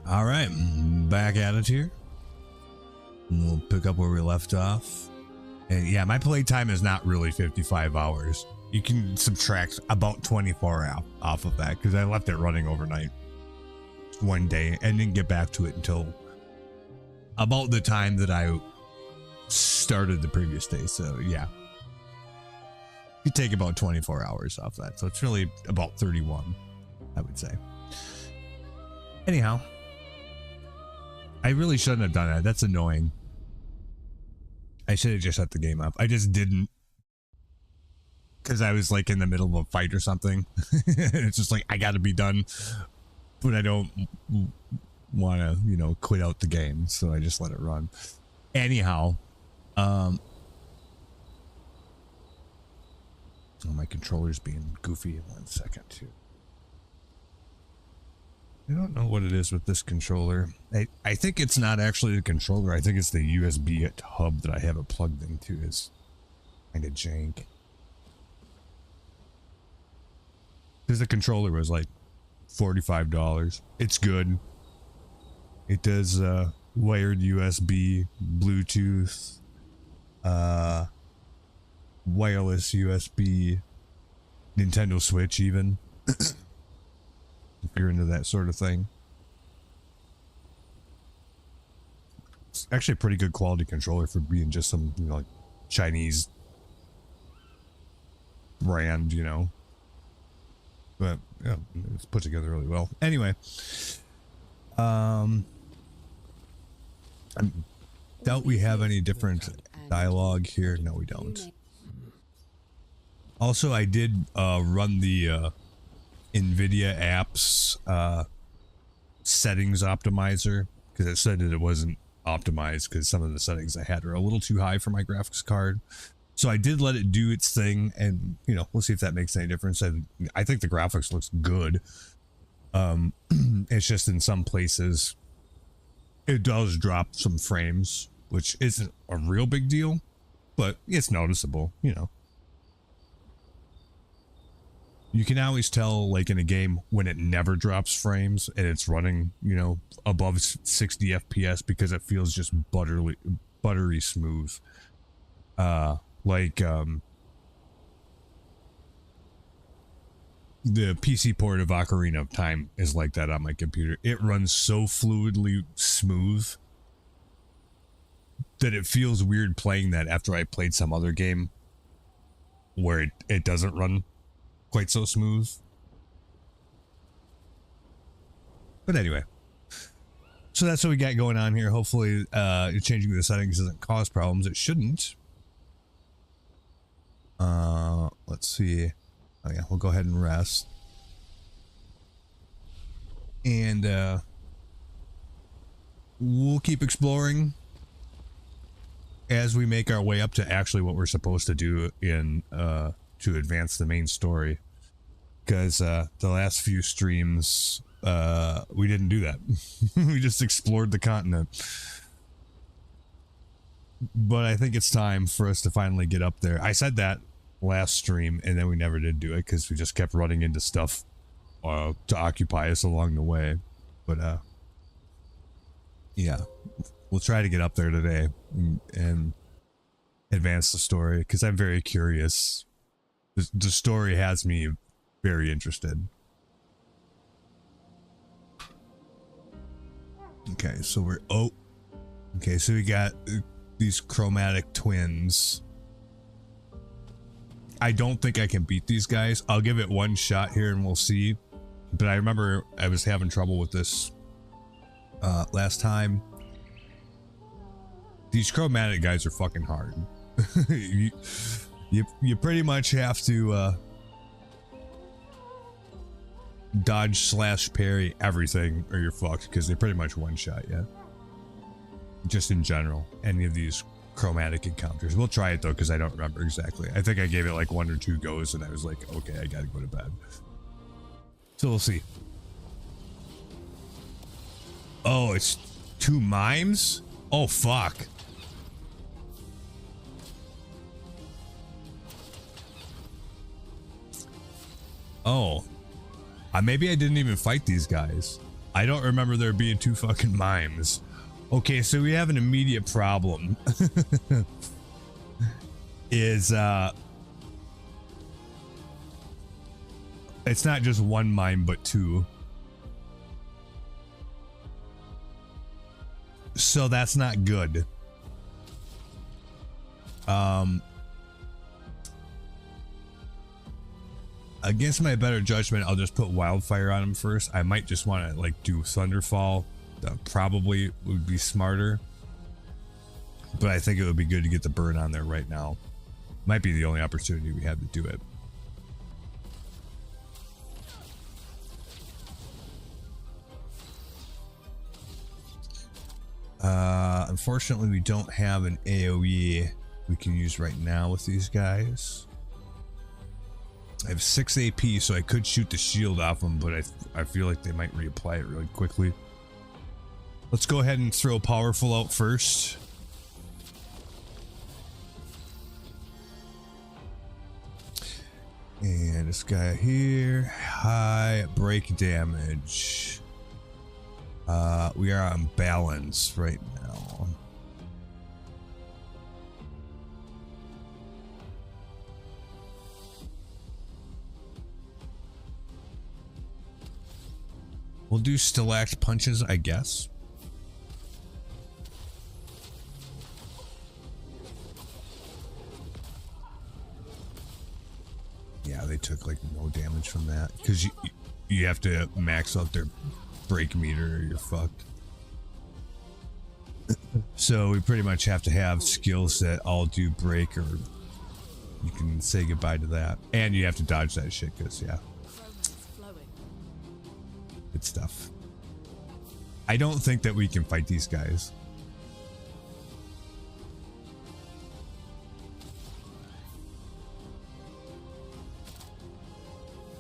All right, back at it here. We'll pick up where we left off. And yeah, my playtime is not really 55 hours. You can subtract about 24 off of that because I left it running overnight one day and didn't get back to it until about the time that I started the previous day. So yeah, you take about 24 hours off that. So it's really about 31, I would say. Anyhow, I really shouldn't have done that. That's annoying. I should have just set the game up. I just didn't. Because I was like in the middle of a fight or something. It's just like, I got to be done. But I don't want to, you know, quit out the game. So I just let it run. Anyhow. Oh, my controller's being goofy in 1 second too. I don't know what it is with this controller. I think it's not actually the controller. I think it's the USB hub that I have it plugged into is kind of jank. Because the controller was like $45. It's good. It does wired USB, Bluetooth, wireless USB, Nintendo Switch even. If you're into that sort of thing. It's actually a pretty good quality controller for being just some, you know, like Chinese brand, you know. But yeah, it's put together really well. Anyway, I doubt we have any different dialogue here. No, we don't. Also, I did run the NVIDIA apps settings optimizer because it said that it wasn't optimized because some of the settings I had are a little too high for my graphics card. So I did let it do its thing, and you know, we'll see if that makes any difference. I think the graphics looks good. It's just in some places it does drop some frames, which isn't a real big deal, but it's noticeable, you know. You can always tell, like in a game, when it never drops frames and it's running, you know, above 60 FPS because it feels just buttery smooth. Like the PC port of Ocarina of Time is like that on my computer. It runs so fluidly smooth that it feels weird playing that after I played some other game where it doesn't run quite so smooth. But anyway, so that's what we got going on here. Hopefully changing the settings doesn't cause problems. It shouldn't. Let's see. Oh yeah, we'll go ahead and rest. And we'll keep exploring as we make our way up to actually what we're supposed to do in to advance the main story. Because the last few streams, we didn't do that. We just explored the continent. But I think it's time for us to finally get up there. I said that last stream, and then we never did do it because we just kept running into stuff to occupy us along the way. But yeah, we'll try to get up there today and advance the story because I'm very curious. The story has me very interested. Okay, so okay, so we got these chromatic twins. I don't think I can beat these guys. I'll give it one shot here and we'll see. But I remember I was having trouble with this last time. These chromatic guys are fucking hard. you pretty much have to dodge / parry everything or you're fucked because they're pretty much one shot, yeah. Just in general, any of these chromatic encounters. We'll try it though because I don't remember exactly. I think I gave it like 1 or 2 goes and I was like, okay, I gotta go to bed. So we'll see. Oh, it's 2 mimes? Oh fuck. Oh. Maybe I didn't even fight these guys. I don't remember there being 2 fucking mimes. Okay, so we have an immediate problem. Is it's not just 1 mime but 2. So that's not good. Against my better judgment, I'll just put Wildfire on him first. I might just want to like do Thunderfall. That probably would be smarter. But I think it would be good to get the burn on there right now. Might be the only opportunity we have to do it. Unfortunately, we don't have an AoE we can use right now with these guys. I have 6 AP, so I could shoot the shield off them, but I feel like they might reapply it really quickly. Let's go ahead and throw Powerful out first. And this guy here, high break damage. We are on balance right now. We'll do Stillact punches, I guess. Yeah, they took like no damage from that because you have to max out their break meter or you're fucked. So we pretty much have to have skills that all do break, or you can say goodbye to that. And you have to dodge that shit because, yeah. Good stuff. I don't think that we can fight these guys.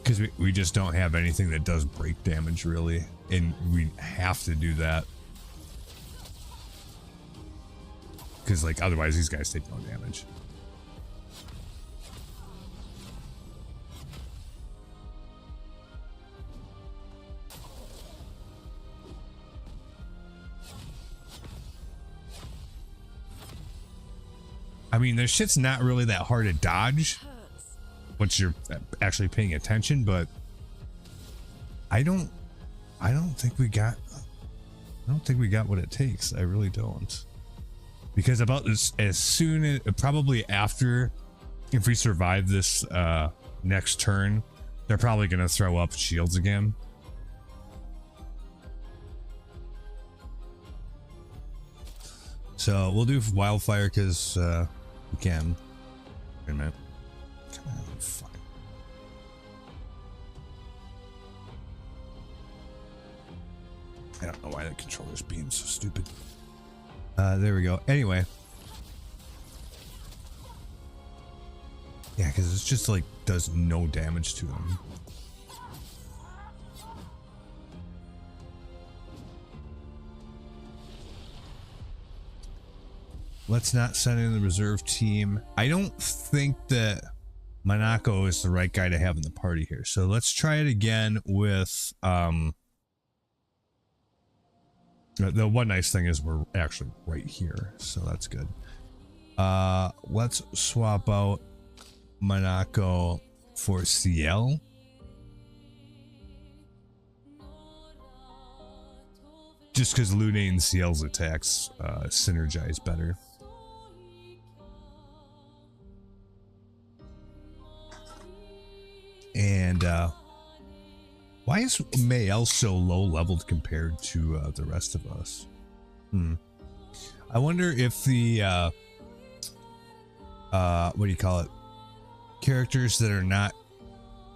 Because we just don't have anything that does break damage, really. And we have to do that. Because, like, otherwise these guys take no damage. I mean, their shit's not really that hard to dodge once you're actually paying attention, but I don't think we got what it takes. I really don't. Because about this, as soon as, probably after, if we survive this next turn, they're probably going to throw up shields again. So we'll do Wildfire because we can. Wait a minute. Come on, fuck. I don't know why the controller's being so stupid. There we go. Anyway. Yeah, because it's just like does no damage to them. Let's not send in the reserve team. I don't think that Monako is the right guy to have in the party here. So let's try it again with the one nice thing is we're actually right here, so that's good. Let's swap out Monako for CL. Just because Lune and CL's attacks synergize better. And why is Mael so low leveled compared to the rest of us? I wonder if the what do you call it? Characters that are not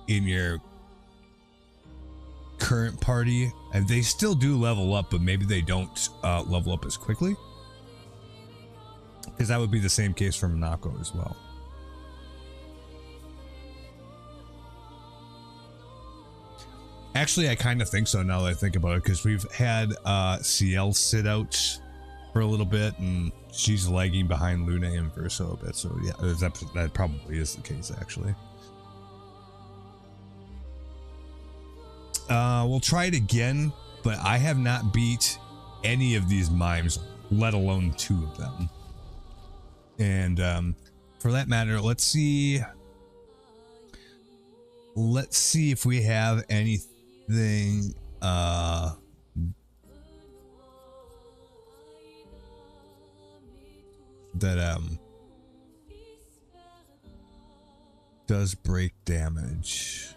in your current party, and they still do level up, but maybe they don't level up as quickly. Because that would be the same case for Monako as well. Actually, I kind of think so now that I think about it, because we've had CL sit out for a little bit, and she's lagging behind Lune and Verso a bit. So yeah, that probably is the case, actually. We'll try it again but I have not beat any of these mimes, let alone 2 of them. And for that matter, let's see if we have anything that does break damage.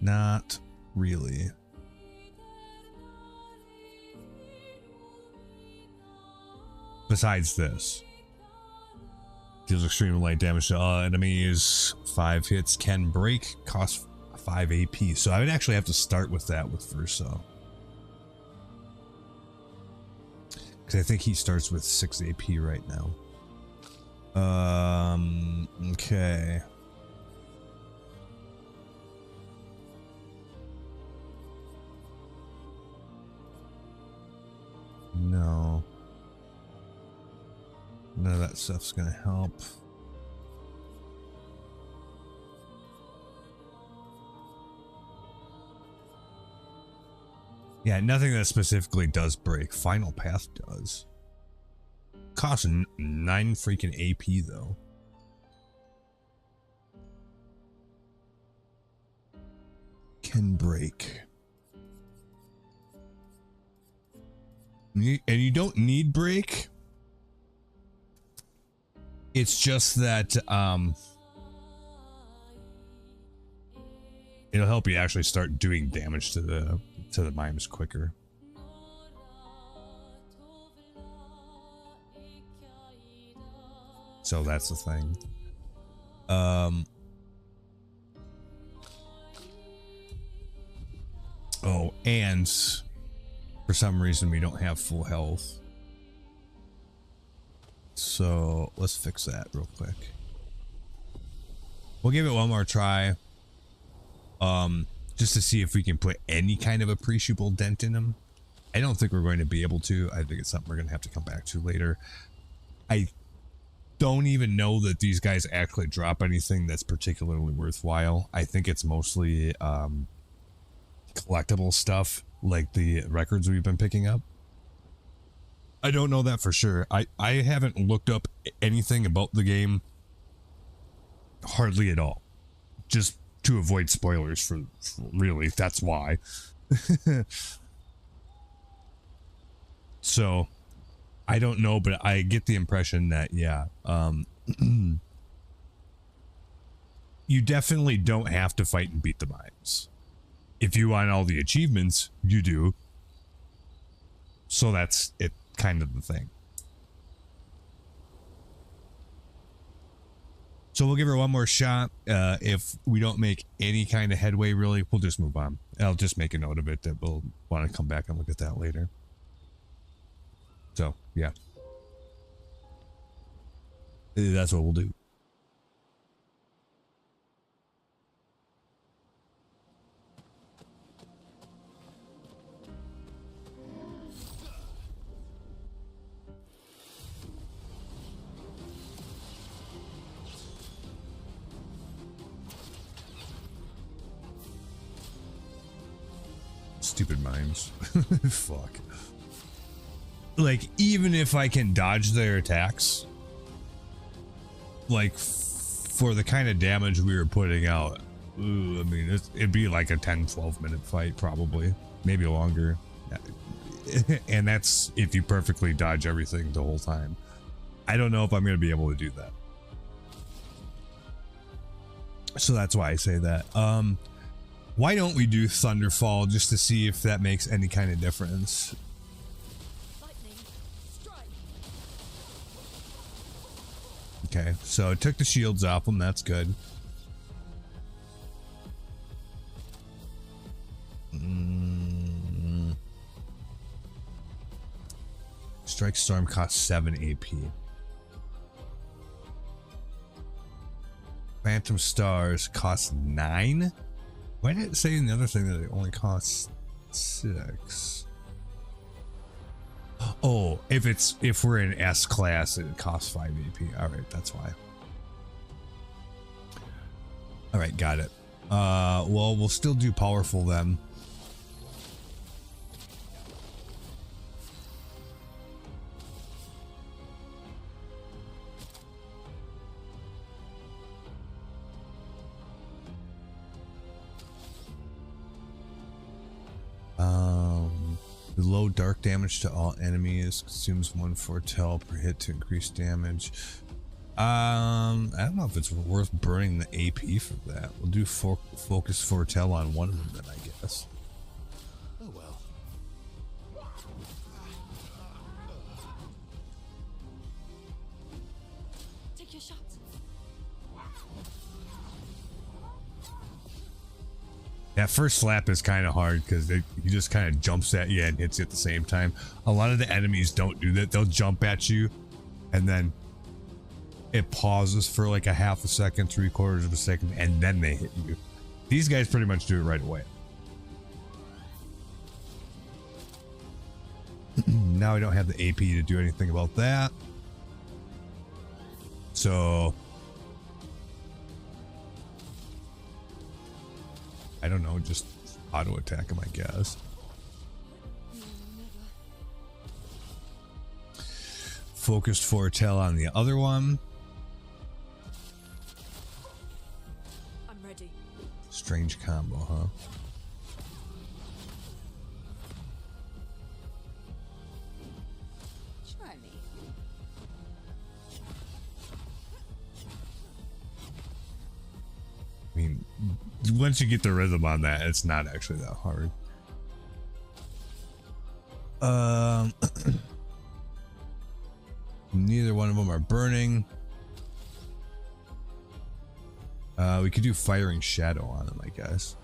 Not really. Besides this, deals extremely light damage to all enemies. 5 hits, can break, cost 5 AP. So I would actually have to start with that with Verso, because I think he starts with 6 AP right now. Okay. No. None of that stuff's gonna help. Yeah, nothing that specifically does break. Final Path does. Costs 9 freaking AP though. Can break. And you don't need break. It's just that it'll help you actually start doing damage to the mimes quicker. So that's the thing. Oh, and for some reason we don't have full health. So let's fix that real quick. We'll give it one more try. Just to see if we can put any kind of appreciable dent in them. I don't think we're going to be able to. I think it's something we're going to have to come back to later. I don't even know that these guys actually drop anything that's particularly worthwhile. I think it's mostly collectible stuff, like the records we've been picking up. I don't know that for sure. I haven't looked up anything about the game hardly at all, just to avoid spoilers for really, that's why. So I don't know, but I get the impression that yeah, you definitely don't have to fight and beat the mimes. If you want all the achievements, you do. So that's it, kind of the thing. So we'll give her one more shot. If we don't make any kind of headway, really, we'll just move on. I'll just make a note of it that we'll want to come back and look at that later. So, yeah. That's what we'll do. Stupid mimes. Fuck. Like, even if I can dodge their attacks, like, for the kind of damage we were putting out, ooh, I mean, it'd be like a 10-12 minute fight, probably. Maybe longer. And that's if you perfectly dodge everything the whole time. I don't know if I'm going to be able to do that. So that's why I say that. Why don't we do Thunderfall just to see if that makes any kind of difference? Okay, so it took the shields off them. That's good. Strike Storm costs 7 AP. Phantom Stars costs 9? Why did it say in the other thing that it only costs 6? Oh, if we're in S class, it costs 5 AP. All right, that's why. All right, got it. Well, we'll still do powerful then. Low dark damage to all enemies, consumes 1 foretell per hit to increase damage. I don't know if it's worth burning the AP for that. We'll do focus foretell on one of them then, I guess. Oh well. Take your shots. That first slap is kind of hard because he just kind of jumps at you and hits you at the same time. A lot of the enemies don't do that. They'll jump at you and then it pauses for like a half a second, 3/4 of a second, and then they hit you. These guys pretty much do it right away. Now I don't have the AP to do anything about that. So I don't know, just auto attack him, I guess. Focused foretell on the other one. I'm ready. Strange combo, huh? Try me. I mean, once you get the rhythm on that, it's not actually that hard. Neither one of them are burning. We could do firing shadow on them, I guess.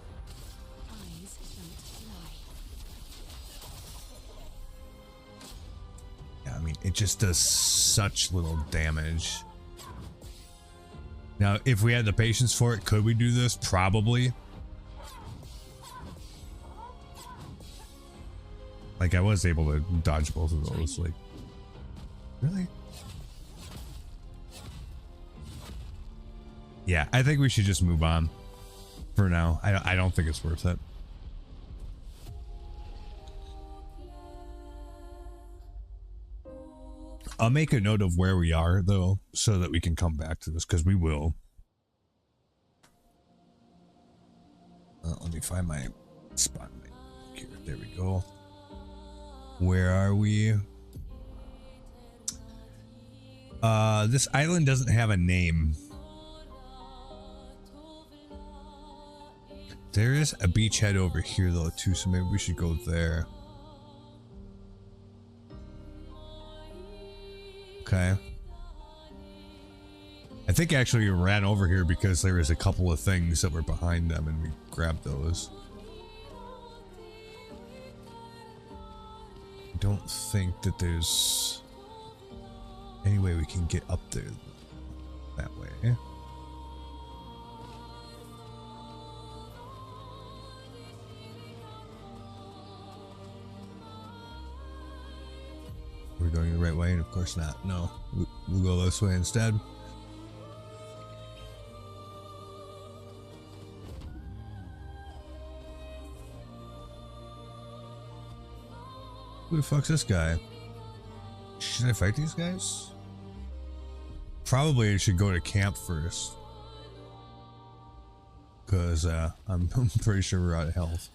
Eyes don't lie. Yeah, I mean, it just does such little damage. Now, if we had the patience for it, could we do this? Probably. Like, I was able to dodge both of those. Like, really? Yeah, I think we should just move on for now. I don't think it's worth it. I'll make a note of where we are, though, so that we can come back to this, because we will. Let me find my spot. Here, there we go. Where are we? This island doesn't have a name. There is a beachhead over here, though, too, so maybe we should go there. Okay. I think actually we ran over here because there was a couple of things that were behind them and we grabbed those. I don't think that there's any way we can get up there that way. We're going the right way, and of course not. No, we'll go this way instead. Who the fuck's this guy? Should I fight these guys? Probably I should go to camp first. Because I'm pretty sure we're out of health.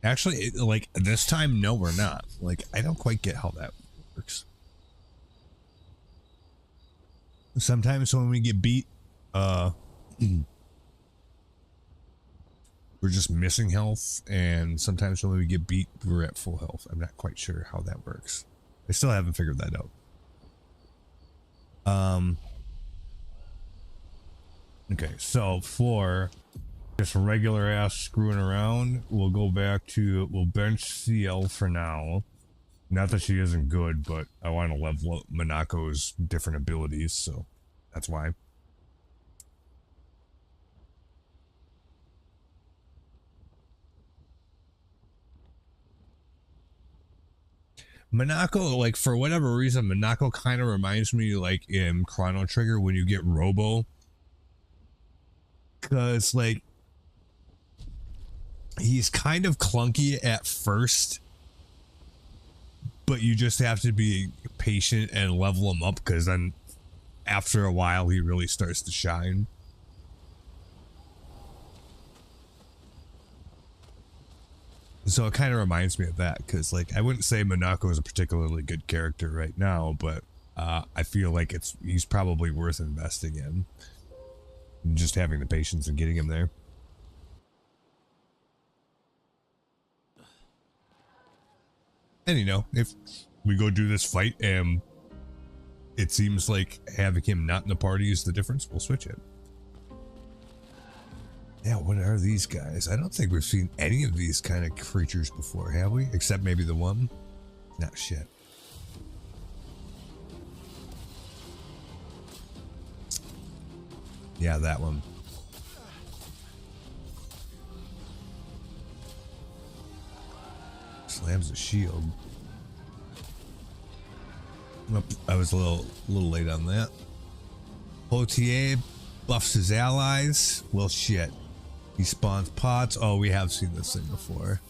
Actually, like, this time, no, we're not. Like, I don't quite get how that works. Sometimes when we get beat, we're just missing health, and sometimes when we get beat, we're at full health. I'm not quite sure how that works. I still haven't figured that out. Okay, so for just regular ass screwing around, we'll go back to, we'll bench CL for now. Not that she isn't good, but I want to level up Monaco's different abilities, so that's why. Monaco, like, for whatever reason, Monaco kind of reminds me, like, in Chrono Trigger when you get Robo Because, like, he's kind of clunky at first, but you just have to be patient and level him up, because then after a while he really starts to shine. So it kind of reminds me of that, because, like, I wouldn't say Monako is a particularly good character right now, but I feel like he's probably worth investing in. And just having the patience and getting him there. And, you know, if we go do this fight and it seems like having him not in the party is the difference, we'll switch it. Yeah, what are these guys? I don't think we've seen any of these kind of creatures before, have we? Except maybe the one? Nah, shit. Yeah, that one. Slams the shield. Oop, I was a little late on that. Potier buffs his allies. Well, shit. He spawns pots. Oh, we have seen this thing before.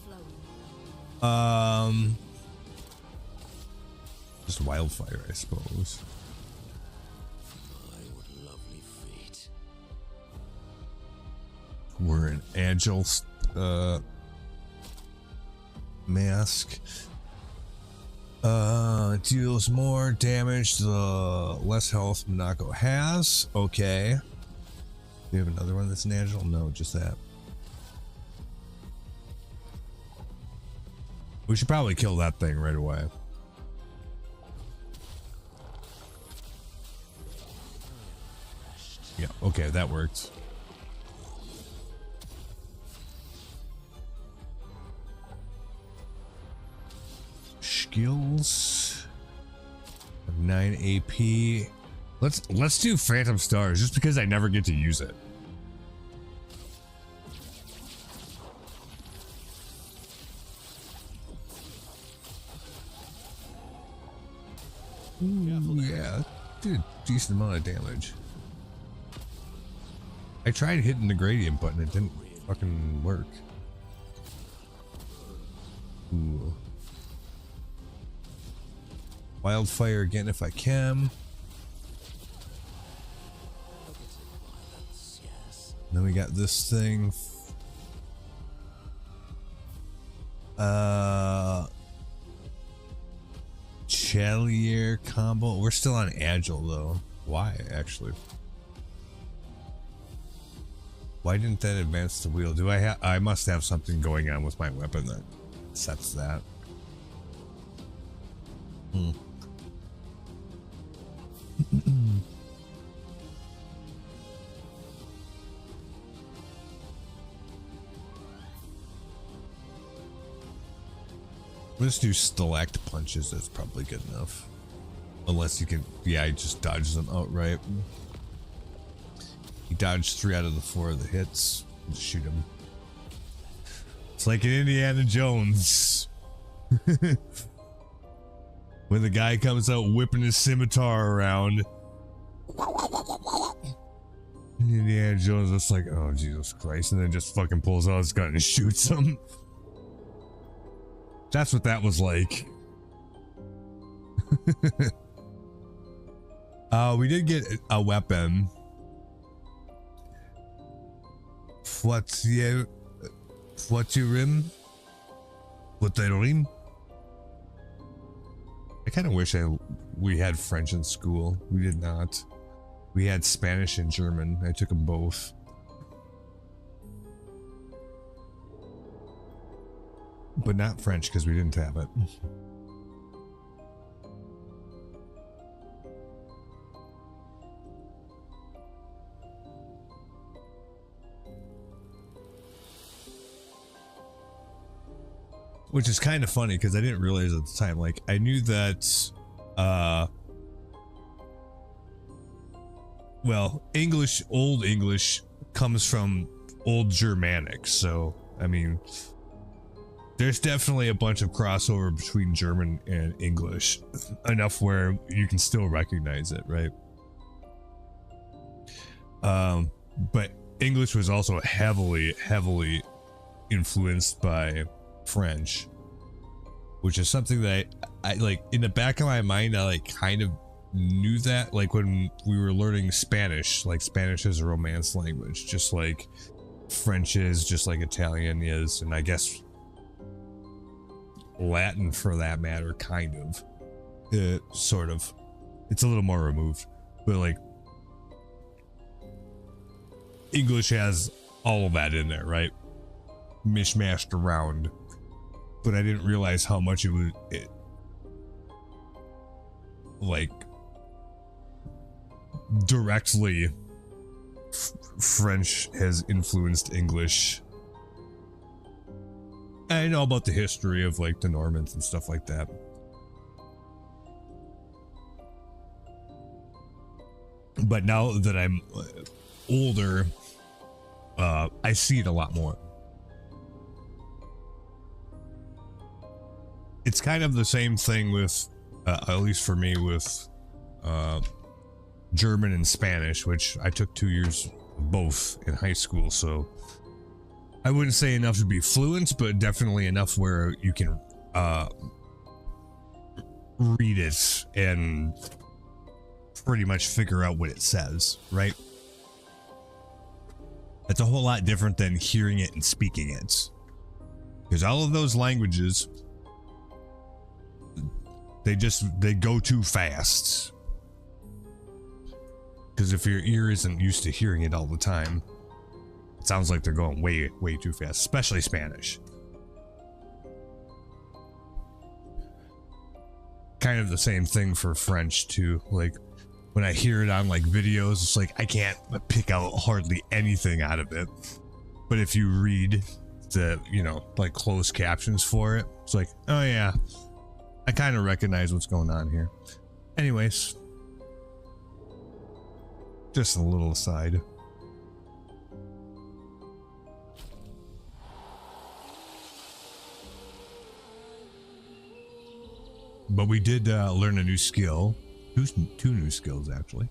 Just wildfire, I suppose. My, what lovely feet. We're an agile mask. Deals more damage the less health Monako has. Okay. Do you have another one that's an agile? No, just that. We should probably kill that thing right away. Yeah, okay, that worked. Skills. 9 AP. Let's do Phantom Stars just because I never get to use it. Ooh, yeah, did a decent amount of damage. I tried hitting the gradient button, it didn't fucking work. Ooh. Wildfire again if I can. Then we got this thing. Chalier combo. We're still on agile though. Why actually? Why didn't that advance the wheel? Do I must have something going on with my weapon that sets that. Let's do select punches. That's probably good enough. Unless you can, yeah, he just dodges them outright. He dodged 3 out of the 4 of the hits. Just shoot him. It's like in Indiana Jones. When the guy comes out whipping his scimitar around. Indiana Jones looks like, oh Jesus Christ, and then just fucking pulls out his gun and shoots him. That's what that was like. We did get a weapon. Flatirim? Flatirim? I kind of wish we had French in school. We did not. We had Spanish and German. I took them both. But not French because we didn't have it. Which is kind of funny because I didn't realize at the time. Like, I knew that, well, English, Old English comes from Old Germanic. So, I mean, there's definitely a bunch of crossover between German and English. Enough where you can still recognize it, right? But English was also heavily influenced by French, which is something that I like in the back of my mind. I like kind of knew that, like when we were learning Spanish, like Spanish is a Romance language, just like French is, just like Italian is, and I guess Latin for that matter, kind of. Sort of. It's a little more removed, but like English has all of that in there, right? Mishmashed around. But I didn't realize how much it like directly French has influenced English. I know about the history of like the Normans and stuff like that. But now that I'm older, I see it a lot more. It's kind of the same thing with, at least for me, with German and Spanish, which I took 2 years of both in high school. So I wouldn't say enough to be fluent, but definitely enough where you can read it and pretty much figure out what it says, right? That's a whole lot different than hearing it and speaking it. Because all of those languages, they go too fast. Because if your ear isn't used to hearing it all the time, it sounds like they're going way too fast, especially Spanish. Kind of the same thing for French too. Like when I hear it on like videos, it's like I can't pick out hardly anything out of it. But if you read the, you know, like closed captions for it, it's like, oh yeah, I kind of recognize what's going on here. Anyways, just a little aside. But we did learn a new skill. Two new skills, actually.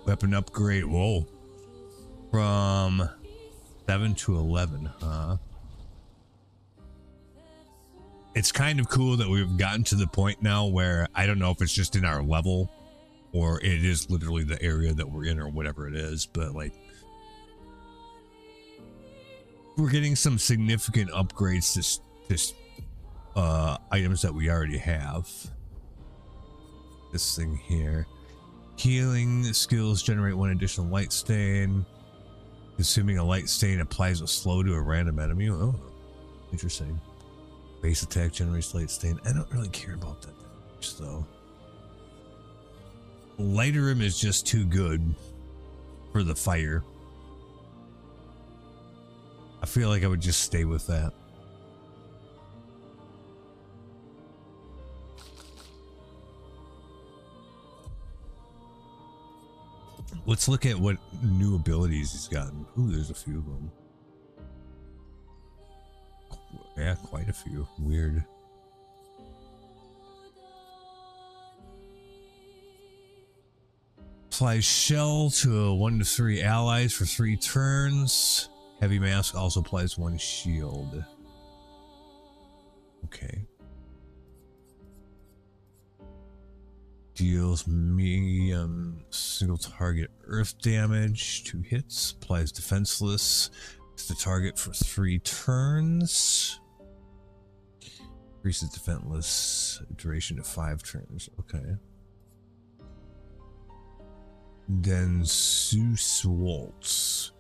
Weapon upgrade. Whoa. From 7 to 11, huh? It's kind of cool that we've gotten to the point now where I don't know if it's just in our level or it is literally the area that we're in or whatever it is, but like we're getting some significant upgrades to items that we already have. This thing here. Healing skills generate 1 additional light stain. Consuming a light stain applies a slow to a random enemy. Oh, interesting. Base attack generates light stain. I don't really care about that much though. Lighterum is just too good for the fire. I feel like I would just stay with that. Let's look at what new abilities he's gotten. Ooh, there's a few of them. Yeah, quite a few. Weird. Applies shell to 1 to 3 allies for 3 turns. Heavy mask also applies 1 shield. Okay. Deals medium single target earth damage. 2 hits. Applies defenseless to the target for 3 turns. Increases defenseless duration to 5 turns. Okay. Then Zeus Waltz.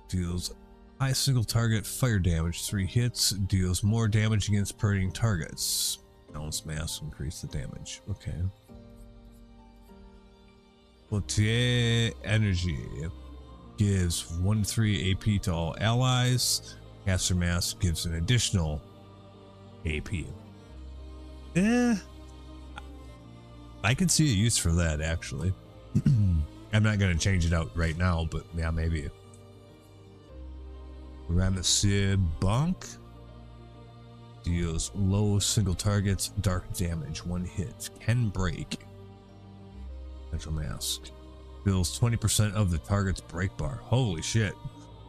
Deals high single target fire damage. 3 hits. Deals more damage against burning targets. Balance mass, increase the damage. Okay. Potier Energy gives 1-3 AP to all allies. Caster Mask gives an additional AP. I can see a use for that actually. I'm not going to change it out right now, but yeah, maybe. Ramesir Bunk deals low single targets dark damage. 1 hit. Can break. Potential mask. Fills 20% of the target's break bar. Holy shit.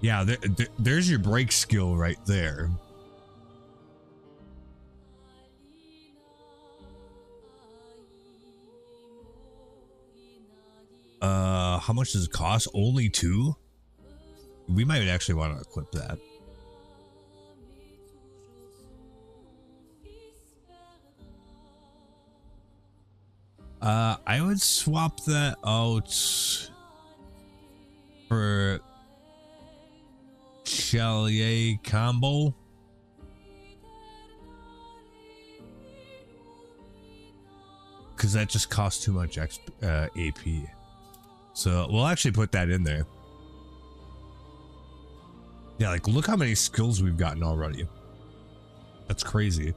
Yeah, there's your break skill right there. How much does it cost? Only 2? We might actually want to equip that. I would swap that out for Chalier combo. Because that just costs too much AP. So we'll actually put that in there. Yeah, like look how many skills we've gotten already. That's crazy.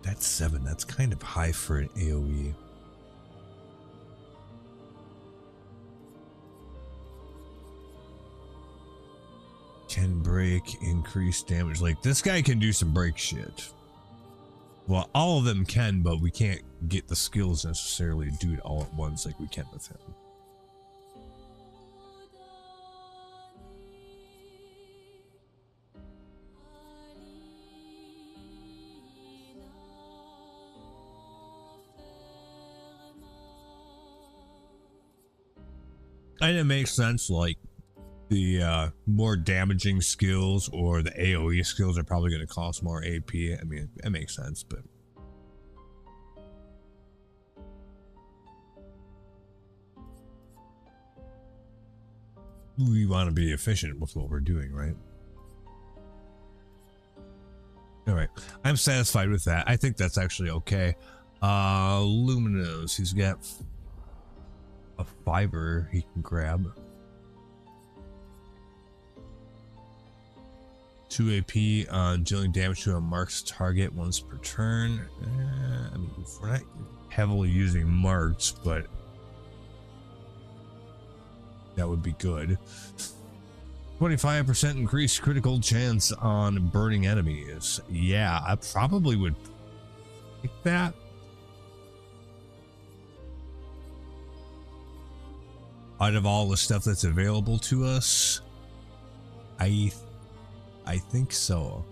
That's 7. That's kind of high for an AoE. Can break, increase damage. Like this guy can do some break shit. Well, all of them can, but we can't get the skills necessarily to do it all at once like we can with him. And it makes sense, like the more damaging skills or the AoE skills are probably going to cost more AP. I mean, it makes sense, but we want to be efficient with what we're doing, right? All right, I'm satisfied with that. I think that's actually okay. Luminous, he's got a fiber he can grab. 2 AP on dealing damage to a marked target once per turn. I mean, we're not heavily using marks, but that would be good. 25% increased critical chance on burning enemies. Yeah, I probably would pick that. Out of all the stuff that's available to us, I think so.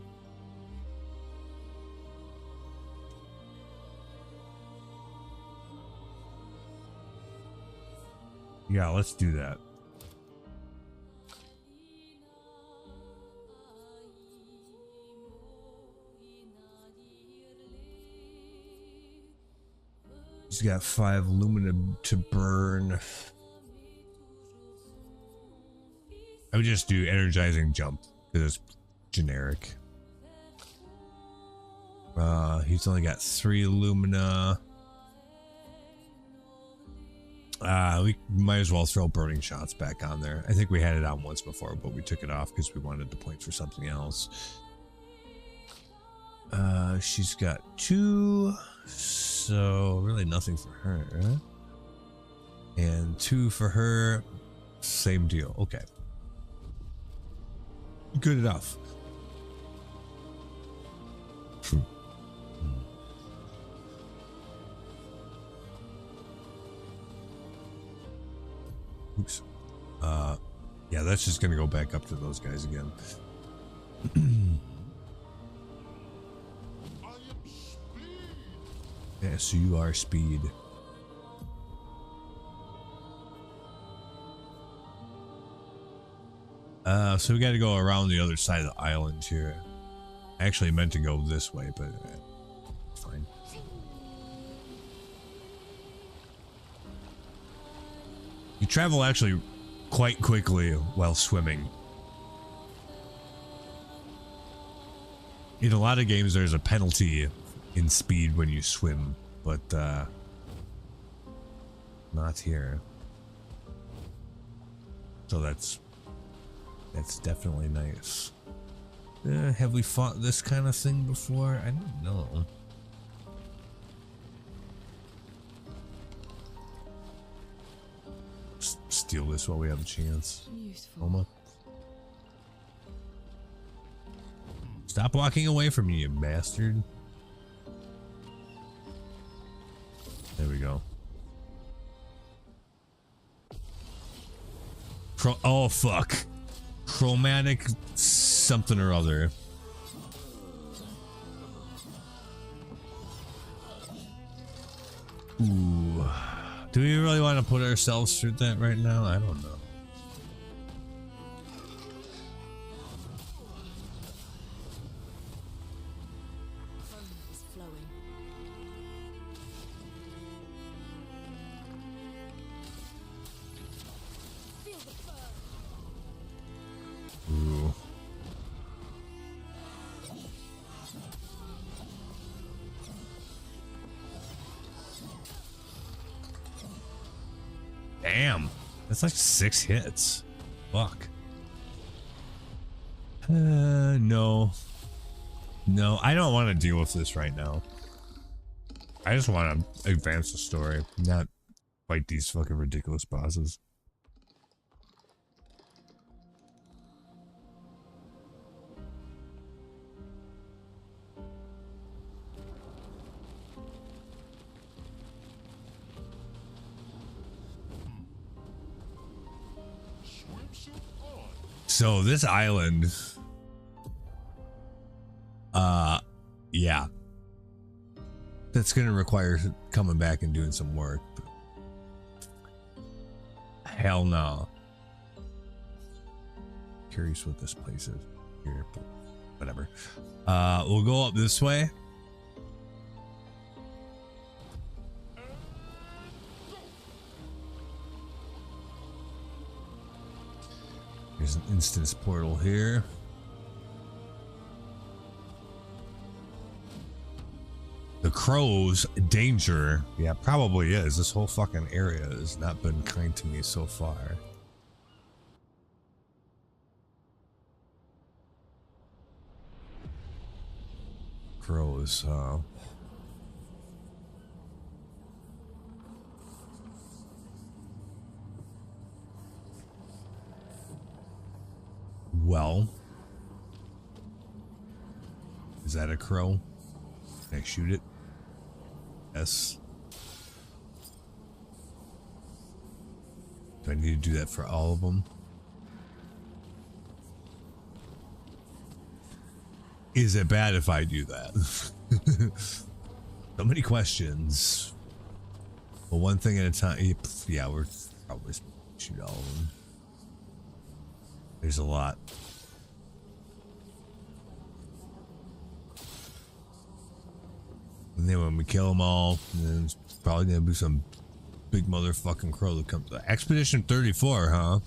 Yeah, let's do that. He's got 5 lumina to burn. I would just do energizing jump because it's generic. He's only got 3 lumina. We might as well throw burning shots back on there. I think we had it on once before, but we took it off because we wanted the points for something else. She's got 2, so really nothing for her. And 2 for her, same deal. Okay. Good enough. Oops. Yeah, that's just gonna go back up to those guys again. Yeah, so you are speed. So we got to go around the other side of the island here. I actually meant to go this way, but fine. You travel actually quite quickly while swimming. In a lot of games, there's a penalty in speed when you swim, but not here. So that's definitely nice. Have we fought this kind of thing before? I don't know. steal this while we have a chance. Useful. Oma. Stop walking away from me, you bastard. There we go. Oh, fuck. Chromatic something or other. Ooh. Do we really want to put ourselves through that right now? I don't know. Chroma is flowing. Feel the burn. Ooh. Damn. That's like 6 hits. Fuck. No. No, I don't want to deal with this right now. I just want to advance the story, not fight these fucking ridiculous bosses. So this island, yeah, that's gonna require coming back and doing some work. Hell no. Curious what this place is here, but whatever. We'll go up this way. There's an instance portal here. The crows danger. Yeah, probably is. This whole fucking area has not been kind to me so far. Crows, well, is that a crow? Can I shoot it? Yes. Do I need to do that for all of them? Is it bad if I do that? So many questions. Well, one thing at a time. Yeah, we're probably supposed to shoot all of them. There's a lot. And then when we kill them all, then it's probably gonna be some big motherfucking crow that comes. Expedition 34, huh?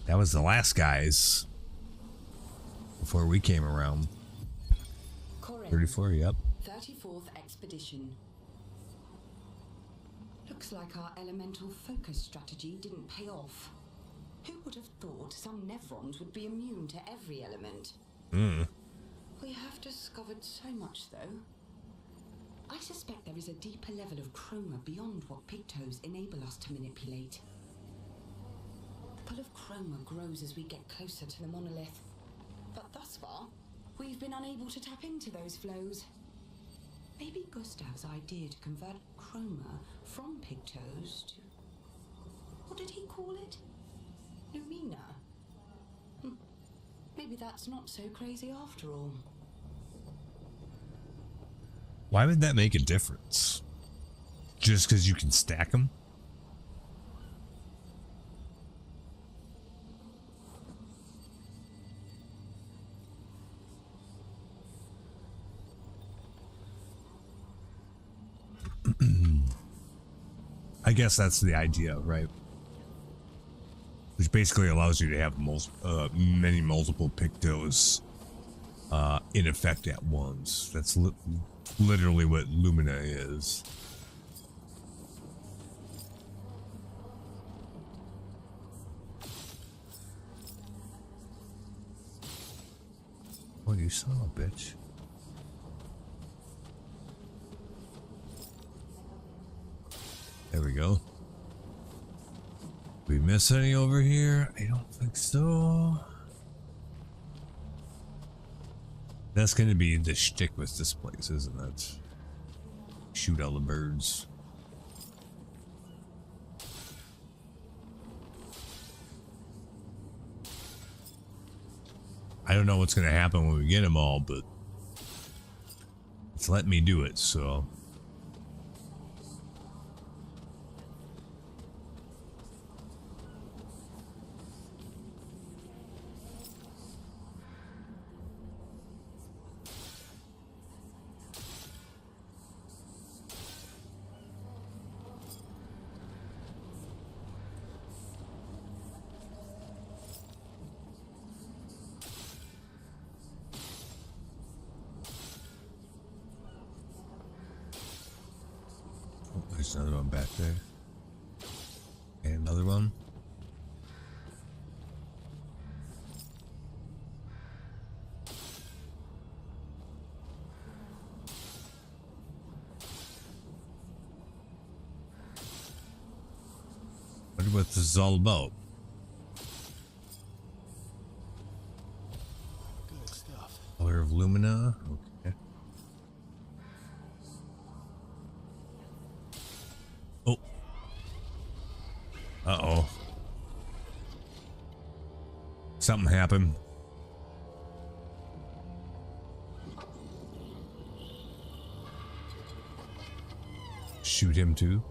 That was the last guys before we came around. Correct. 34, yep. 34th Expedition. Looks like our elemental focus strategy didn't pay off. Who would have thought some Nevrons would be immune to every element? We have discovered so much, though. I suspect there is a deeper level of chroma beyond what Pictos enable us to manipulate. The pull of chroma grows as we get closer to the monolith. But thus far, we've been unable to tap into those flows. Maybe Gustav's idea to convert chroma from Pictos to... what did he call it? Lumina? Maybe that's not so crazy after all. Why would that make a difference? Just because you can stack them? I guess that's the idea, right? Which basically allows you to have many multiple Pictos in effect at once. That's literally what Lumina is. Oh, you son of a bitch. There we go. We miss any over here? I don't think so. That's gonna be the shtick with this place, isn't it? Shoot all the birds. I don't know what's gonna happen when we get them all, but it's letting me do it, so. There's another one back there. And another one. Wonder what this is all about. Good stuff. Color of Lumina. Okay. Oh. Uh-oh. Something happened. Shoot him too.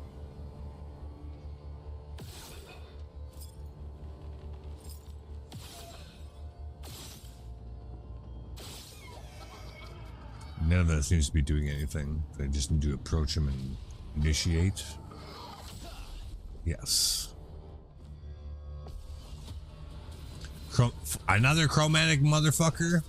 None of that seems to be doing anything. I just need to approach him and initiate. Yes. Another chromatic motherfucker?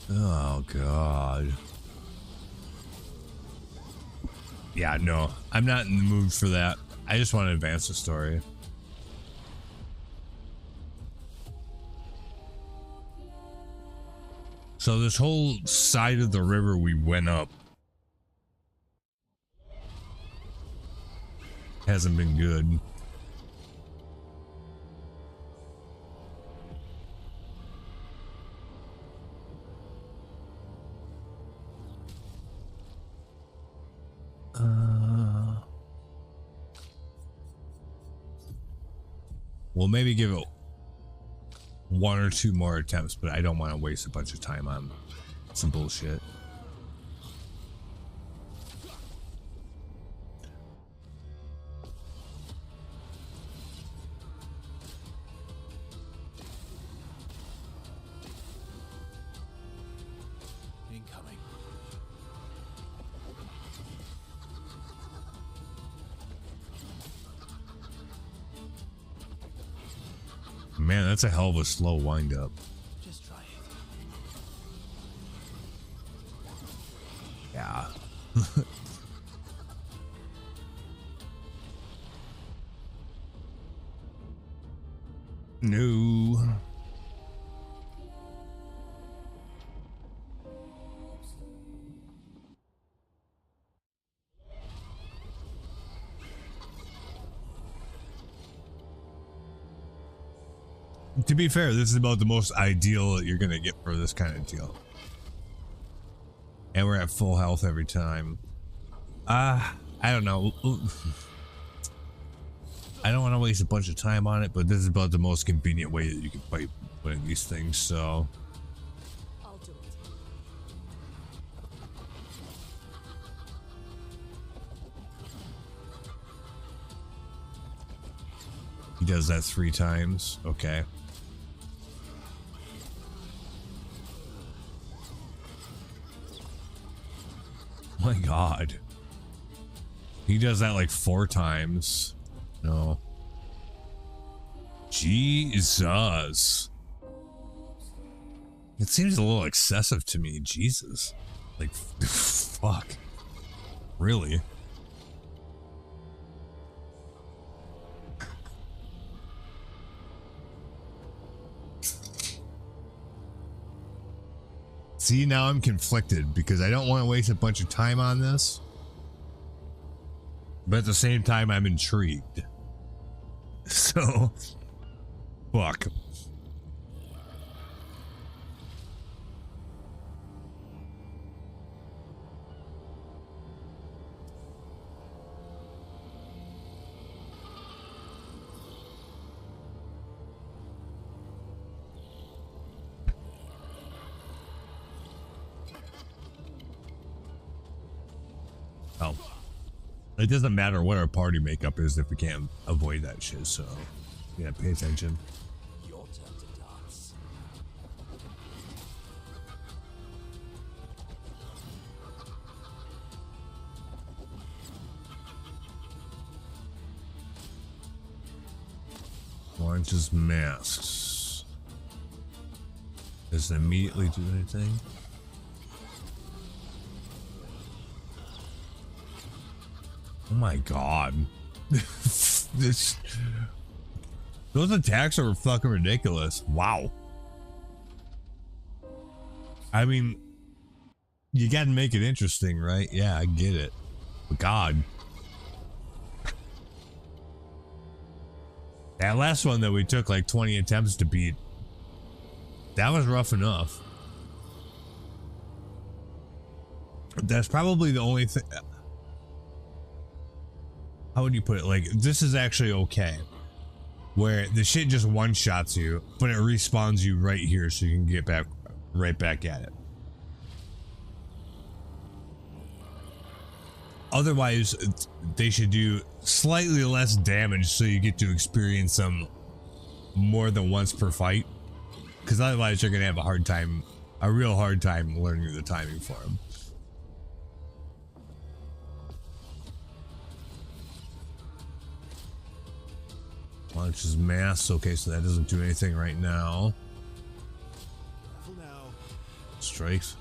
Oh, God. Yeah, no. I'm not in the mood for that. I just want to advance the story. So this whole side of the river we went up hasn't been good. We'll maybe give it one or two more attempts, but I don't want to waste a bunch of time on some bullshit. Incoming. Man, that's a hell of a slow wind up. Just try it. Yeah. No. To be fair, this is about the most ideal that you're gonna get for this kind of deal. And we're at full health every time. I don't know. I don't want to waste a bunch of time on it, but this is about the most convenient way that you can fight one of these things, so. I'll do it. He does that 3 times. Okay. My God. He does that like 4 times. No. Jesus. It seems a little excessive to me. Jesus. Like, fuck. Really? See, now I'm conflicted because I don't want to waste a bunch of time on this. But at the same time, I'm intrigued. So, fuck. Oh. It doesn't matter what our party makeup is if we can't avoid that shit, so yeah, pay attention. Your turn to dance. Launches masks. Does it immediately do anything? Oh my god. Those attacks are fucking ridiculous. Wow. I mean, you gotta make it interesting, right? Yeah, I get it. But god. That last one that we took like 20 attempts to beat, that was rough enough. That's probably the only thing. How would you put it? Like, this is actually okay. Where the shit just one-shots you, but it respawns you right here so you can get back right back at it. Otherwise, they should do slightly less damage so you get to experience them more than once per fight. Because otherwise you're going to have a real hard time learning the timing for them. Launches mass. Okay, so that doesn't do anything right now. Careful now. Strikes.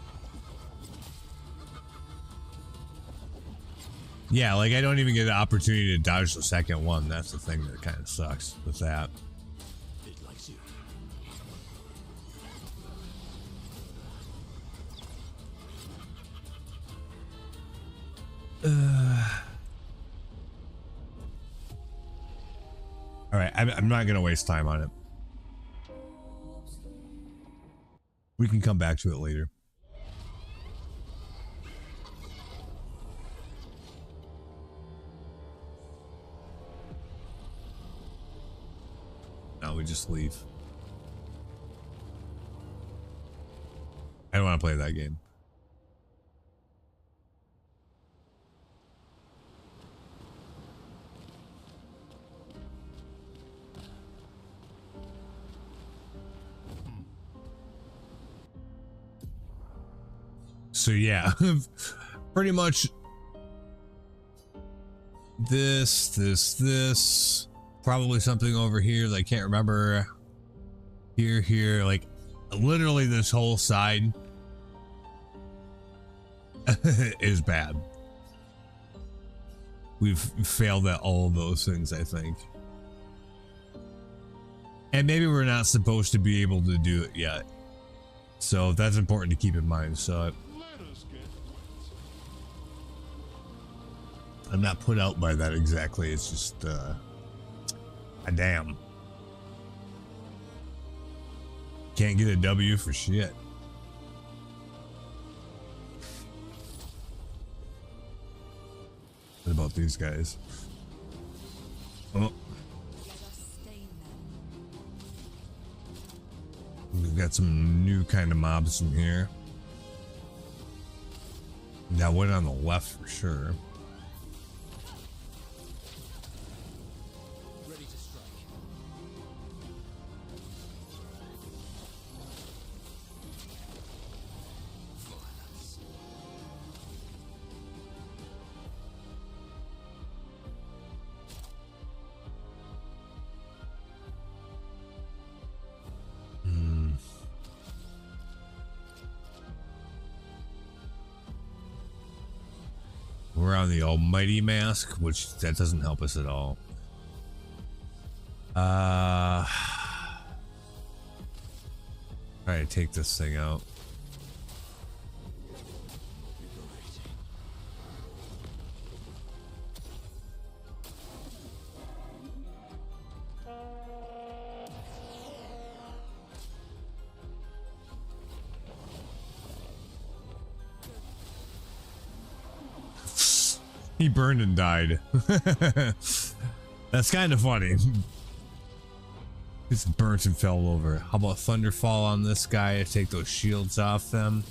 Yeah, like I don't even get the opportunity to dodge the second one. That's the thing that kind of sucks with that. It likes you. All right, I'm not gonna waste time on it. We can come back to it later. No, we just leave. I don't want to play that game. So yeah, pretty much this, probably something over here that I can't remember. Here, like literally this whole side is bad. We've failed at all of those things, I think. And maybe we're not supposed to be able to do it yet. So that's important to keep in mind. So I'm not put out by that exactly. It's just a damn. Can't get a W for shit. What about these guys? Oh. We've got some new kind of mobs in here. That one on the left for sure. Ready to strike. Violence. We're on the almighty mask, which that doesn't help us at all. Try to take this thing out. He burned and died. That's kind of funny. Just burnt and fell over. How about Thunderfall on this guy to take those shields off them?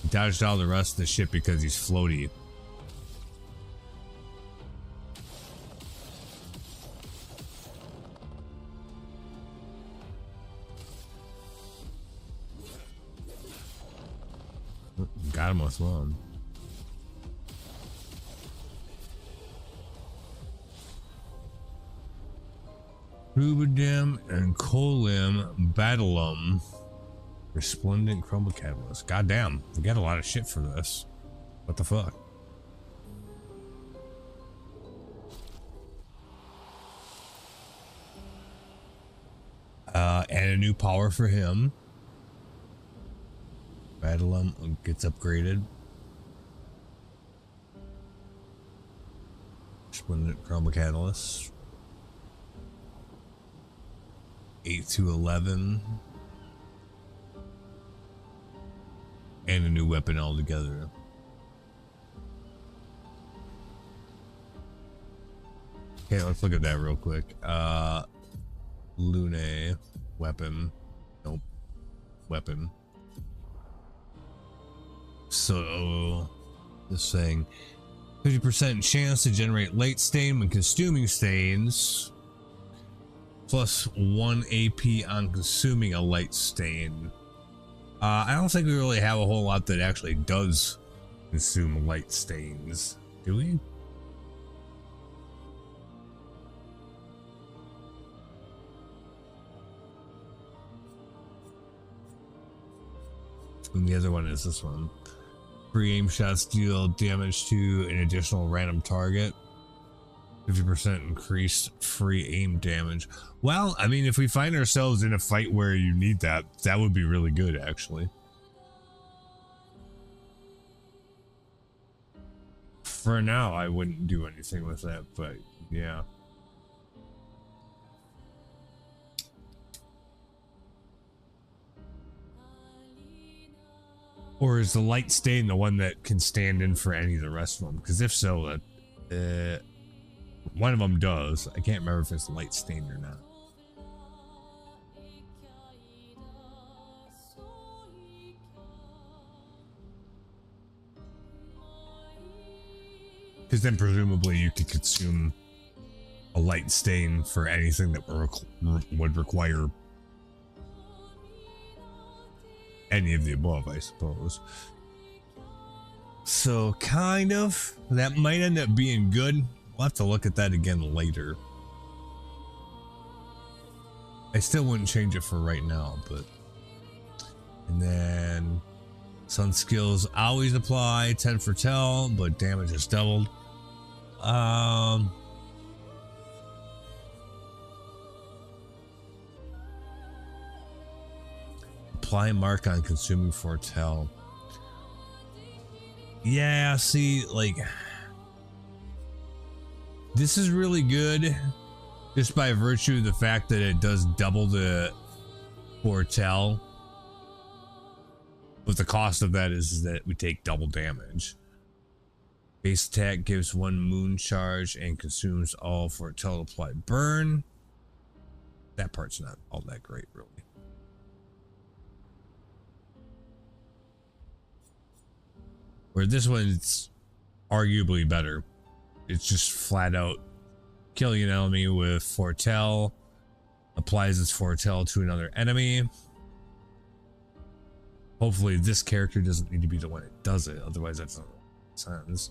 He dodged all the rest of the shit because he's floaty. Got him with one. Rubidim and Colim Battlum. Resplendent Chroma Catalyst. Goddamn, we got a lot of shit for this. What the fuck? And a new power for him. Battlum gets upgraded. Resplendent Chroma Catalyst. 8 to 11. And a new weapon altogether. Okay, let's look at that real quick. Lune weapon. Nope. Weapon. So this thing, 50% chance to generate light stain when consuming stains. Plus 1 AP on consuming a light stain. I don't think we really have a whole lot that actually does consume light stains, do we? And the other one is this one. Free aim shots deal damage to an additional random target. 50% increased free aim damage. Well, I mean, if we find ourselves in a fight where you need that, that would be really good, actually. For now, I wouldn't do anything with that, but yeah. Or is the light stain the one that can stand in for any of the rest of them? Because if so, one of them does. I can't remember if it's light stained or not. Because then presumably you could consume a light stain for anything that would require any of the above, I suppose. So kind of, that might end up being good. We'll have to look at that again later. I still wouldn't change it for right now, but. And then sun skills always apply, 10 for tell, but damage is doubled. Apply mark on consuming foretell. Yeah, see, like, this is really good just by virtue of the fact that it does double the foretell. But the cost of that is that we take double damage. Base attack gives 1 moon charge and consumes all foretell applied burn. That part's not all that great, really. Where this one's arguably better. It's just flat out killing an enemy with foretell, applies its foretell to another enemy. Hopefully this character doesn't need to be the one that does it, otherwise that's not sense.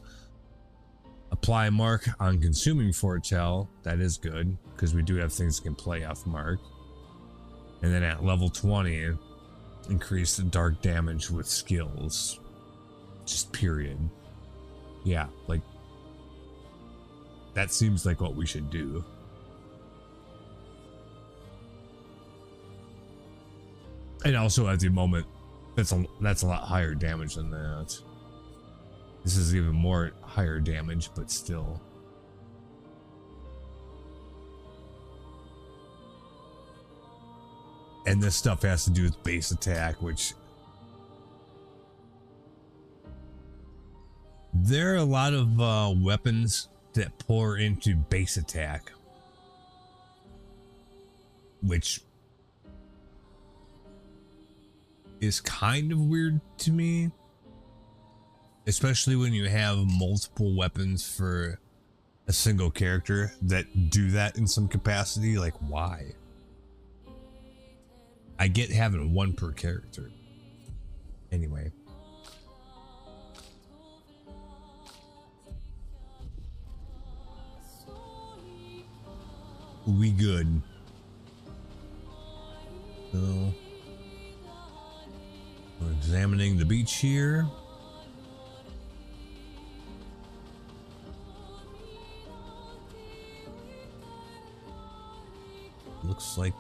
Apply mark on consuming foretell. That is good, because we do have things that can play off mark. And then at level 20, increase the dark damage with skills. Just period. Yeah, like that seems like what we should do. And also at the moment, that's a lot higher damage than that. This is even more higher damage, but still. And this stuff has to do with base attack, which There are a lot of weapons that pour into base attack, which is kind of weird to me, especially when you have multiple weapons for a single character that do that in some capacity. Like, why? I get having one per character. Anyway. We good. So we're examining the beach here. Looks like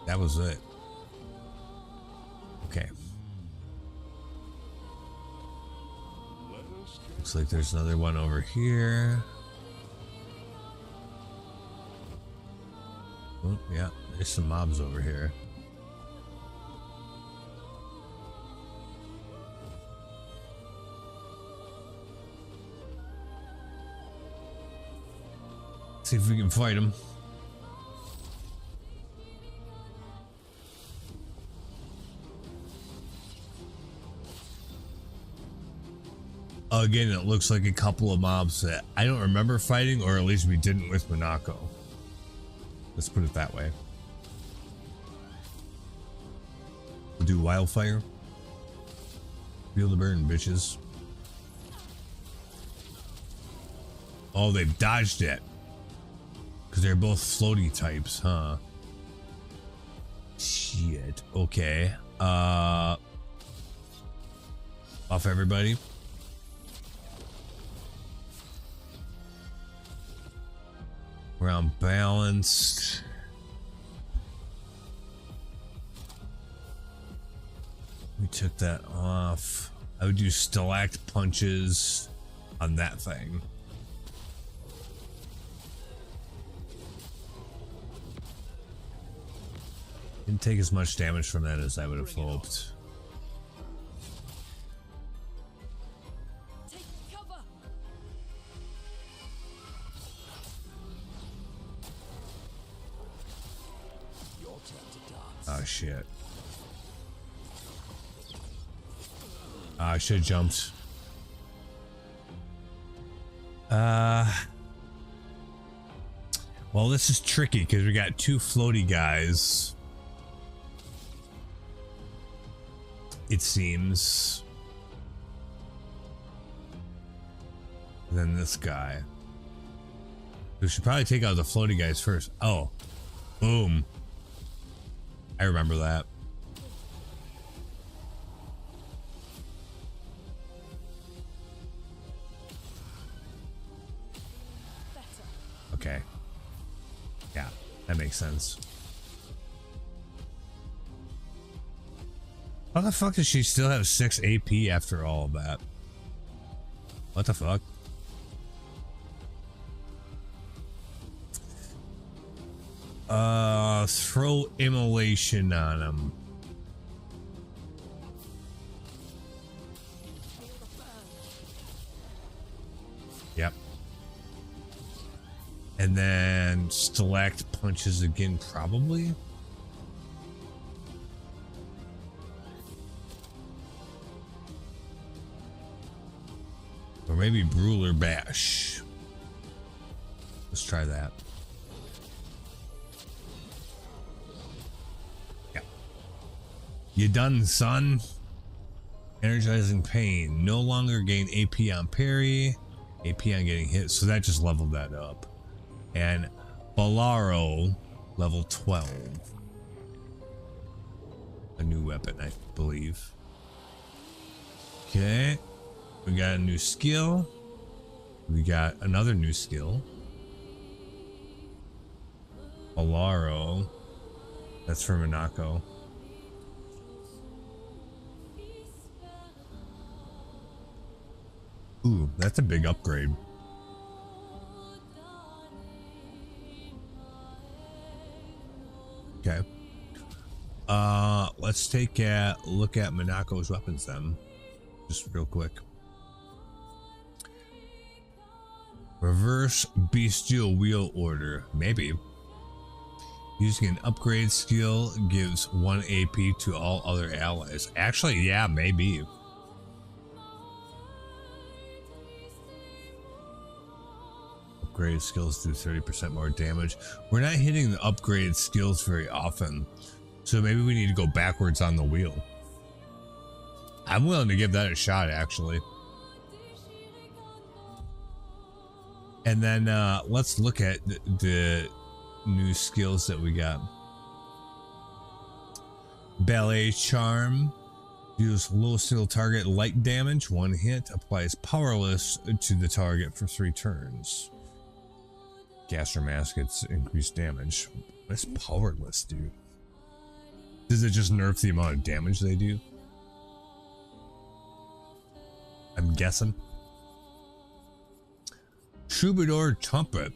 that was it. Okay. Looks like there's another one over here. Oh, yeah, there's some mobs over here. See if we can fight them. Again, it looks like a couple of mobs that I don't remember fighting, or at least we didn't with Monako. Let's put it that way. We'll do wildfire. Feel the burn, bitches. Oh, they've dodged it. Because they're both floaty types, huh? Shit. Okay. Off everybody. We're unbalanced. We took that off. I would do stalact punches on that thing. Didn't take as much damage from that as I would have hoped. Take cover. Your turn to dance. Oh shit. I should have jumped. Well, this is tricky because we got two floaty guys. It seems. And then this guy. We should probably take out the floaty guys first. Oh. Boom. I remember that. Okay. Yeah, that makes sense. How the fuck does she still have 6 AP after all of that? What the fuck? Throw immolation on him. Yep. And then stalact punches again, probably. Or maybe Bruler Bash. Let's try that. Yeah. You done, son? Energizing pain. No longer gain AP on parry. AP on getting hit. So that just leveled that up. And Bolaro, level 12. A new weapon, I believe. Okay. We got a new skill. We got another new skill. Bolaro. That's for Monako. Ooh, that's a big upgrade. Okay. Let's take a look at Monaco's weapons then. Just real quick. Reverse bestial wheel order. Maybe. Using an upgrade skill gives 1 AP to all other allies. Actually, yeah, maybe. Upgraded skills do 30% more damage. We're not hitting the upgraded skills very often, so maybe we need to go backwards on the wheel. I'm willing to give that a shot, actually. And then let's look at the new skills that we got. Ballet Charm. Deals low single target light damage, 1 hit. Applies powerless to the target for 3 turns. Gaster Mask gets increased damage. What's powerless do? Does it just nerf the amount of damage they do? I'm guessing. Troubadour Trumpet.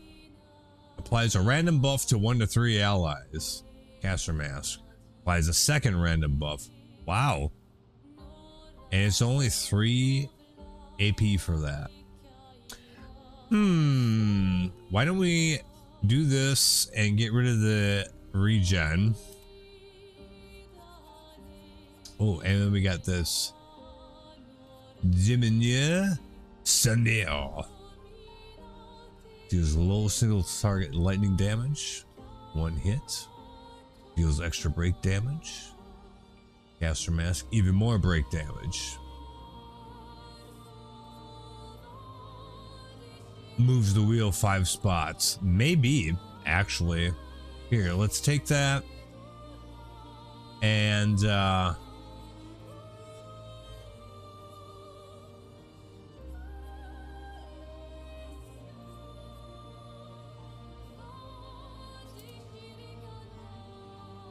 Applies a random buff to 1 to 3 allies. Gaster Mask. Applies a second random buff. Wow. And it's only 3 AP for that. Why don't we do this and get rid of the regen? Oh, and then we got this Diminuer Sundial. Deals low single target lightning damage, 1 hit. Deals extra break damage. Gaster Mask, even more break damage. Moves the wheel 5 spots. Maybe, actually. Here, let's take that. And,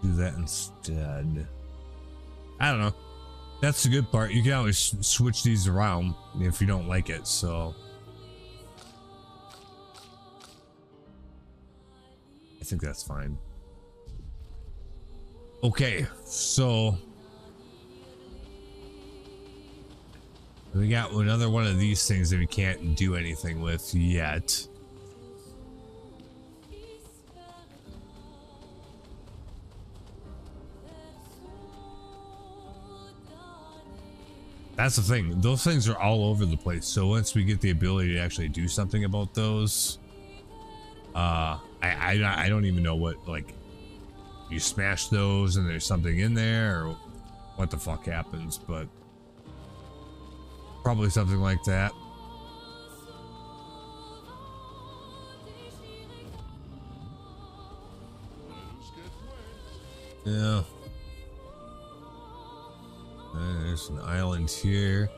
do that instead. I don't know. That's the good part. You can always switch these around if you don't like it, so. I think that's fine. Okay, so we got another one of these things that we can't do anything with yet. That's the thing. Those things are all over the place. So once we get the ability to actually do something about those, I don't even know what, like, you smash those and there's something in there or what the fuck happens, but probably something like that. Yeah. There's an island here.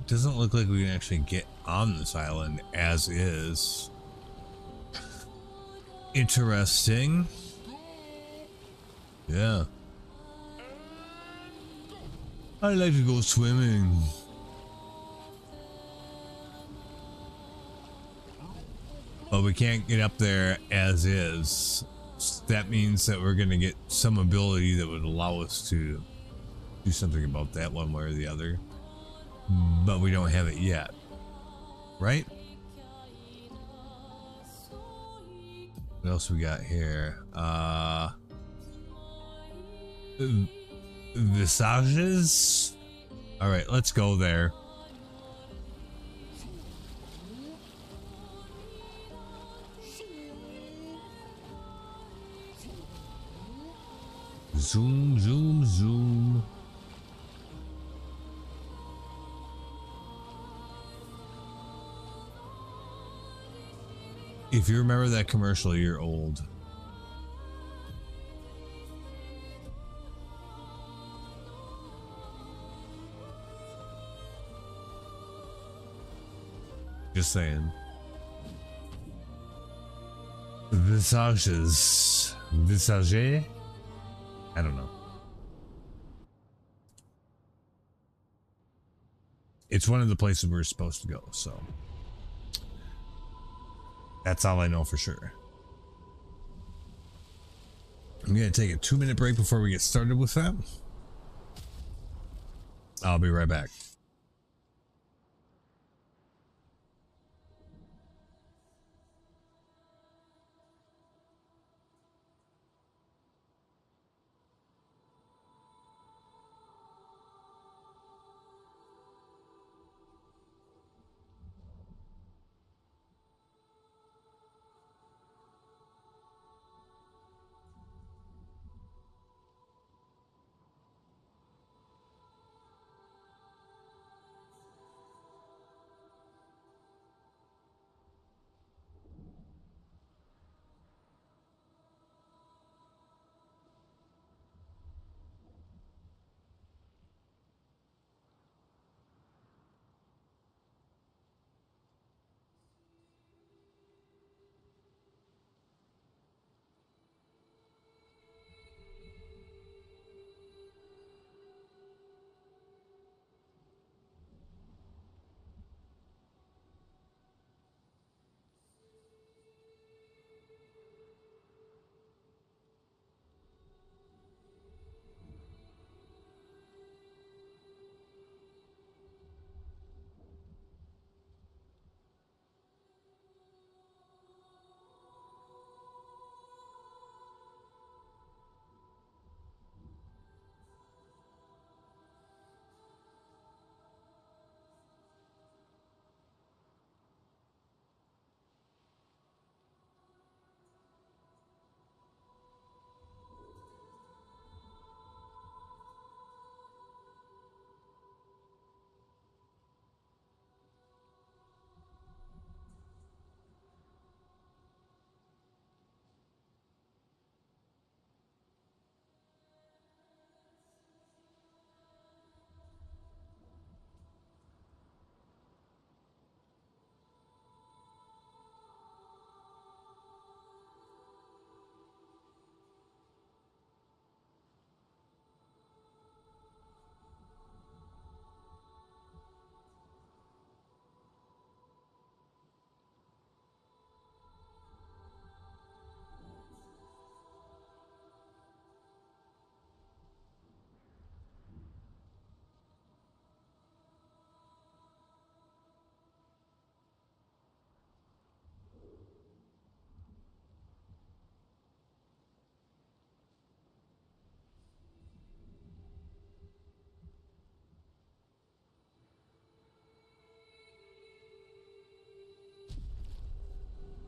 Doesn't look like we can actually get on this island as is. Interesting. Yeah. I'd like to go swimming. But we can't get up there as is. That means that we're going to get some ability that would allow us to do something about that one way or the other. But we don't have it yet. Right? What else we got here? Visages? Alright, let's go there. Zoom, zoom, zoom. If you remember that commercial, you're old. Just saying. Visages. Visage? I don't know. it's one of the places we're supposed to go. So that's all I know for sure. I'm going to take a 2-minute break before we get started with that. I'll be right back.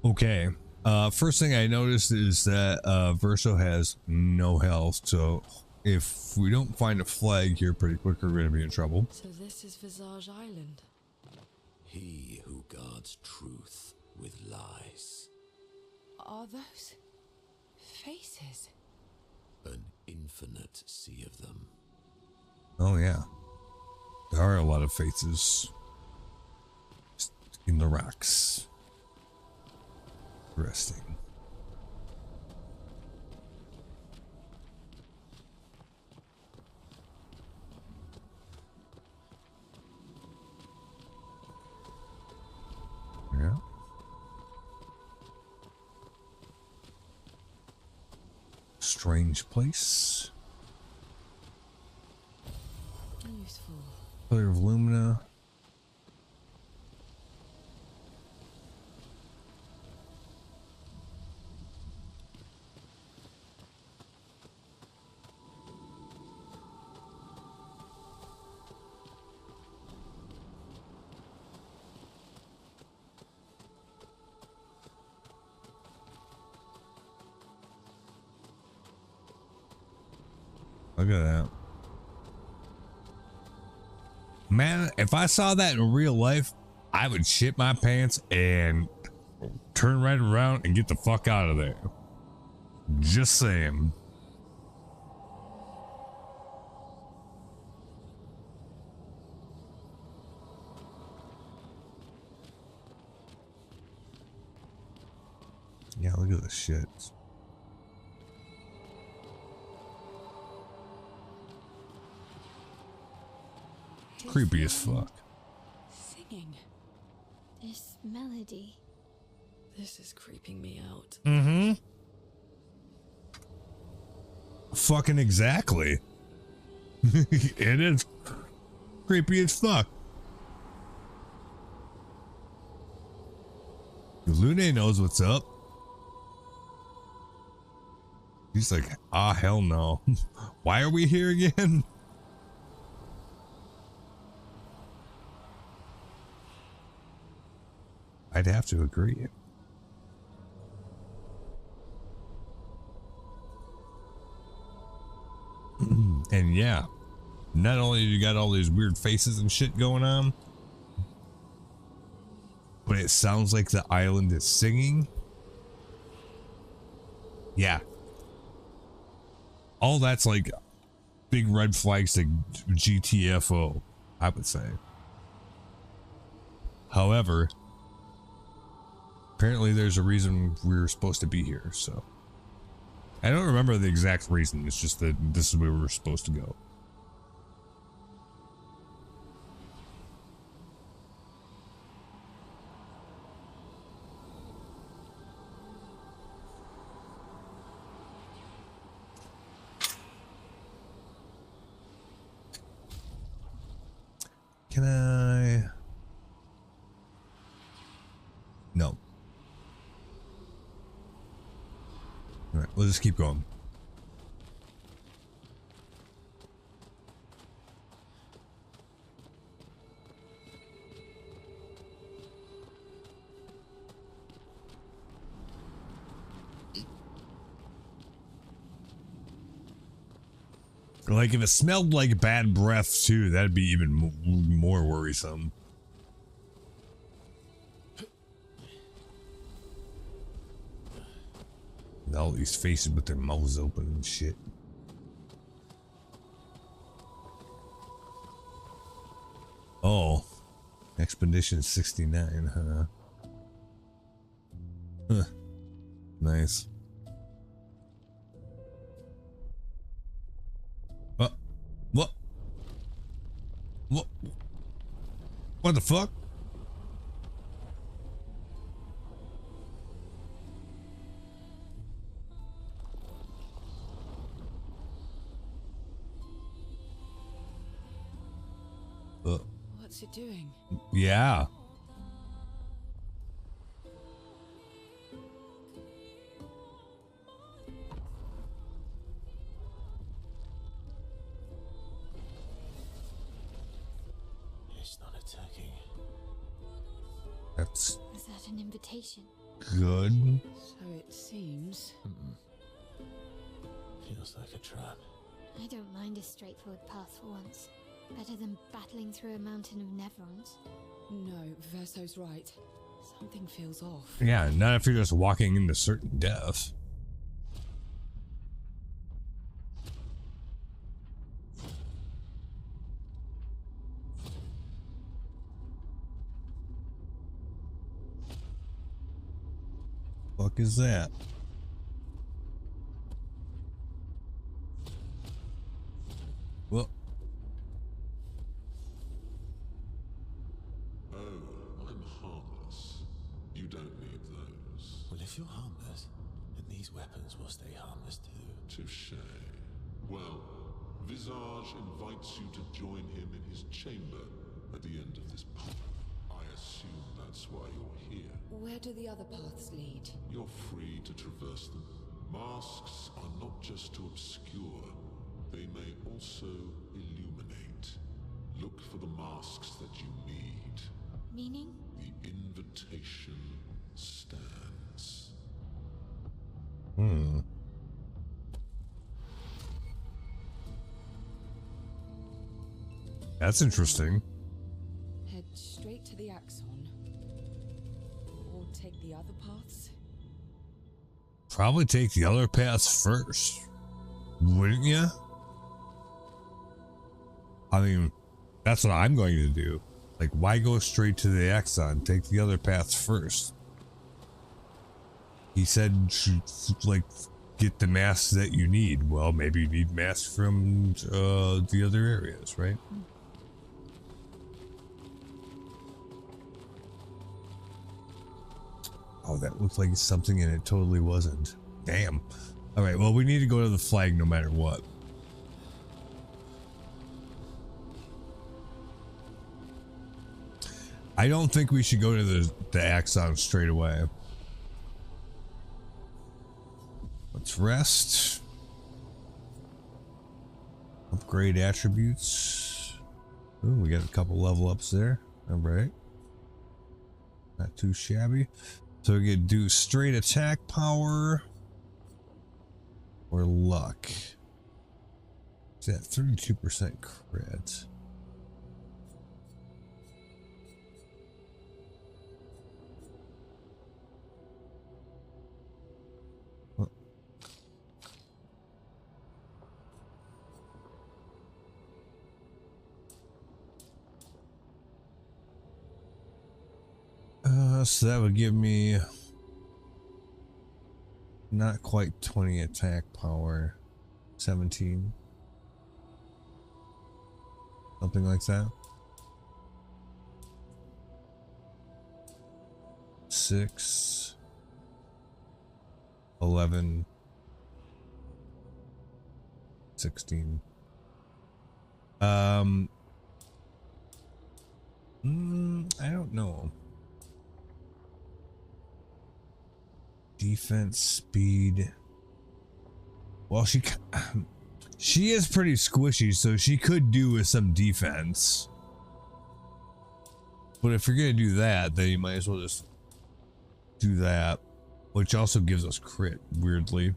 Okay. First thing I noticed is that Verso has no health, so if we don't find a flag here pretty quick, we're going to be in trouble. So this is Visage Island. He who guards truth with lies. Are those faces? An infinite sea of them. Oh, yeah. There are a lot of faces in the rocks. Interesting. Yeah. Strange place. Useful. Player of Lumina. Look at that. Man, if I saw that in real life, I would shit my pants and turn right around and get the fuck out of there. Just saying. Yeah, look at this shit. Creepy as fuck. melody. This is creeping me out. Mm-hmm. Fucking exactly. It is creepy as fuck. Lune knows what's up. He's like, ah, hell no. Why are we here again? I'd have to agree. And yeah, not only do you got all these weird faces and shit going on, but it sounds like the island is singing. Yeah. All that's like big red flags to GTFO, I would say. However, apparently there's a reason we were supposed to be here, so. I don't remember the exact reason, it's just that this is where we were supposed to go. Can I? No. All right, we'll just keep going. Like, if it smelled like bad breath too, that'd be even more worrisome. And all these faces with their mouths open and shit. Oh, Expedition 69, huh? Huh. Nice. What? What the fuck? What's it doing? Yeah. It's not attacking. That's Was that an invitation? good. So it seems. Feels like a trap. I don't mind a straightforward path for once. Better than battling through a mountain of Nevrons. No, Verso's right. Something feels off. Yeah, not if you're just walking into certain death. Fuck is that? Well, Oh, I'm harmless. You don't need those. Well, if you're harmless, then these weapons will stay harmless too. Touché. Well, Visage invites you to join him in his chamber at the end of this path. I assume that's why you're here. Where do the other paths lead? You're free to traverse them. Masks are not just to obscure, they may also illuminate. Look for the masks that you need. Meaning? The invitation stands. That's interesting. Head straight to the Axon. Or take the other paths? Probably take the other paths first, wouldn't you? I mean, that's what I'm going to do. Like, why go straight to the Axon? Take the other paths first. He said, like, get the masks that you need. Well, maybe you need masks from the other areas, right? Oh, that looked like something and it totally wasn't. Damn. All right, well, we need to go to the flag no matter what. I don't think we should go to the Axon straight away. Let's rest. Upgrade attributes. Ooh, we got a couple level ups there. All right. Not too shabby. So we could do straight attack power or luck. Is that 32% crit? So that would give me not quite 20 attack power, 17, something like that. 6, 11, 16. I don't know. Defense, speed. Well, she is pretty squishy, so she could do with some defense. But if you're gonna do that, then you might as well just do that, which also gives us crit, weirdly.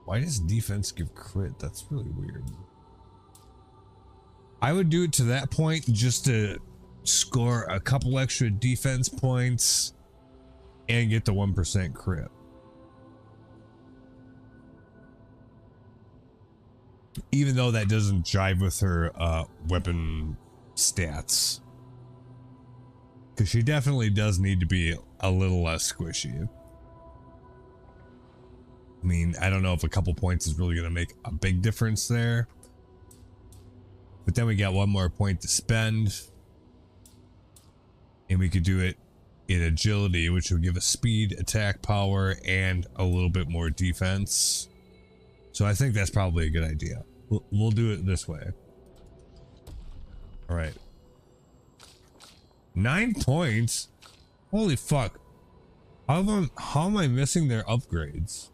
Why does defense give crit? That's really weird. I would do it to that point just to score a couple extra defense points and get the 1% crit. Even though that doesn't jive with her weapon stats. Because she definitely does need to be a little less squishy. I mean, I don't know if a couple points is really going to make a big difference there. But then we got one more point to spend. And we could do it in agility, which would give us speed, attack power, and a little bit more defense. So I think that's probably a good idea. We'll do it this way. All right. 9 points? Holy fuck. How am I missing their upgrades?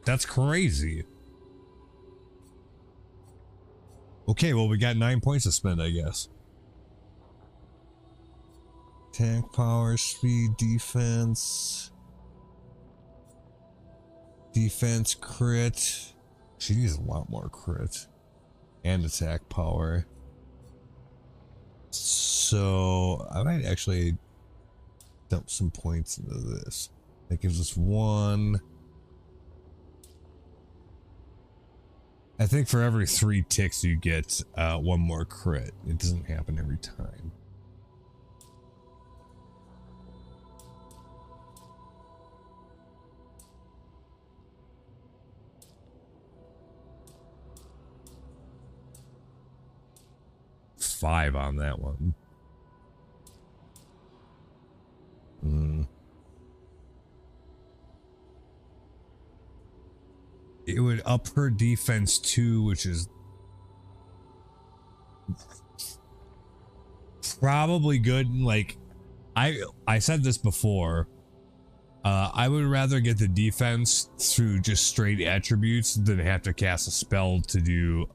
That's crazy. Okay, well, we got 9 points to spend, I guess. Attack power, speed, defense. Defense, crit. She needs a lot more crit. And attack power. So, I might actually dump some points into this. That gives us 1. I think for every 3 ticks you get 1 more crit. It doesn't happen every time. Five on that one. It would up her defense too, which is probably good. Like I said this before, I would rather get the defense through just straight attributes than have to cast a spell to do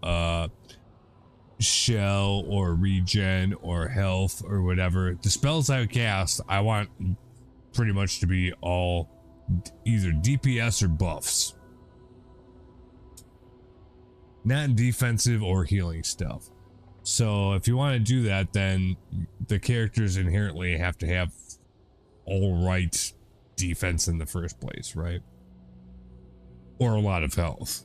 shell or regen or health or whatever. The spells I cast, I want pretty much to be all either DPS or buffs. Not defensive or healing stuff. So if you want to do that, then the characters inherently have to have all right defense in the first place, right? Or a lot of health.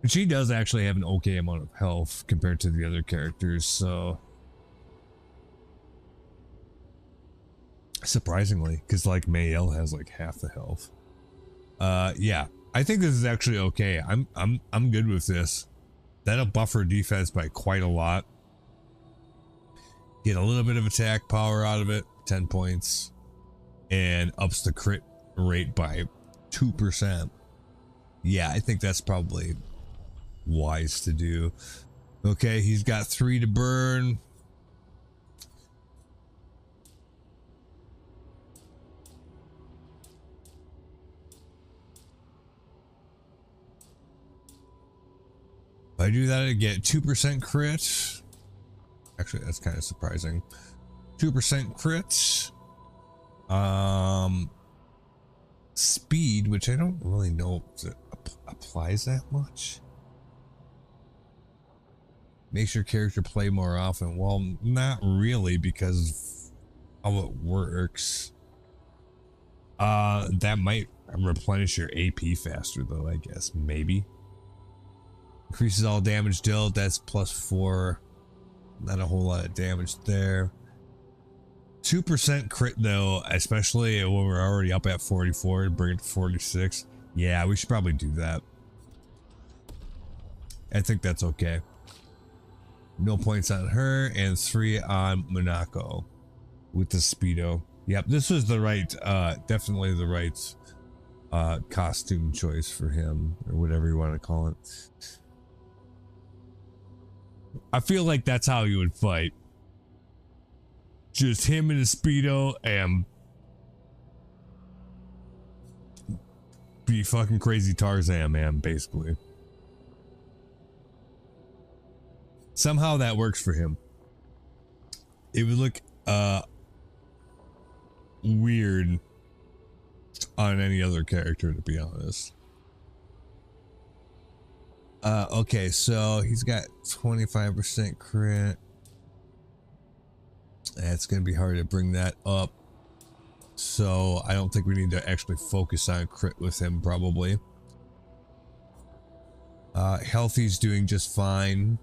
She does actually have an okay amount of health compared to the other characters, so surprisingly, because like Mayel has like half the health. Yeah, I think this is actually okay. I'm good with this. That'll buffer defense by quite a lot. Get a little bit of attack power out of it, 10 points, and ups the crit rate by 2%. Yeah, I think that's probably wise to do. Okay, he's got 3 to burn. If I do that, I get 2% crit. Actually, that's kind of surprising. 2% crit. Speed, which I don't really know if it applies that much. Makes your character play more often. Well, not really, because of how it works. That might replenish your AP faster, though, I guess. Maybe. Increases all damage dealt. That's +4. Not a whole lot of damage there. 2% crit though, especially when we're already up at 44, bring it to 46. Yeah, we should probably do that. I think that's okay. No points on her and 3 on Monaco with the Speedo. Yep, this was the right, definitely the right costume choice for him, or whatever you want to call it. I feel like that's how you would fight. Just him in a Speedo and be fucking crazy Tarzan, man, basically. Somehow that works for him. It would look weird on any other character, to be honest. Okay, so he's got 25% crit. It's going to be hard to bring that up. So I don't think we need to actually focus on crit with him, probably. Healthy's doing just fine.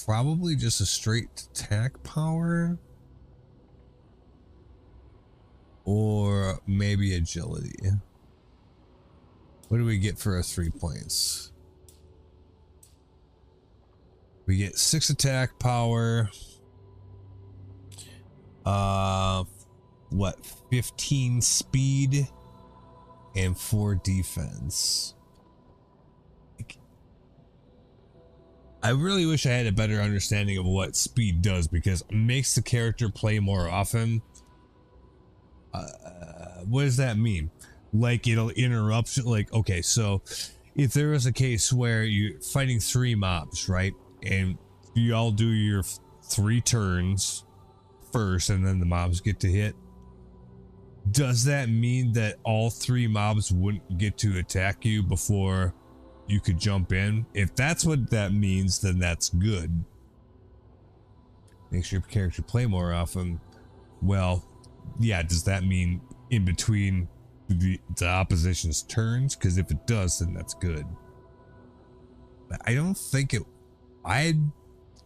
Probably just a straight attack power. Or maybe agility. What do we get for our 3 points? We get 6 attack power. What, 15 speed and 4 defense. I really wish I had a better understanding of what speed does, because it makes the character play more often. What does that mean? Like it'll interrupt, like, okay, so if there was a case where you're fighting 3 mobs, right? And you all do your 3 turns first and then the mobs get to hit. Does that mean that all 3 mobs wouldn't get to attack you before you could jump in? If that's what that means, then that's good. Makes your character play more often. Well, yeah, does that mean in between the opposition's turns? Because if it does, then that's good. But I don't think it... I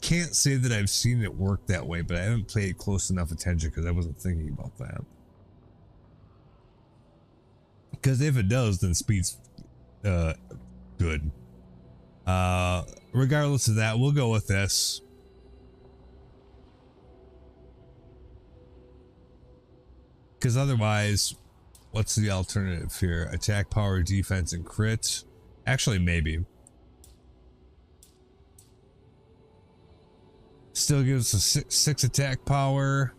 can't say that I've seen it work that way, but I haven't paid close enough attention because I wasn't thinking about that. Because if it does, then speed's good. Regardless of that, we'll go with this. Because otherwise, what's the alternative here? Attack power, defense, and crit? Actually, maybe. Still gives us a 6 attack power.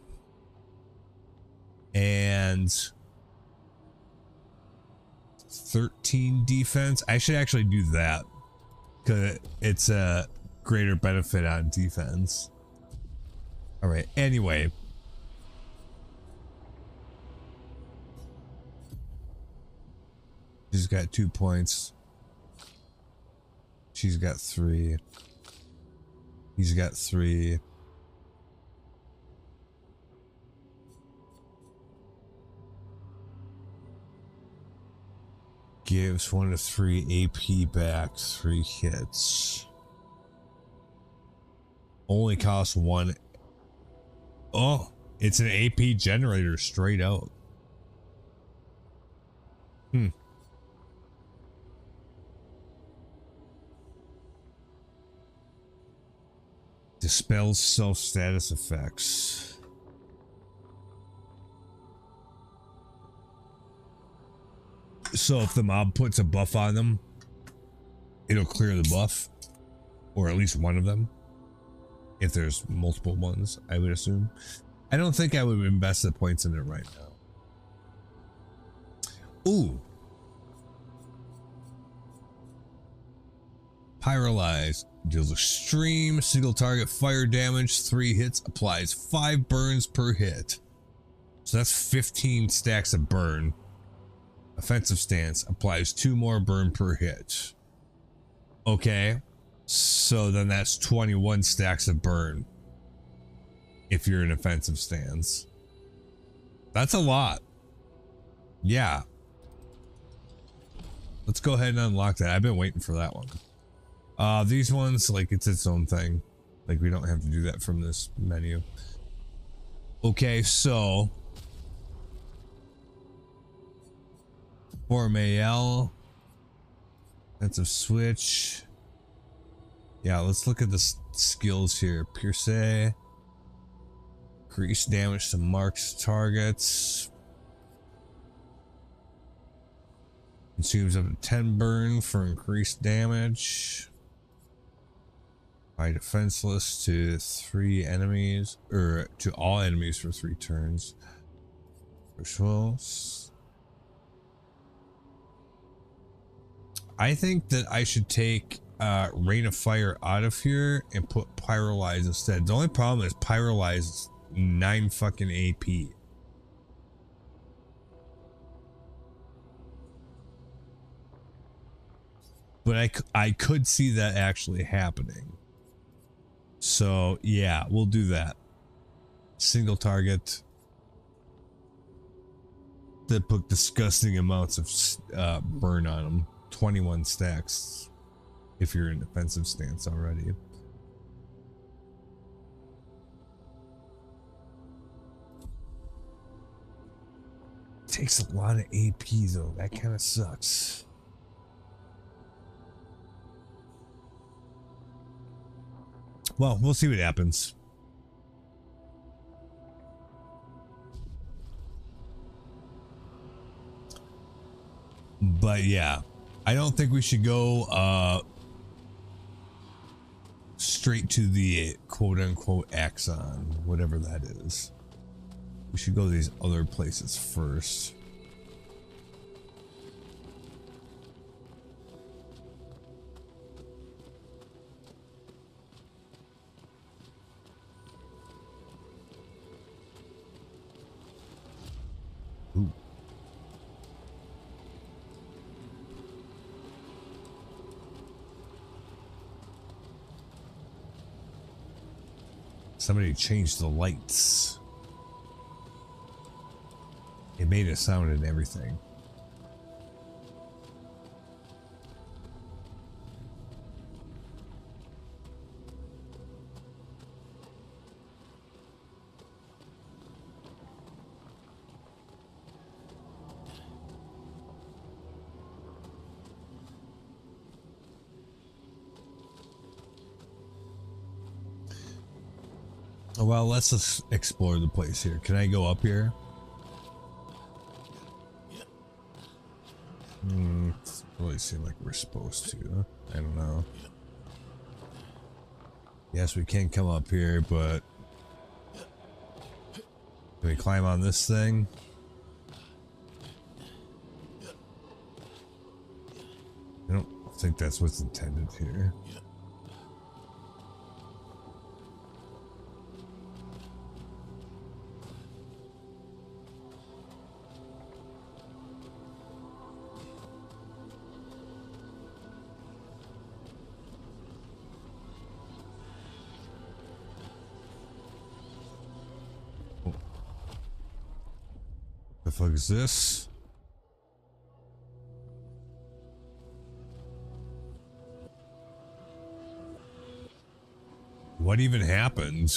And 13 defense. I should actually do that, because it's a greater benefit on defense. All right, anyway. She's got 2 points. She's got 3. He's got 3. Gives 1 to 3 AP back, 3 hits. Only costs 1. Oh, it's an AP generator straight out. Dispels self-status effects. So if the mob puts a buff on them, it'll clear the buff. Or at least one of them. If there's multiple ones, I would assume. I don't think I would invest the points in it right now. Ooh. Pyrolyze. Deals extreme single target fire damage, 3 hits, applies 5 burns per hit. So that's 15 stacks of burn. Offensive stance applies 2 more burn per hit. Okay. So then that's 21 stacks of burn. If you're in offensive stance. That's a lot. Yeah. Let's go ahead and unlock that. I've been waiting for that one. These ones, like, it's its own thing. Like, we don't have to do that from this menu. Okay, so for Mayel, defensive switch. Yeah, let's look at the skills here. Pierce, increase damage to marked targets. Consumes up to 10 burn for increased damage. By defenseless to 3 enemies, or to all enemies for 3 turns. Rituals. I think that I should take Rain of Fire out of here and put Pyrolyze instead. The only problem is Pyrolyze is 9 fucking AP. But I could see that actually happening. So yeah, we'll do that. Single target. That put disgusting amounts of burn on them. 21 stacks if you're in defensive stance already. Takes a lot of AP though. That kind of sucks. Well, we'll see what happens. But yeah, I don't think we should go straight to the quote-unquote Axon, whatever that is. We should go to these other places first. Ooh. Somebody changed the lights. It made a sound and everything. Well, let's just explore the place here. Can I go up here? Doesn't really seem like we're supposed to. I don't know. Yes, we can come up here, but can we climb on this thing? I don't think that's what's intended here. The fuck is this? What even happened?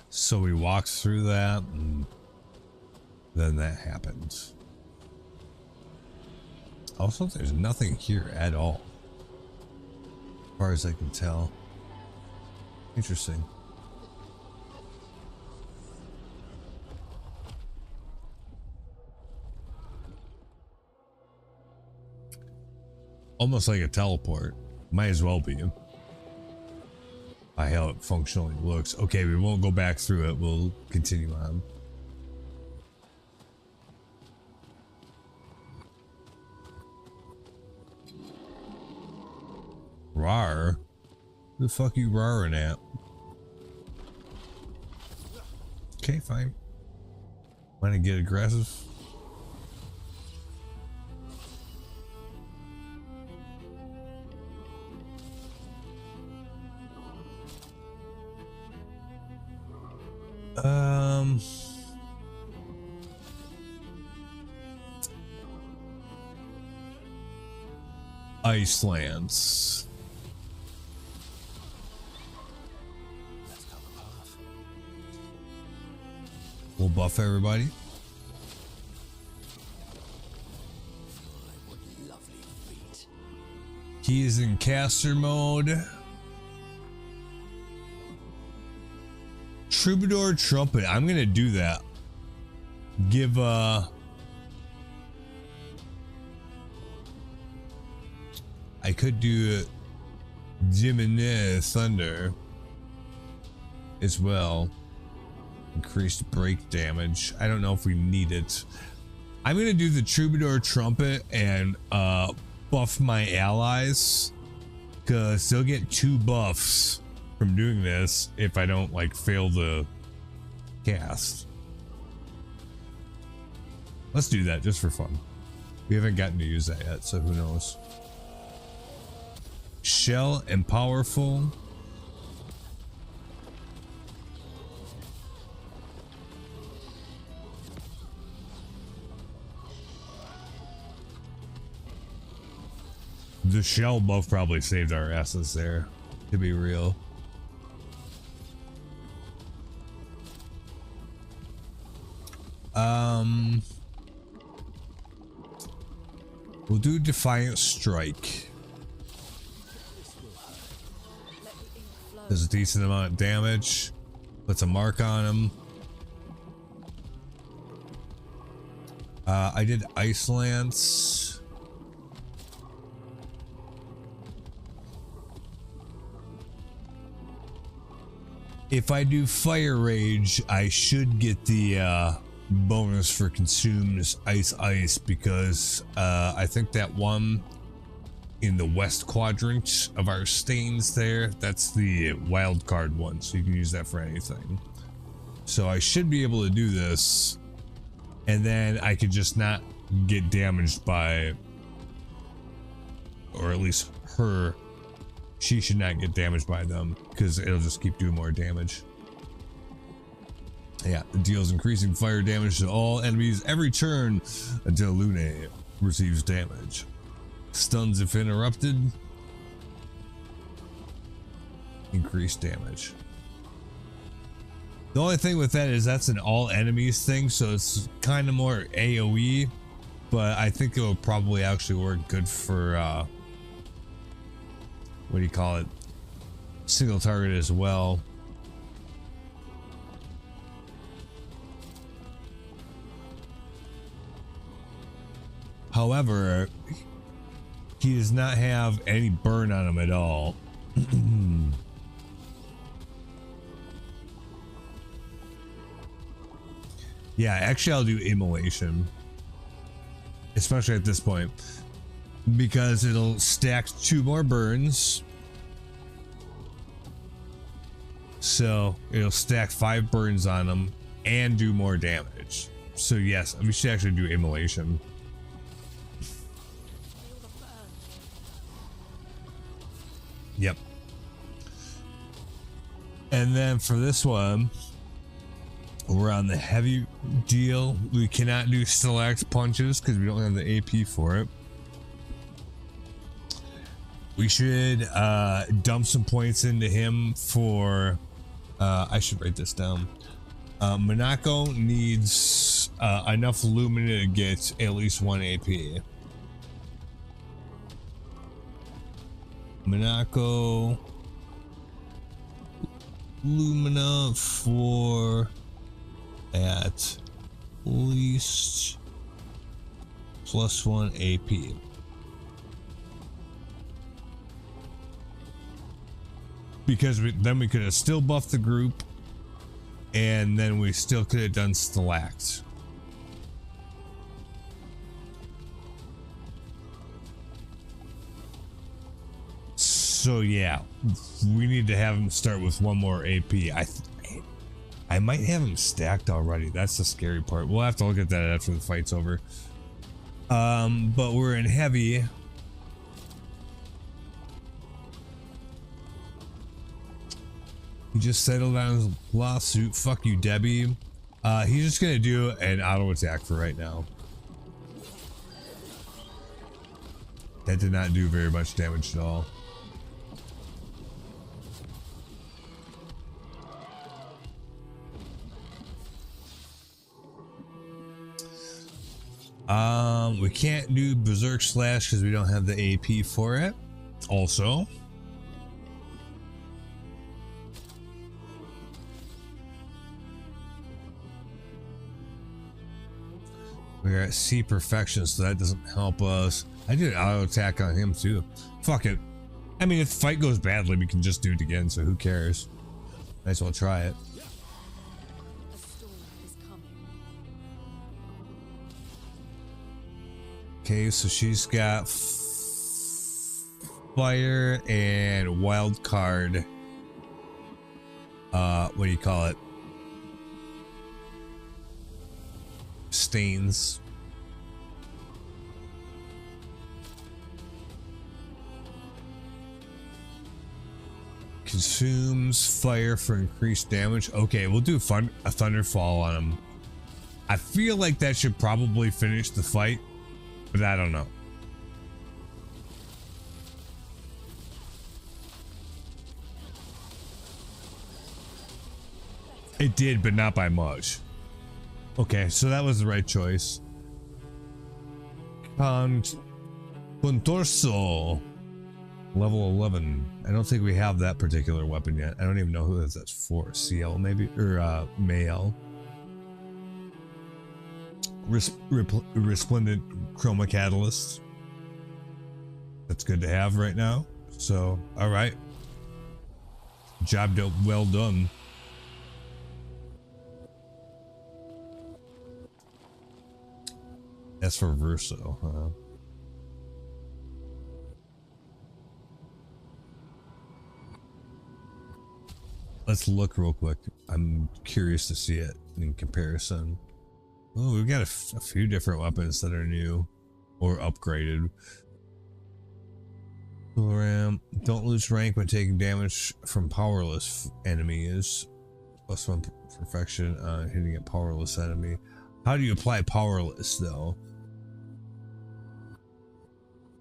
So we walked through that, and then that happened. Also, there's nothing here at all, as far as I can tell. Interesting. Almost like a teleport. Might as well be. By how it functionally looks. Okay, we won't go back through it. We'll continue on. Rar? Who the fuck you roaring at? Okay, fine. Want to get aggressive? Icelands. We'll buff everybody. He is in caster mode. Troubadour trumpet. I'm gonna do that. Give I could do Gemini Thunder as well. Increased break damage. I don't know if we need it. I'm gonna do the Troubadour trumpet and buff my allies, because they'll get 2 buffs from doing this if I don't like fail the cast. Let's do that just for fun. We haven't gotten to use that yet, so who knows. Shell and powerful. The shell buff probably saved our asses there, to be real. We'll do Defiant Strike. Does a decent amount of damage. Puts a mark on him. I did Ice Lance. If I do Fire Rage, I should get the bonus for consumes ice because I think that one in the west quadrant of our stains there, that's the wild card one, so you can use that for anything. So I should be able to do this, and then I could just not get damaged by, or at least her, she should not get damaged by them because it'll just keep doing more damage. Yeah, it deals increasing fire damage to all enemies every turn until Lune receives damage. Stuns if interrupted. Increased damage. The only thing with that is that's an all enemies thing, so it's kind of more AoE, but I think it will probably actually work good for what do you call it? Single target as well. However, he does not have any burn on him at all. Yeah, actually I'll do Immolation, especially at this point, because it'll stack 2 more burns. So it'll stack 5 burns on him and do more damage. So yes, we should actually do immolation. Yep. And then for this one, we're on the heavy deal. We cannot do Stellax punches because we don't have the AP for it. We should dump some points into him for I should write this down. Monaco needs enough Lumina to get at least 1 AP. Monaco Lumina for at least +1 AP. Because then we could have still buffed the group, and then we still could have done Stellax. So yeah, we need to have him start with 1 more AP. I might have him stacked already. That's the scary part. We'll have to look at that after the fight's over. But we're in heavy. He just settled on his lawsuit. Fuck you, Debbie. He's just gonna do an auto attack for right now. That did not do very much damage at all. We can't do Berserk Slash because we don't have the AP for it. Also, we're at C Perfection, so that doesn't help us. I did an auto attack on him too. Fuck it. I mean, if the fight goes badly, we can just do it again, so who cares? Might as well try it. A storm is coming. Okay, so she's got fire and wild card. What do you call it? Stains. Consumes fire for increased damage. Okay, we'll do a Thunderfall on him. I feel like that should probably finish the fight, but I don't know. It did, but not by much. Okay, so that was the right choice. Contorso. Level 11. I don't think we have that particular weapon yet. I don't even know who that's for. CL maybe? Or Mael. Resplendent Chroma Catalyst. That's good to have right now. So, alright. Job well done. That's for Verso, huh? Let's look real quick. I'm curious to see it in comparison. Oh, we've got a few different weapons that are new or upgraded. Ram, don't lose rank when taking damage from powerless enemies. +1 perfection on hitting a powerless enemy. How do you apply powerless though?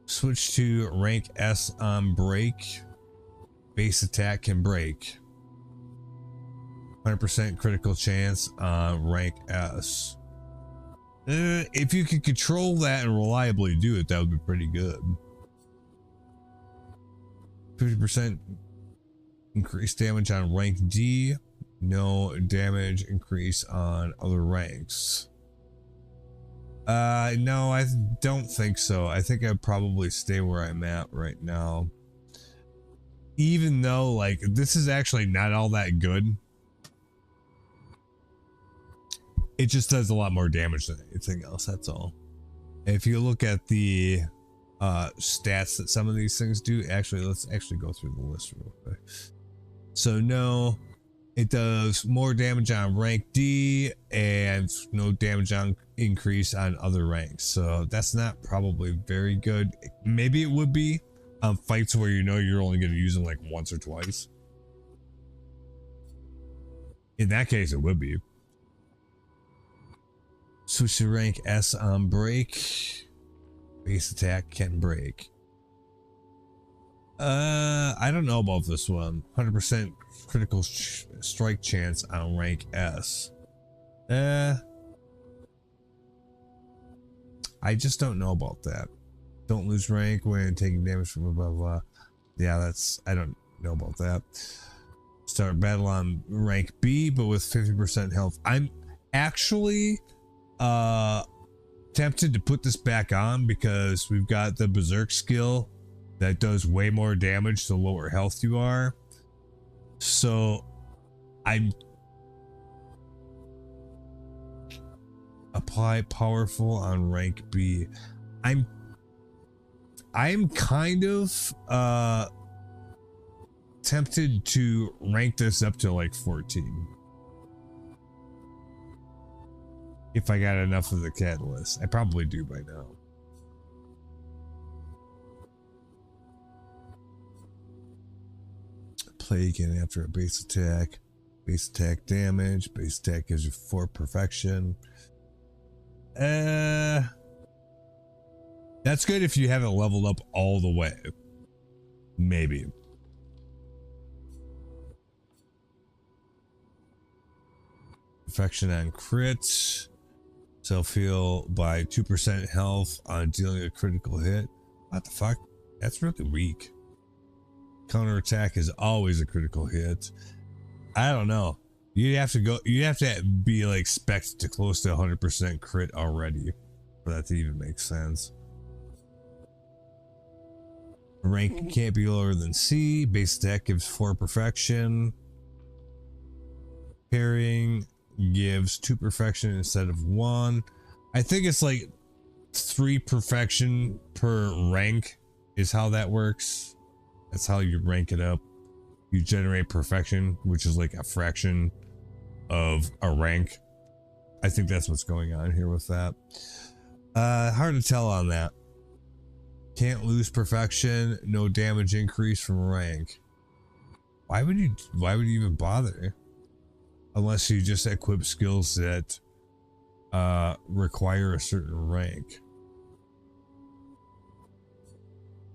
Switch to rank S on break. Base attack can break. 100% critical chance on rank S. If you can control that and reliably do it, that would be pretty good. 50% increased damage on rank D. No damage increase on other ranks. No, I don't think so. I think I'd probably stay where I'm at right now. Even though, like, this is actually not all that good. It just does a lot more damage than anything else, that's all. If you look at the stats that some of these things do, actually, let's actually go through the list real quick. So no, It does more damage on rank D and no damage on increase on other ranks. So that's not probably very good. Maybe it would be on fights where you know you're only going to use them like once or twice. In that case, it would be. Switch to rank S on break. Base attack can break. I don't know about this one. 100% critical strike chance on rank S. I just don't know about that. Don't lose rank when taking damage from blah blah. Yeah, that's, I don't know about that. Start battle on rank B, but with 50% health. I'm actually tempted to put this back on because we've got the Berserk skill that does way more damage the lower health you are. So I'm apply powerful on rank B. I'm kind of tempted to rank this up to like 14. If I got enough of the catalyst. I probably do by now. Play again after a base attack. Base attack damage. Base attack gives you 4 perfection. That's good if you haven't leveled up all the way. Maybe. Perfection on crit. Self-heal by 2% health on dealing a critical hit. What the fuck? That's really weak. Counterattack is always a critical hit. I don't know. You have to be like spec'd to close to 100% crit already for that to even make sense. Rank can't be lower than C. Base attack gives 4 perfection. Parrying gives 2 perfection instead of 1. I think it's like 3 perfection per rank is how that works. That's how you rank it up. You generate perfection, which is like a fraction of a rank. I think that's what's going on here with that. Hard to tell on that. Can't lose perfection, no damage increase from rank. Why would you even bother? Unless you just equip skills that require a certain rank.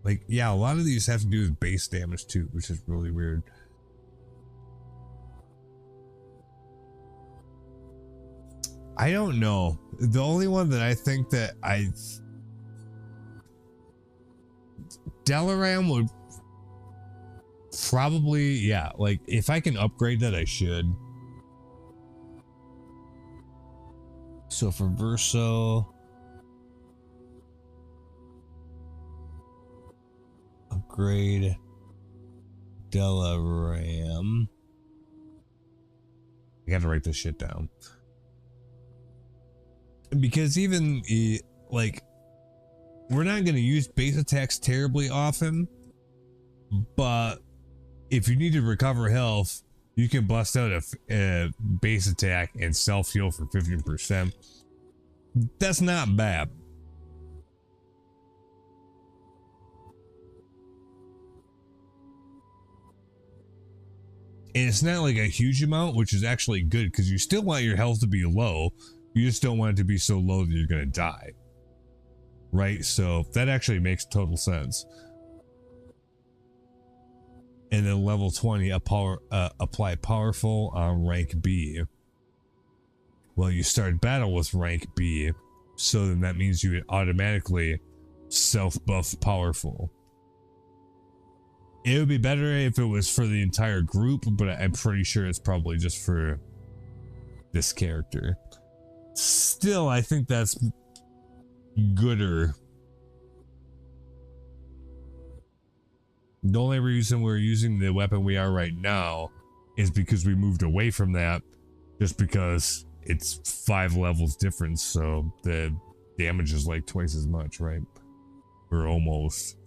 Like, yeah, a lot of these have to do with base damage too, which is really weird. I don't know. The only one that I think that Dalaran would probably, yeah, like if I can upgrade that, I should. So for Verso, upgrade Dalaran. I gotta write this shit down. Because even like, we're not gonna use base attacks terribly often, but if you need to recover health, you can bust out a base attack and self-heal for 15%. That's not bad. And it's not like a huge amount, which is actually good because you still want your health to be low. You just don't want it to be so low that you're going to die. Right? So that actually makes total sense. And then level 20, apply powerful on rank B. Well, you start battle with rank B, so then that means you automatically self-buff powerful. It would be better if it was for the entire group, but I'm pretty sure it's probably just for this character. Still, I think that's gooder. The only reason we're using the weapon we are right now is because we moved away from that, just because it's 5 levels difference, so the damage is like twice as much, right? We're almost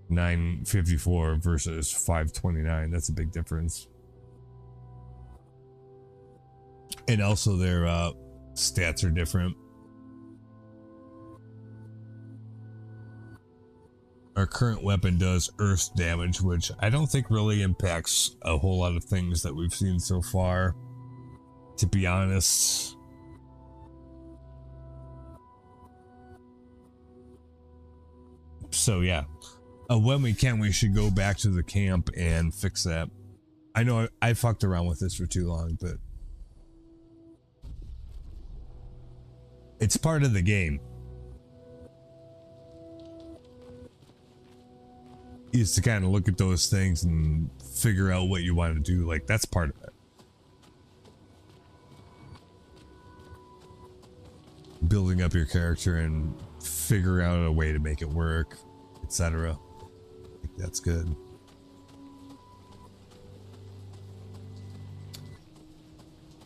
954 versus 529. That's a big difference. And also their stats are different. Our current weapon does earth damage, which I don't think really impacts a whole lot of things that we've seen so far, to be honest. So yeah, when we can, we should go back to the camp and fix that. I know I fucked around with this for too long, but it's part of the game. Is to kind of look at those things and figure out what you want to do. Like, that's part of it. Building up your character and figure out a way to make it work, etc. That's good.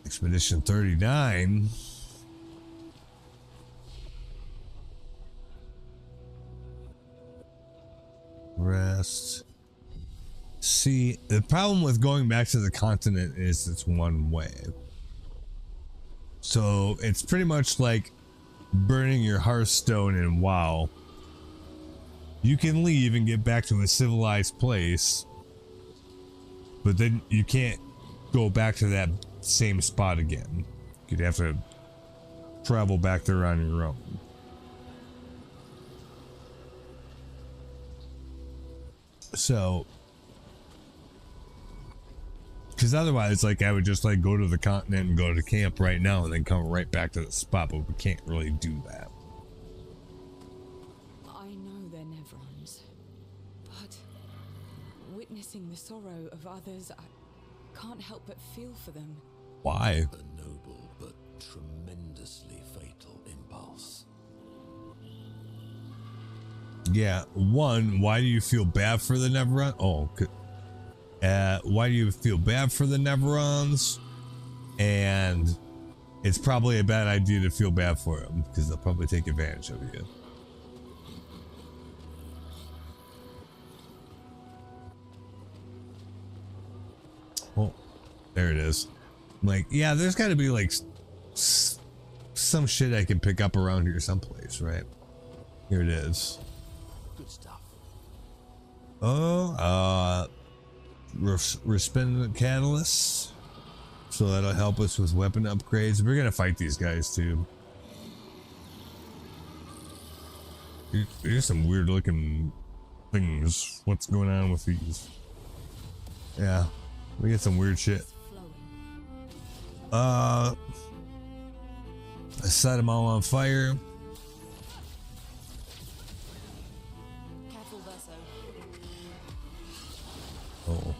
Expedition 39. Rest. See, the problem with going back to the continent is it's one way. So it's pretty much like burning your Hearthstone in WoW. You can leave and get back to a civilized place, but then you can't go back to that same spot again. You'd have to travel back there on your own. So, because otherwise, like, I would just like go to the continent and go to camp right now and then come right back to the spot, but we can't really do that. I know they're Nevrons, but witnessing the sorrow of others, I can't help but feel for them. Why? A noble but tremendously fatal impulse. Yeah, one, why do you feel bad for the Neveron? Oh, why do you feel bad for the Neverons? And it's probably a bad idea to feel bad for them because they'll probably take advantage of you. Oh, there it is. Like, yeah, there's got to be like some shit I can pick up around here someplace, right? Here it is. Good stuff. Oh, resplendent catalyst. So that'll help us with weapon upgrades. We're gonna fight these guys too. There's some weird looking things. What's going on with these? Yeah, we get some weird shit. I set them all on fire. Careful, Verso. Oh.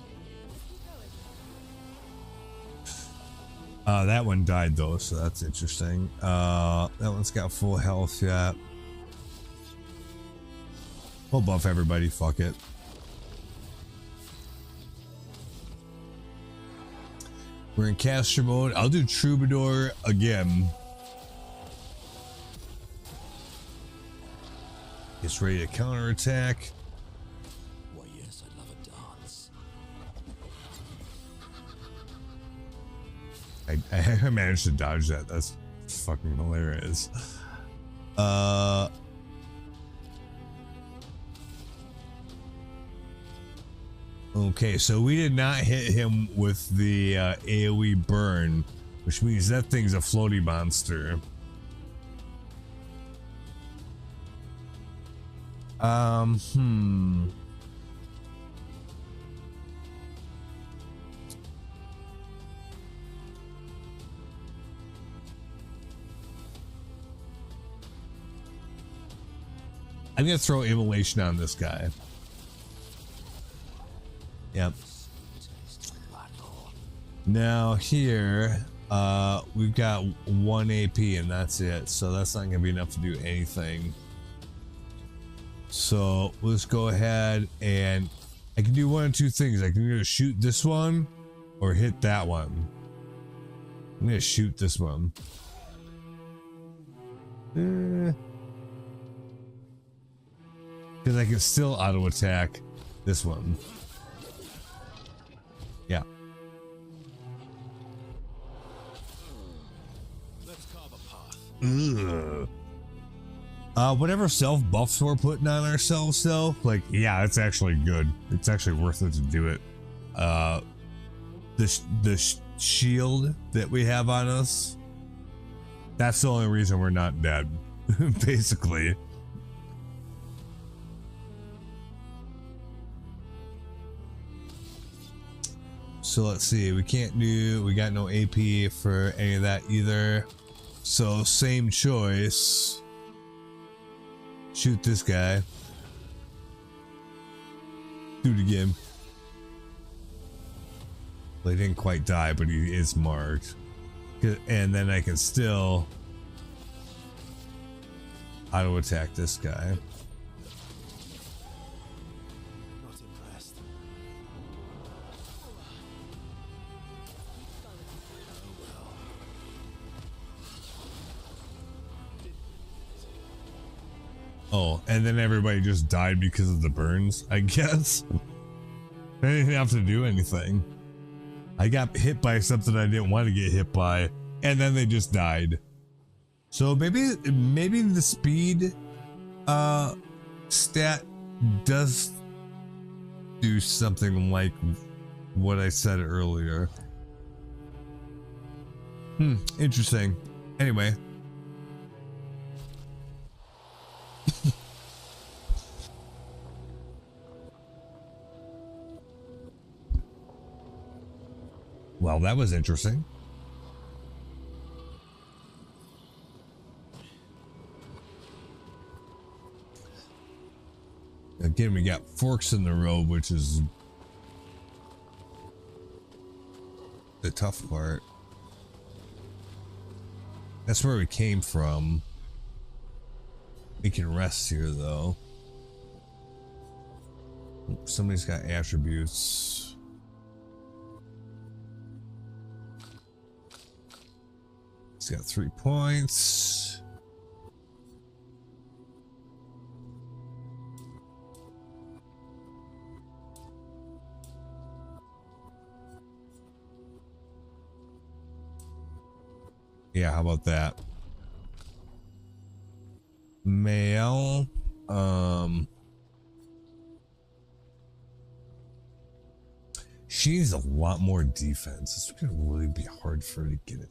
That one died though, so that's interesting. That one's got full health yet. We'll buff everybody, fuck it. We're in caster mode. I'll do Troubadour again. It's ready to counterattack. Why, yes, I'd love a dance. I managed to dodge that. That's fucking hilarious. Okay, so we did not hit him with the AoE burn, which means that thing's a floaty monster. I'm gonna throw immolation on this guy. Yep. Now here, we've got 1 AP and that's it. So that's not gonna be enough to do anything. So let's go ahead and I can do one of two things. I can either shoot this one or hit that one. I'm gonna shoot this one. Because I can still auto attack this one. Yeah. Ugh. Whatever self buffs we're putting on ourselves, though, like, yeah, it's actually good. It's actually worth it to do it. The shield that we have on us, that's the only reason we're not dead, basically. So let's see, we got no AP for any of that either. So same choice. Shoot this guy. Do it again. Well, he didn't quite die, but he is marked. And then I can still auto attack this guy. Not impressed. Oh, and then everybody just died because of the burns, I guess. I didn't have to do anything. I got hit by something I didn't want to get hit by, and then they just died. So maybe the speed stat does do something like what I said earlier. Interesting. Anyway. Well, that was interesting. Again, we got forks in the road, which is the tough part. That's where we came from. We can rest here, though. Somebody's got attributes. He's got 3 points. Yeah, how about that? Male. She needs a lot more defense. It's gonna really be hard for her to get it.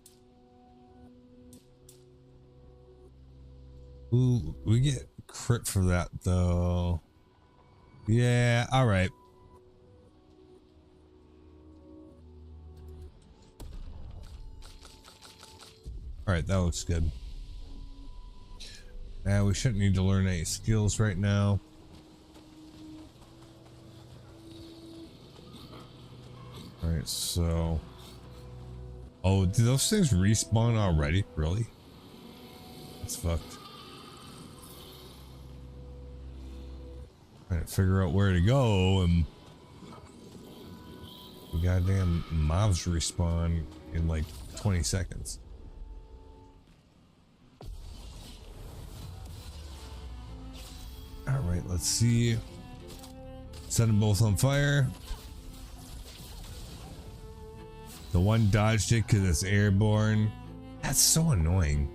Ooh, we get crit for that though. Yeah, all right. All right, that looks good. Now we shouldn't need to learn any skills right now. All right, so. Oh, did those things respawn already? Really? That's fucked. Trying to figure out where to go, and the goddamn mobs respawn in like 20 seconds. All right, let's see. Set them both on fire. The one dodged it because it's airborne. That's so annoying.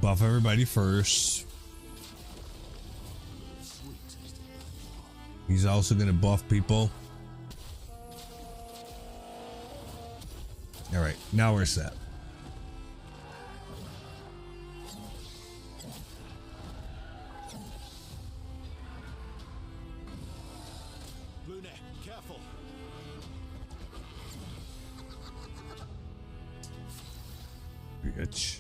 Buff everybody first. He's also gonna buff people. All right, now we're set. Luna, careful. Bitch.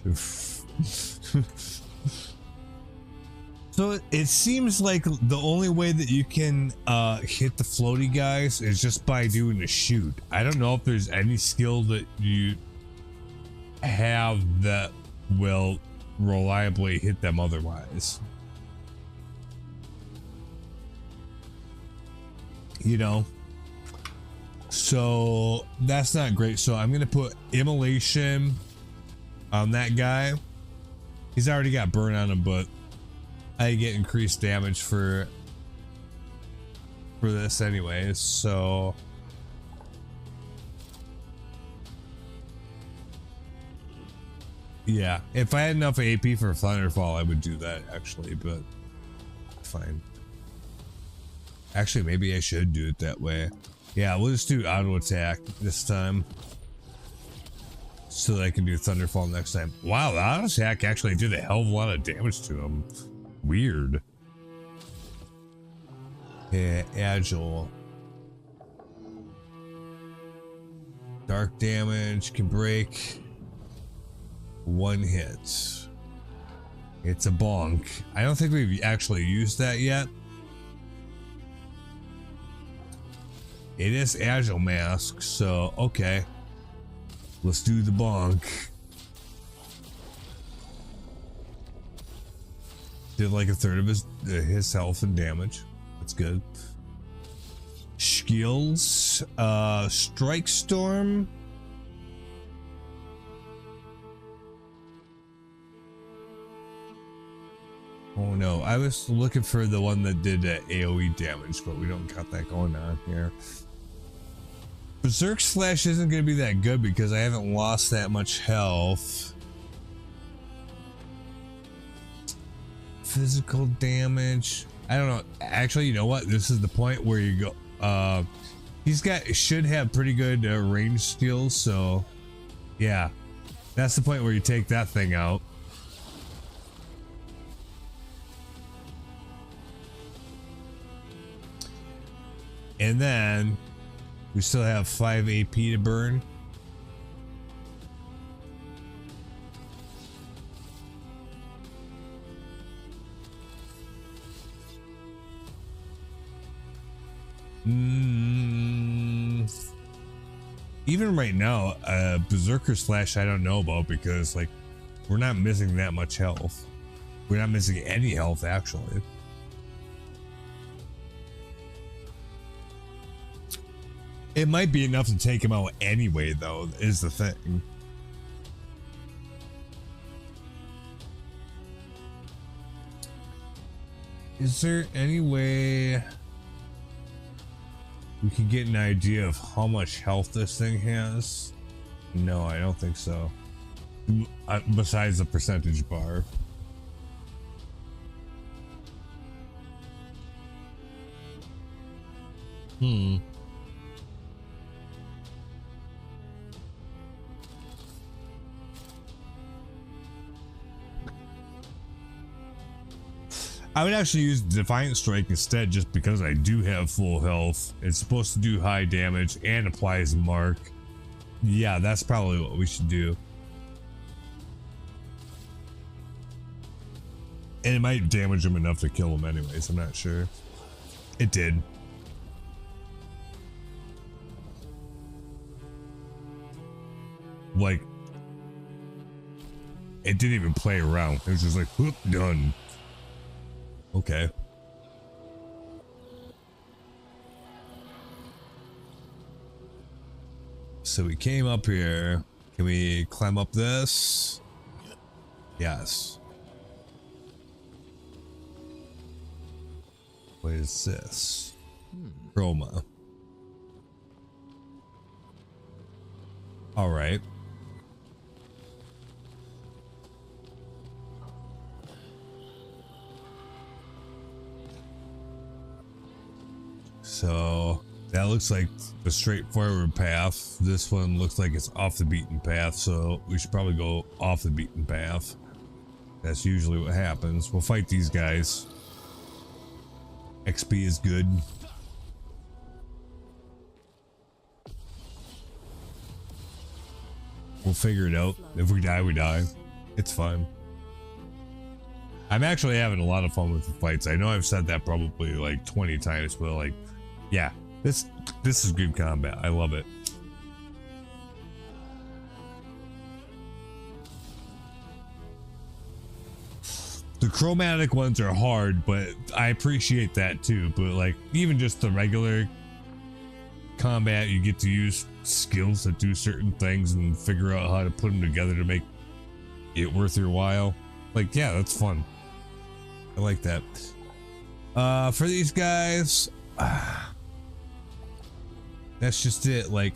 So it seems like the only way that you can hit the floaty guys is just by doing a shoot. I don't know if there's any skill that you have that will reliably hit them otherwise. You know? So that's not great. So I'm gonna put immolation on that guy. He's already got burn on him, but I get increased damage for for this anyways, so yeah, if I had enough AP for Thunderfall, I would do that actually, but fine. Actually, maybe I should do it that way. Yeah, we'll just do auto attack this time, so that I can do Thunderfall next time. Wow, the auto attack actually did a hell of a lot of damage to him. Weird. Yeah, agile. Dark damage can break. One hit. It's a bonk. I don't think we've actually used that yet. It is agile mask, so okay. Let's do the bonk. Did like a third of his health and damage. That's good. Skills. Strike Storm. Oh no, I was looking for the one that did AoE damage, but we don't got that going on here. Berserk Slash isn't going to be that good because I haven't lost that much health. Physical damage. I don't know. Actually, you know what? This is the point where you go. Should have pretty good range skills, so yeah. That's the point where you take that thing out. And then we still have 5 AP to burn. Even right now, Berserker Slash I don't know about because like we're not missing that much health. We're not missing any health actually. It might be enough to take him out anyway, though, is the thing. Is there any way we can get an idea of how much health this thing has? No, I don't think so. Besides the percentage bar. I would actually use Defiant Strike instead just because I do have full health. It's supposed to do high damage and applies mark. Yeah, that's probably what we should do. And it might damage him enough to kill him anyways, I'm not sure. It did. Like, it didn't even play around. It was just like, whoop, done. Okay. So we came up here. Can we climb up this? Yes. What is this? Chroma. All right. So that looks like the straightforward path. This one looks like it's off the beaten path, so we should probably go off the beaten path. That's usually what happens. We'll fight these guys. XP is good. We'll figure it out. If we die, we die. It's fine. I'm actually having a lot of fun with the fights. I know I've said that probably like 20 times, but like, yeah, this is good combat. I love it. The chromatic ones are hard, but I appreciate that too. But like, even just the regular combat, you get to use skills that do certain things and figure out how to put them together to make it worth your while. Like, yeah, that's fun. I like that. For these guys, That's just it. Like,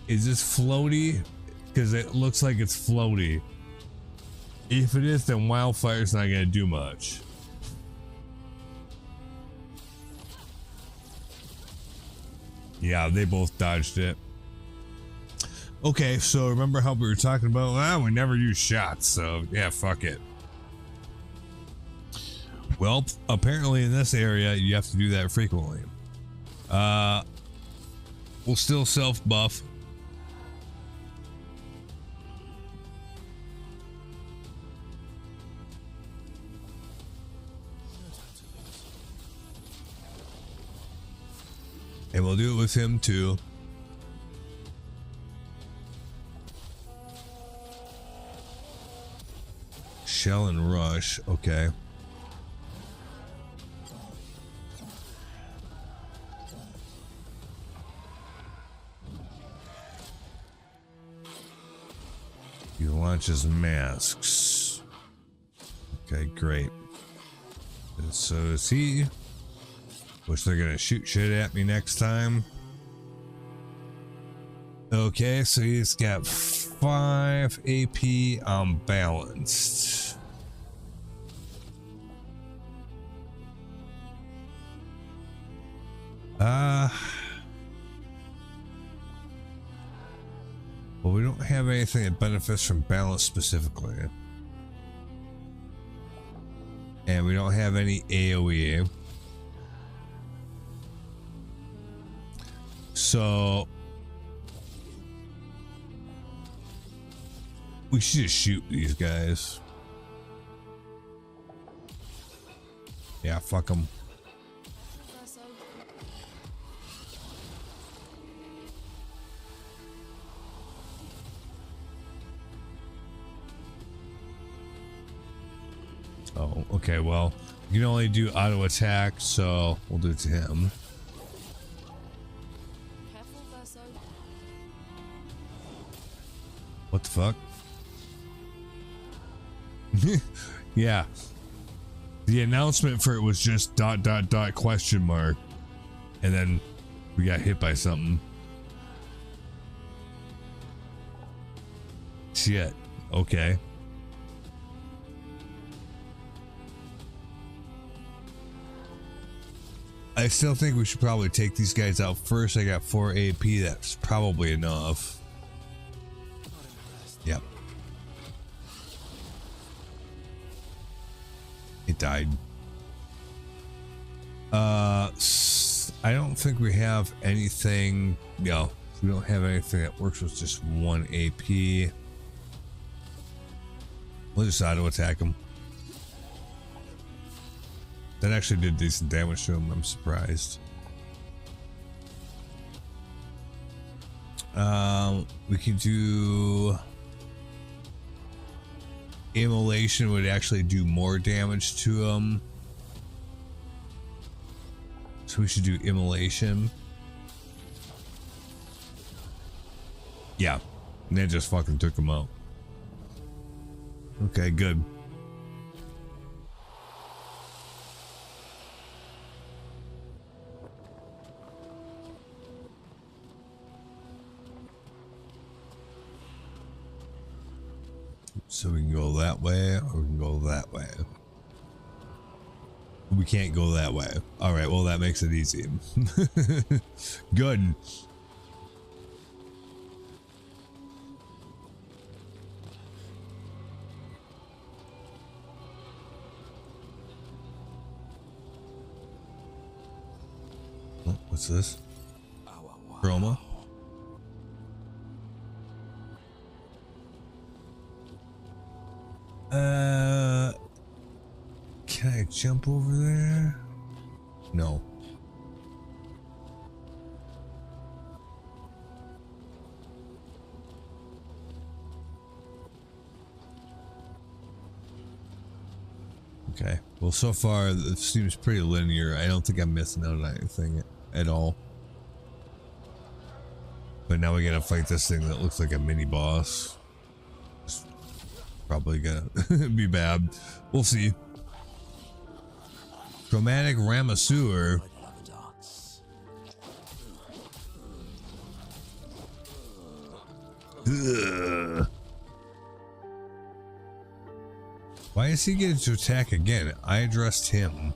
is this floaty? Because it looks like it's floaty. If it is, then Wildfire's not gonna do much. Yeah, they both dodged it. Okay, so remember how we were talking about, well, we never use shots, so yeah, fuck it. Well, apparently in this area, you have to do that frequently. We'll still self-buff. And we'll do it with him too. Shell and rush, okay. He launches masks. Okay, great. And so is he. Which they're gonna shoot shit at me next time. Okay, so he's got 5 AP unbalanced. Well, we don't have anything that benefits from balance specifically. And we don't have any AoE. So we should just shoot these guys. Yeah, fuck them. Oh, okay, well, you can only do auto attack, so we'll do it to him. What the fuck? Yeah. The announcement for it was just ... question mark. And then we got hit by something. Shit. Okay. I still think we should probably take these guys out first. I got 4 AP. That's probably enough. Yep. It died. I don't think we have anything. No, we don't have anything that works with just 1 AP. We'll just auto attack him. That actually did decent damage to him. I'm surprised. We can do immolation. Would actually do more damage to him, so we should do immolation. Yeah, and that just fucking took him out. Okay, good. So we can go that way, or we can go that way. We can't go that way. All right, well, that makes it easy. Good. Oh, what's this? Chroma? Can I jump over there? No. Okay. Well, so far it seems pretty linear. I don't think I'm missing out on anything at all. But now we gotta fight this thing that looks like a mini boss. It's probably gonna be bad. We'll see. Chromatic Ramasur. Why is he getting to attack again? I addressed him.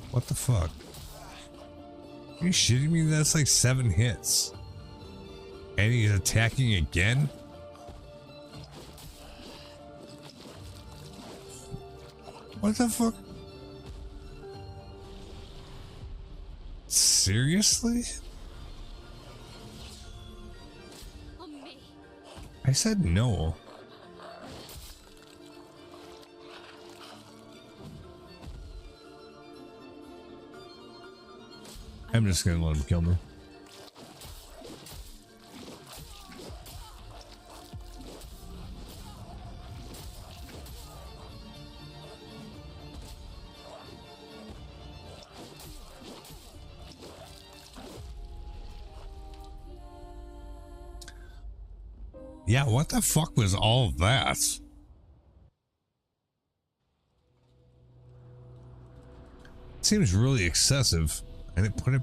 What the fuck? Are you shitting me? That's like 7 hits. And he's attacking again? What the fuck? Seriously? On me. I said no. I'm just gonna let him kill me. Yeah, what the fuck was all that? Seems really excessive. And it put it...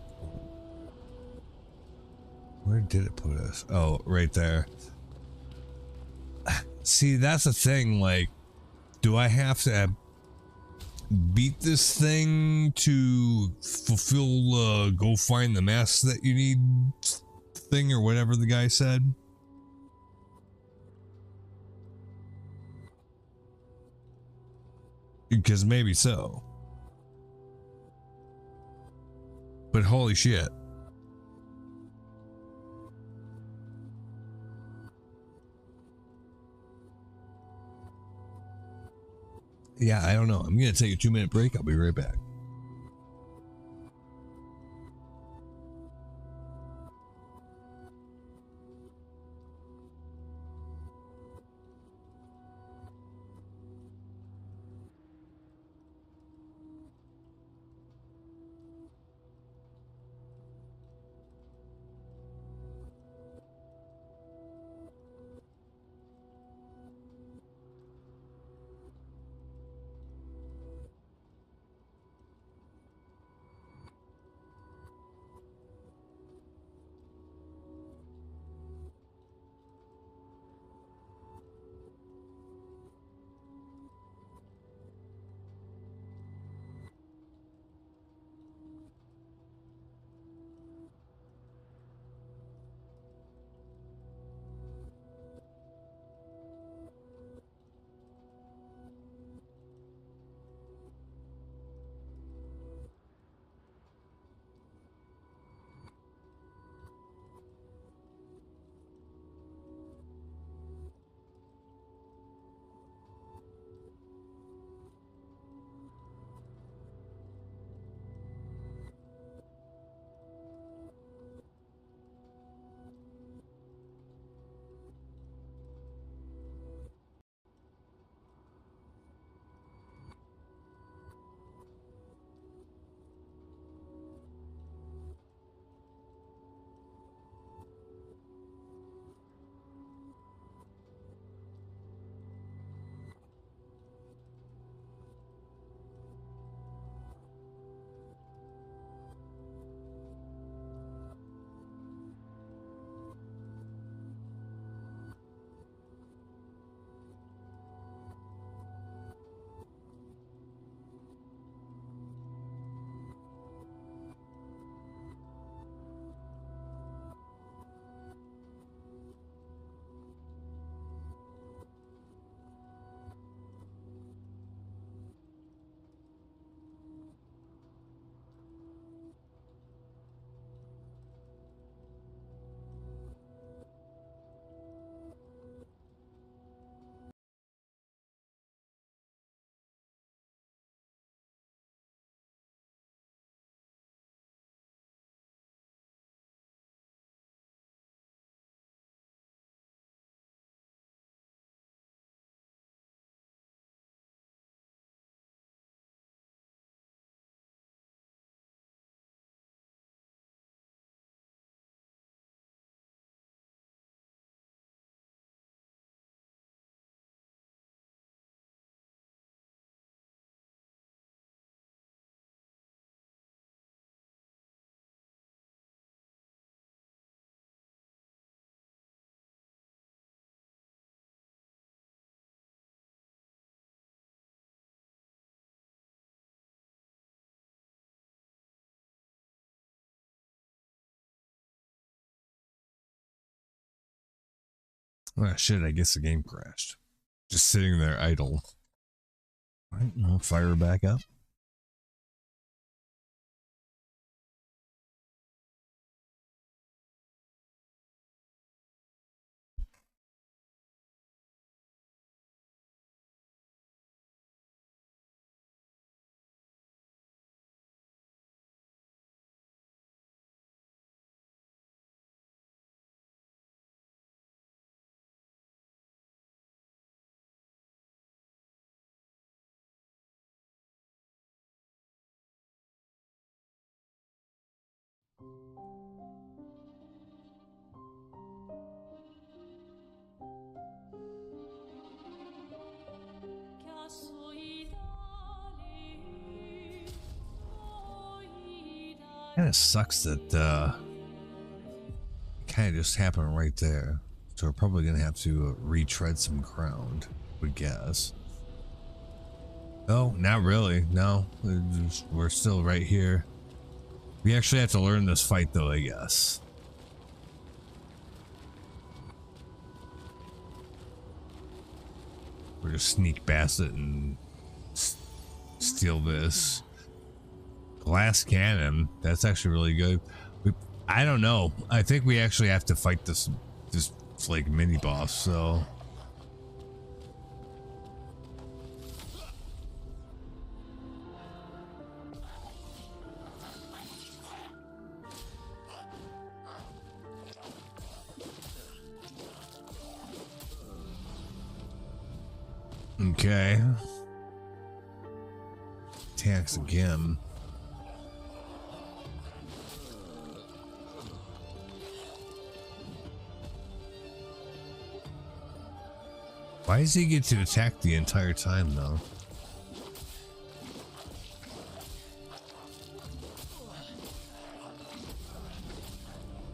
Where did it put us? Oh, right there. See, that's the thing, like, do I have to beat this thing to fulfill, go find the mask that you need thing or whatever the guy said? Because maybe so. But holy shit. Yeah, I don't know. I'm gonna take a 2-minute break. I'll be right back. Oh shit, I guess the game crashed. Just sitting there idle. Alright, I'll fire back up. Kind of sucks that kind of just happened right there. So we're probably gonna have to retread some ground, would guess. Oh, not really. No, we're still right here. We actually have to learn this fight though, I guess. We're just sneak past it and steal this. Glass cannon. That's actually really good. I don't know. I think we actually have to fight this like mini boss. So okay. Attacks again. Why does he get to attack the entire time, though?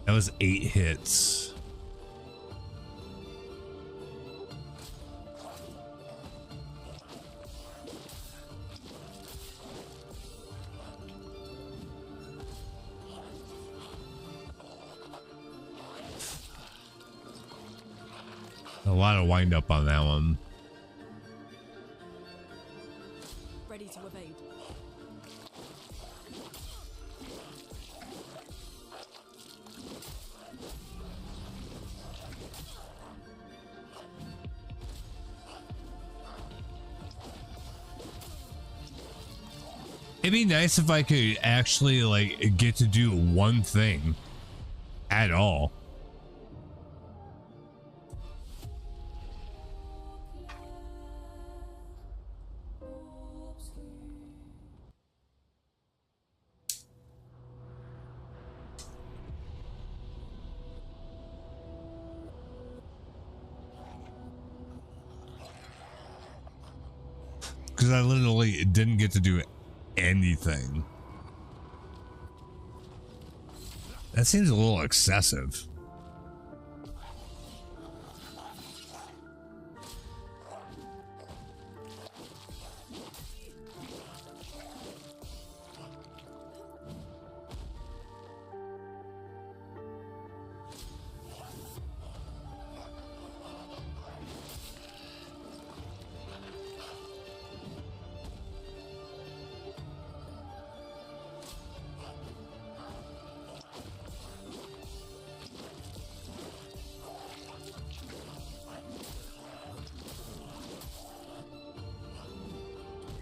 That was 8 hits. A lot of wind up on that one. Ready to evade. It'd be nice if I could actually like get to do one thing at all. Because I literally didn't get to do anything. That seems a little excessive.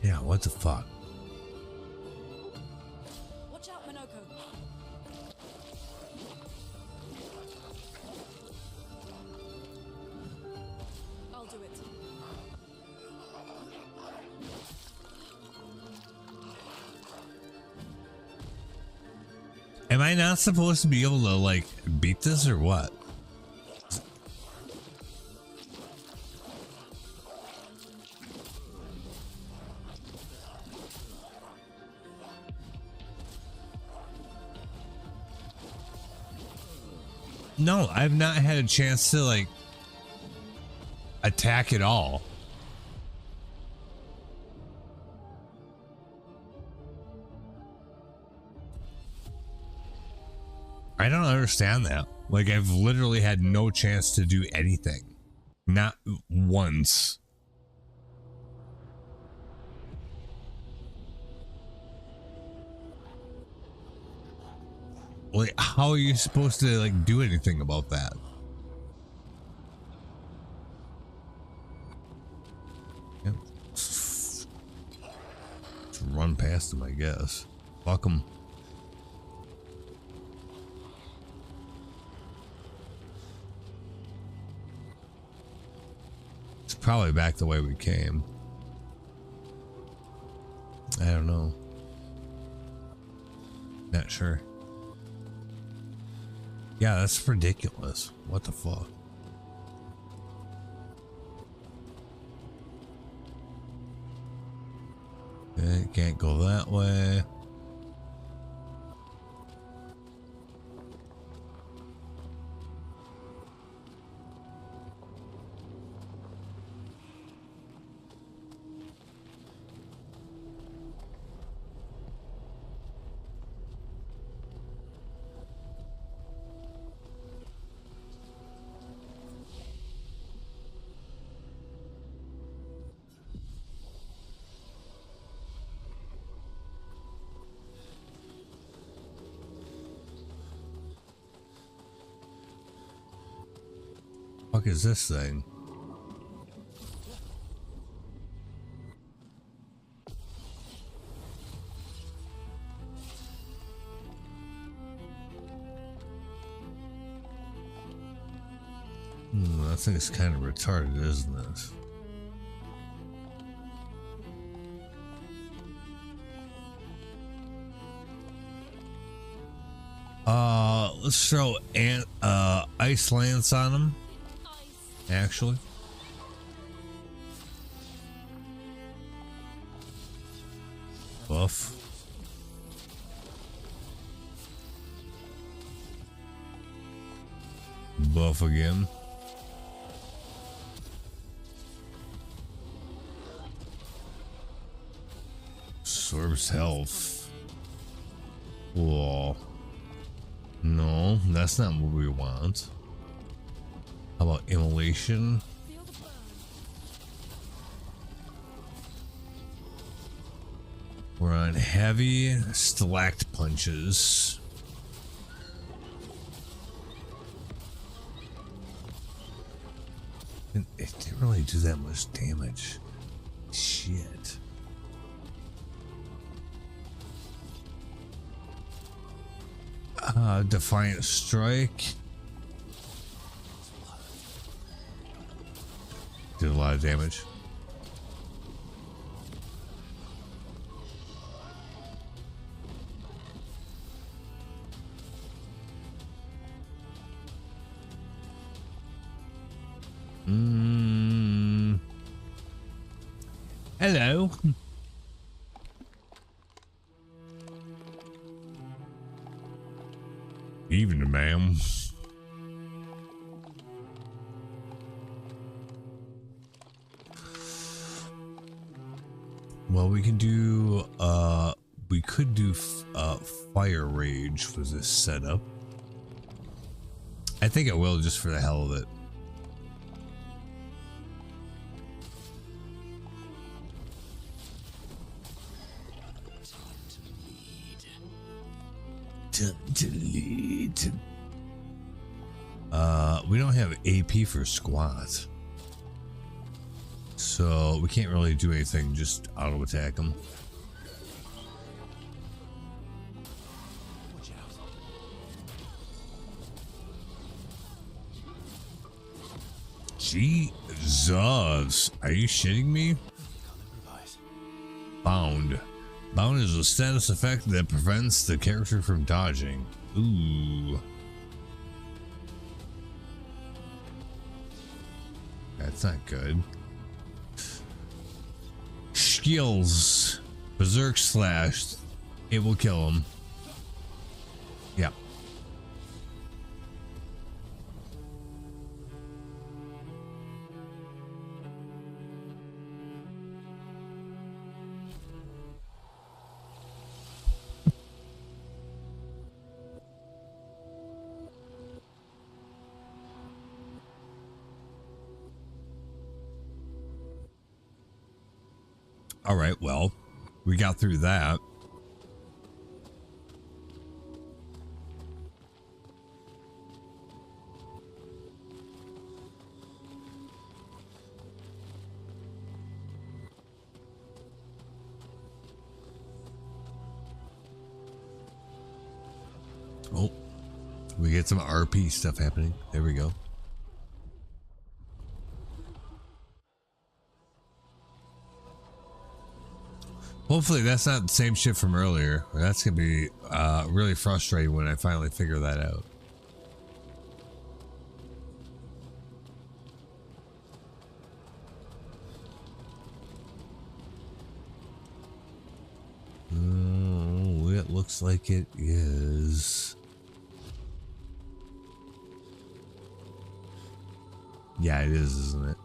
Yeah, what the fuck? Watch out, Minoko. I'll do it. Am I not supposed to be able to like beat this or what? No, I've not had a chance to like attack at all. I don't understand that. Like I've literally had no chance to do anything. Not once. Like, how are you supposed to like do anything about that? Yep. Just run past them, I guess. Fuck them. It's probably back the way we came. I don't know. Not sure. Yeah, that's ridiculous. What the fuck? Okay, can't go that way. Fuck is this thing? I think it's kind of retarded, isn't it? Let's throw ice lance on him. Actually, buff. Buff again. Absorbs health. Whoa. No, that's not what we want. How about immolation? We're on heavy stalactite punches. It didn't really do that much damage. Shit. Defiant strike. Did a lot of damage. Hello. Evening, ma'am. Well, we can do, we could do, Fire Rage for this setup. I think I will just for the hell of it. To lead. We don't have AP for squat. So we can't really do anything, just auto attack them. Jesus, are you shitting me? Bound. Bound is a status effect that prevents the character from dodging. Ooh. That's not good. Skills. Berserk Slash. It will kill him. Yeah. All right, well, we got through that. Oh, we get some RP stuff happening. There we go. Hopefully that's not the same shit from earlier. That's gonna be really frustrating when I finally figure that out. Oh, it looks like it is. Yeah, it is, isn't it?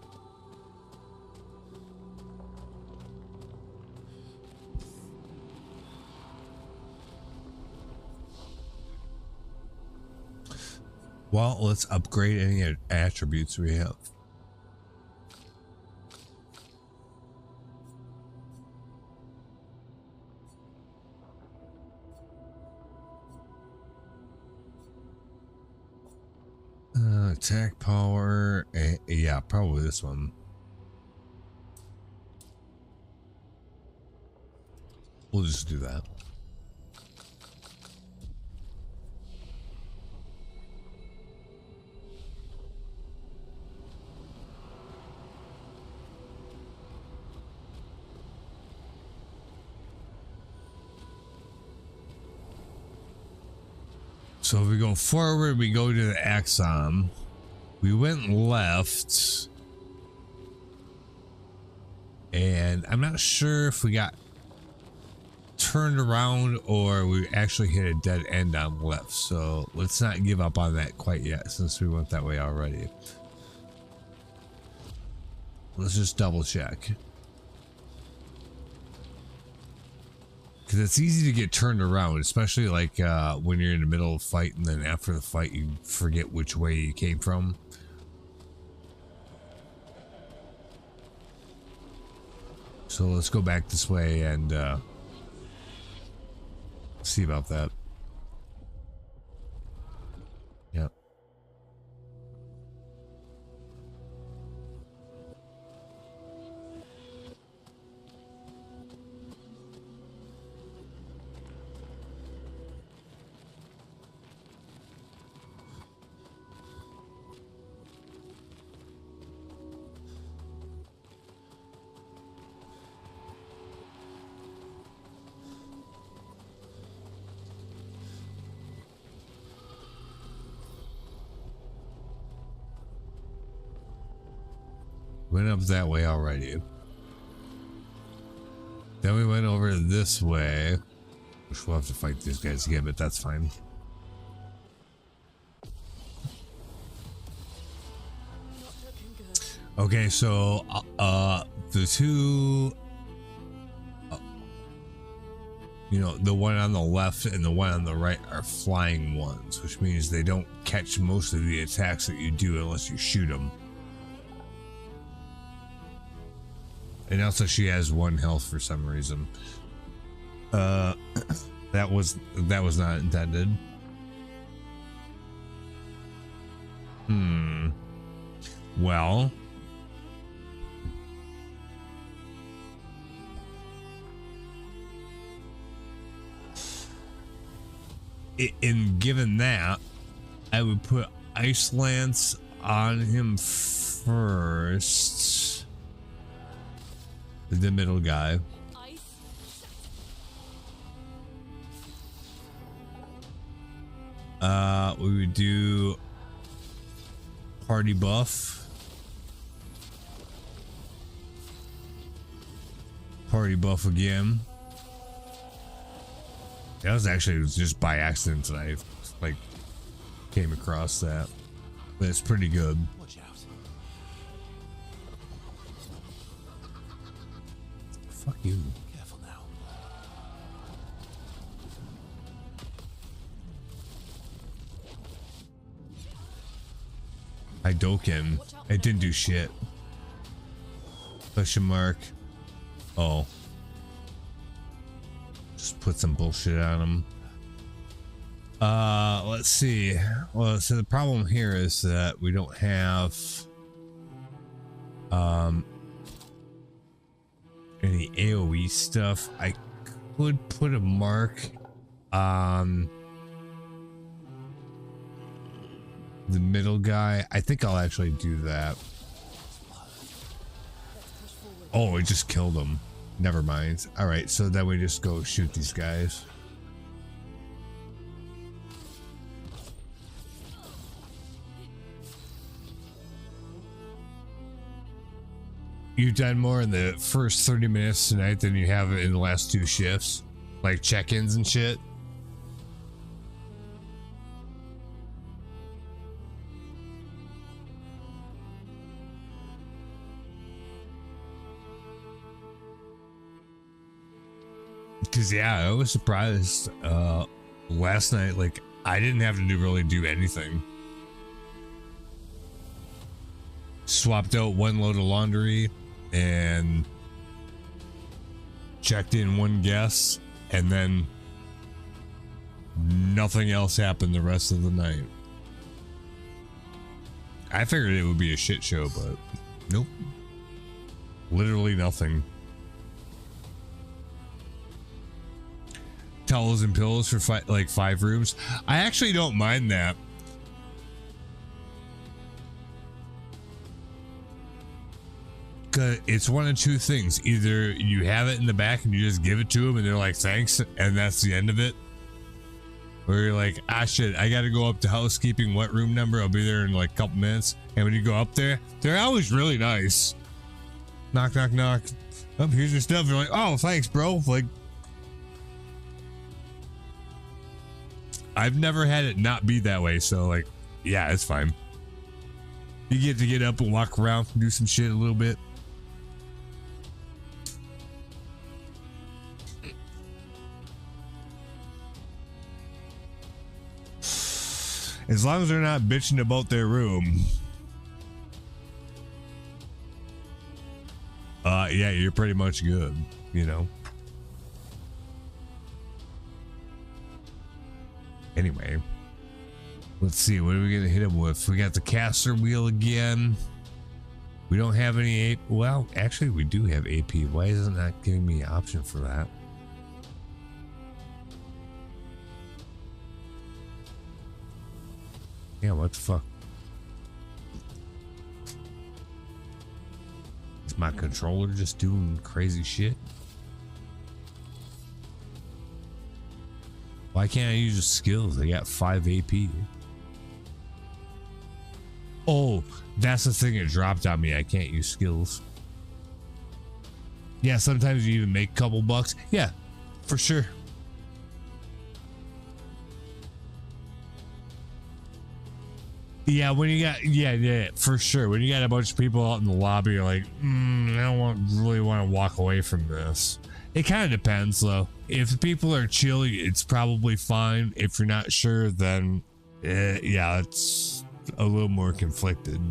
Well, let's upgrade any attributes we have. Attack power. Yeah, probably this one. We'll just do that. So if we go forward, we go to the Axon. We went left. And I'm not sure if we got turned around or we actually hit a dead end on left. So let's not give up on that quite yet since we went that way already. Let's just double check. Because it's easy to get turned around, especially like when you're in the middle of a fight and then after the fight you forget which way you came from. So let's go back this way and see about that. Yep. Went up that way already. Then we went over this way. Which we'll have to fight these guys again, but that's fine. Okay, so the two, you know, the one on the left and the one on the right are flying ones, which means they don't catch most of the attacks that you do unless you shoot them. And also she has 1 health for some reason. That was not intended. Well, in given that, I would put Ice Lance on him first. The middle guy. We would do party buff. Party buff again. That was actually just by accident that I like came across that. But it's pretty good. Watch out. Fuck you. Careful now. Hadouken. It didn't do shit. Question mark. Oh. Just put some bullshit on them. Let's see. Well, so the problem here is that we don't have any AoE stuff. I could put a mark on the middle guy. I think I'll actually do that. Oh, it just killed him. Never mind. All right, so then we just go shoot these guys. You've done more in the first 30 minutes tonight than you have in the last 2 shifts, like check-ins and shit. Because yeah, I was surprised last night. Like, I didn't have to really do anything. Swapped out 1 load of laundry and checked in 1 guest, and then nothing else happened the rest of the night. I figured it would be a shit show, but nope. Literally nothing. Towels and pillows for 5 rooms. I actually don't mind that. It's one of 2 things. Either you have it in the back and you just give it to them and they're like, thanks, and that's the end of it. Or you're like, ah shit, I gotta go up to housekeeping, what room number? I'll be there in like a couple minutes. And when you go up there, they're always really nice. Knock, knock, knock. Oh, here's your stuff. You're like, oh, thanks, bro. Like, I've never had it not be that way, so like, yeah, it's fine. You get to get up and walk around and do some shit a little bit. As long as they're not bitching about their room. Yeah, you're pretty much good, you know. Anyway, let's see, what are we gonna hit him with? We got the caster wheel again. We don't have any well, actually we do have AP. Why is it not giving me an option for that? Yeah, what the fuck? Is my controller just doing crazy shit? Why can't I use the skills? They got 5 AP. Oh, that's the thing that dropped on me. I can't use skills. Yeah, sometimes you even make a couple bucks. Yeah, for sure. Yeah, when you got, yeah, for sure. When you got a bunch of people out in the lobby, you're like, I don't really want to walk away from this. It kind of depends, though. If people are chill, it's probably fine. If you're not sure, then yeah, it's a little more conflicted.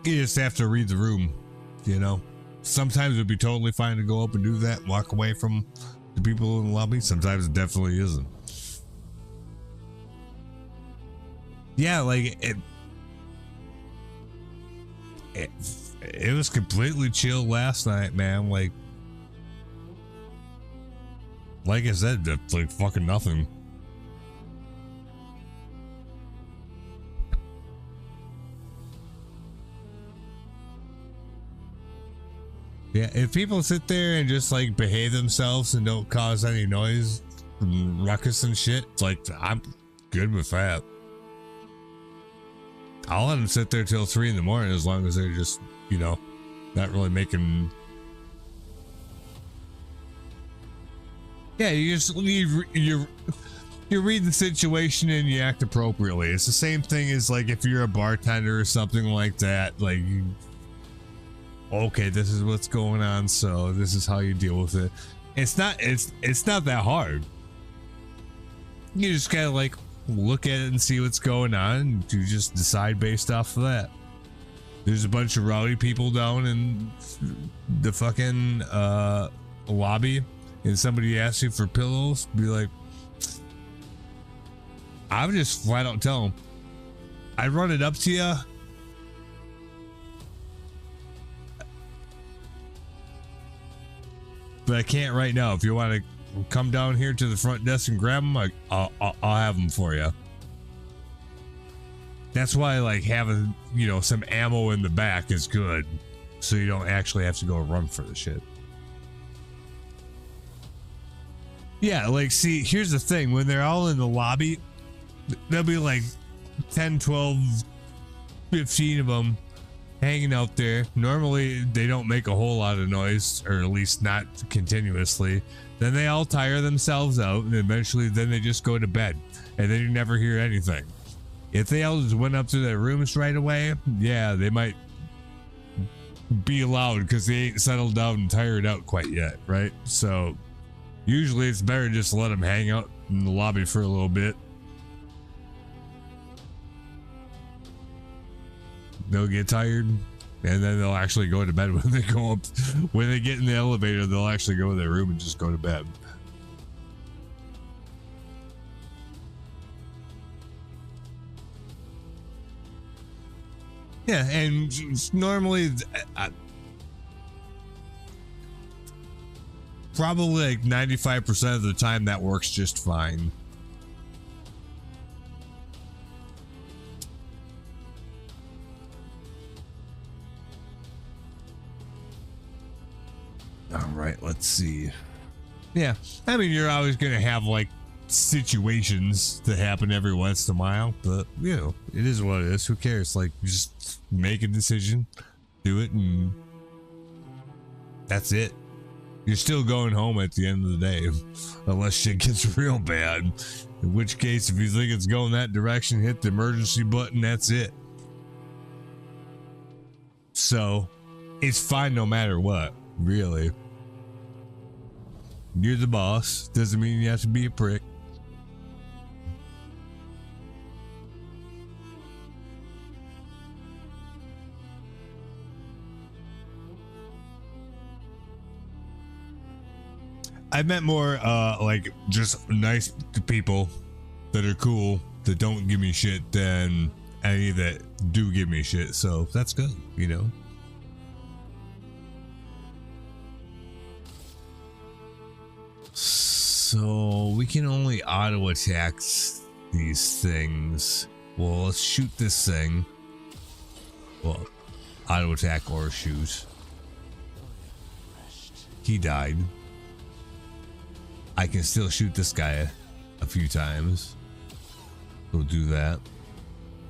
You just have to read the room, you know. Sometimes it'd be totally fine to go up and do that and walk away from the people in the lobby. Sometimes it definitely isn't. Yeah, like it was completely chill last night, man. Like I said, that's like fucking nothing. Yeah, if people sit there and just like behave themselves and don't cause any noise and ruckus and shit, it's like, I'm good with that. I'll let them sit there till 3 in the morning as long as they're just, you know, not really making. Yeah, you read the situation and you act appropriately. It's the same thing as like if you're a bartender or something like that. Like, okay, this is what's going on, so this is how you deal with it. It's not that hard. You just kind of like look at it and see what's going on, and you just decide based off of that. there's a bunch of rowdy people down in the fucking lobby, and somebody asks you for pillows, be like, I would just flat out tell them, I run it up to you. But I can't right now. If you want to come down here to the front desk and grab them, I'll have them for you. That's why, like, having, you know, some ammo in the back is good, so you don't actually have to go run for the shit. Yeah, like, see, here's the thing. When they're all in the lobby, there'll be like 10, 12, 15 of them hanging out there. Normally, they don't make a whole lot of noise, or at least not continuously. Then they all tire themselves out, and eventually then they just go to bed, and then you never hear anything. If they all just went up to their rooms right away, yeah, they might be loud because they ain't settled down and tired out quite yet, right? So usually it's better just to let them hang out in the lobby for a little bit. They'll get tired, and then they'll actually go to bed when they go up. When they get in the elevator, they'll actually go to their room and just go to bed. Yeah, and normally, probably like 95% of the time that works just fine. All right, let's see. Yeah, I mean, you're always going to have like situations that happen every once in a while, but you know, it is what it is. Who cares? Like, just make a decision, do it, and that's it. You're still going home at the end of the day, unless shit gets real bad. In which case, if you think it's going that direction, hit the emergency button. That's it. So, it's fine no matter what, really. You're the boss. Doesn't mean you have to be a prick. I meant more like just nice people that are cool, that don't give me shit, than any that do give me shit. So that's good, you know. So we can only auto attack these things. Well, let's shoot this thing. Well, auto attack or shoot. He died. I can still shoot this guy a few times. We'll do that.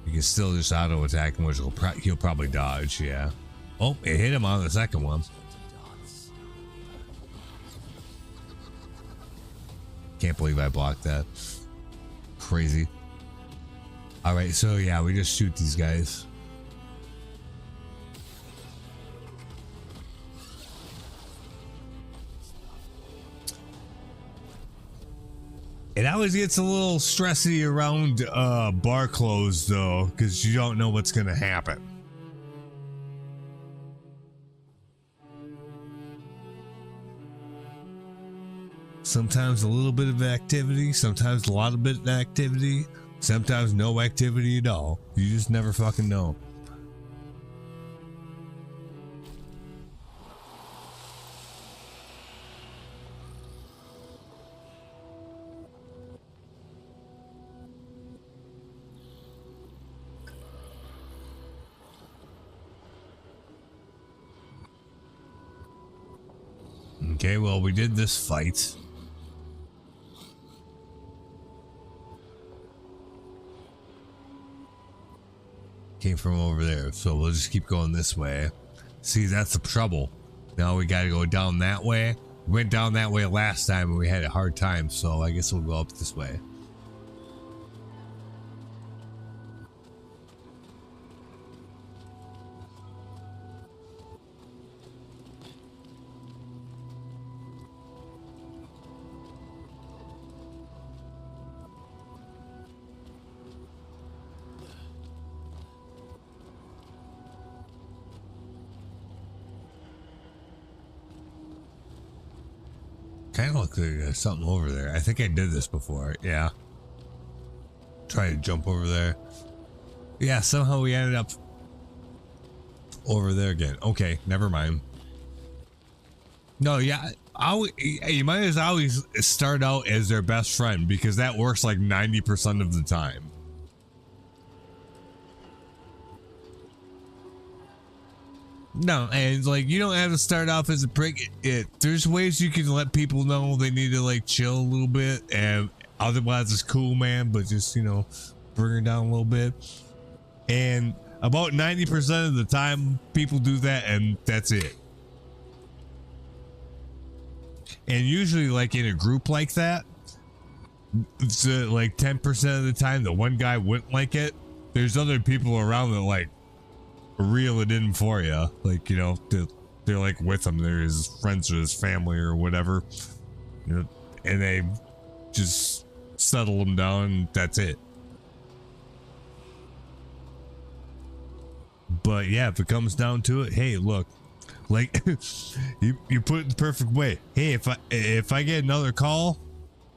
You can still just auto attack him, which he'll probably dodge. Yeah. Oh, it hit him on the second one. Can't believe I blocked that. Crazy. All right, so yeah, we just shoot these guys. It always gets a little stressy around bar closed though, because you don't know what's gonna happen. Sometimes a little bit of activity, sometimes a lot of bit of activity, sometimes no activity at all. You just never fucking know. Okay, well, we did this fight. Came from over there, so we'll just keep going this way. See, that's the trouble. Now we gotta go down that way. We went down that way last time and we had a hard time, so I guess we'll go up this way. Kind of looks like there's something over there. I think I did this before. Yeah. Try to jump over there. Yeah, somehow we ended up over there again. Okay, never mind. No, yeah, you might as always start out as their best friend because that works like 90% of the time. No, and like you don't have to start off as a prick. There's ways you can let people know they need to like chill a little bit, and otherwise it's cool, man. But just bring her down a little bit. And about 90% of the time, people do that, and that's it. And usually, like in a group like that, it's like 10% of the time, the one guy wouldn't like it. There's other people around that like reel it in for you, like they're like with him, they're his friends or his family or whatever, and they just settle him down and that's it. But yeah, if it comes down to it, hey, look, like you put it the perfect way. Hey, if I get another call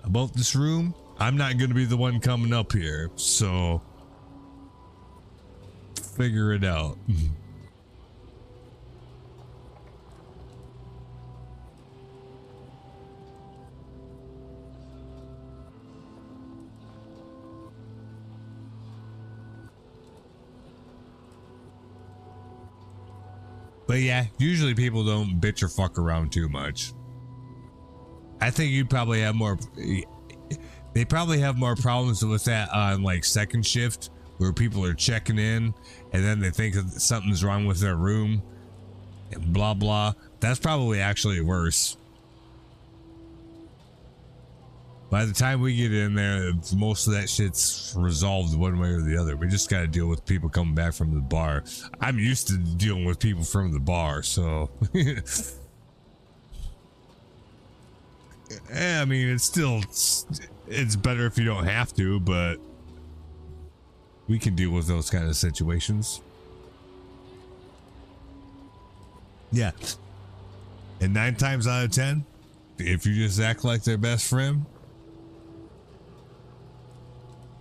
about this room, I'm not gonna be the one coming up here, so figure it out. But yeah, usually people don't bitch or fuck around too much. I think you'd probably have more. They probably have more problems with that on like second shift, where people are checking in and then they think that something's wrong with their room and blah blah. That's probably actually worse. By the time we get in there, most of that shit's resolved one way or the other. We just got to deal with people coming back from the bar. I'm used to dealing with people from the bar, so I mean, it's better if you don't have to, but we can deal with those kind of situations. Yeah. And 9 times out of 10, if you just act like their best friend,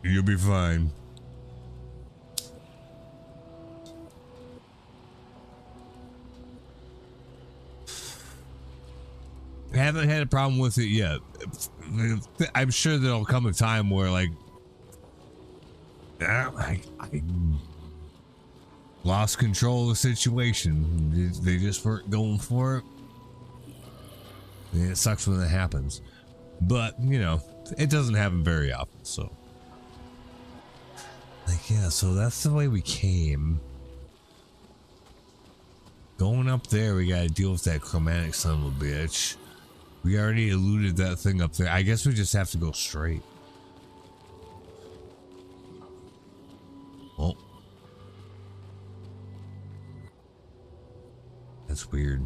you'll be fine. I haven't had a problem with it yet. I'm sure there'll come a time where like I lost control of the situation. They just weren't going for it. And it sucks when that happens. But, it doesn't happen very often, so. Like, yeah, so that's the way we came. Going up there, we gotta deal with that chromatic son of a bitch. We already eluded that thing up there. I guess we just have to go straight. Oh. That's weird.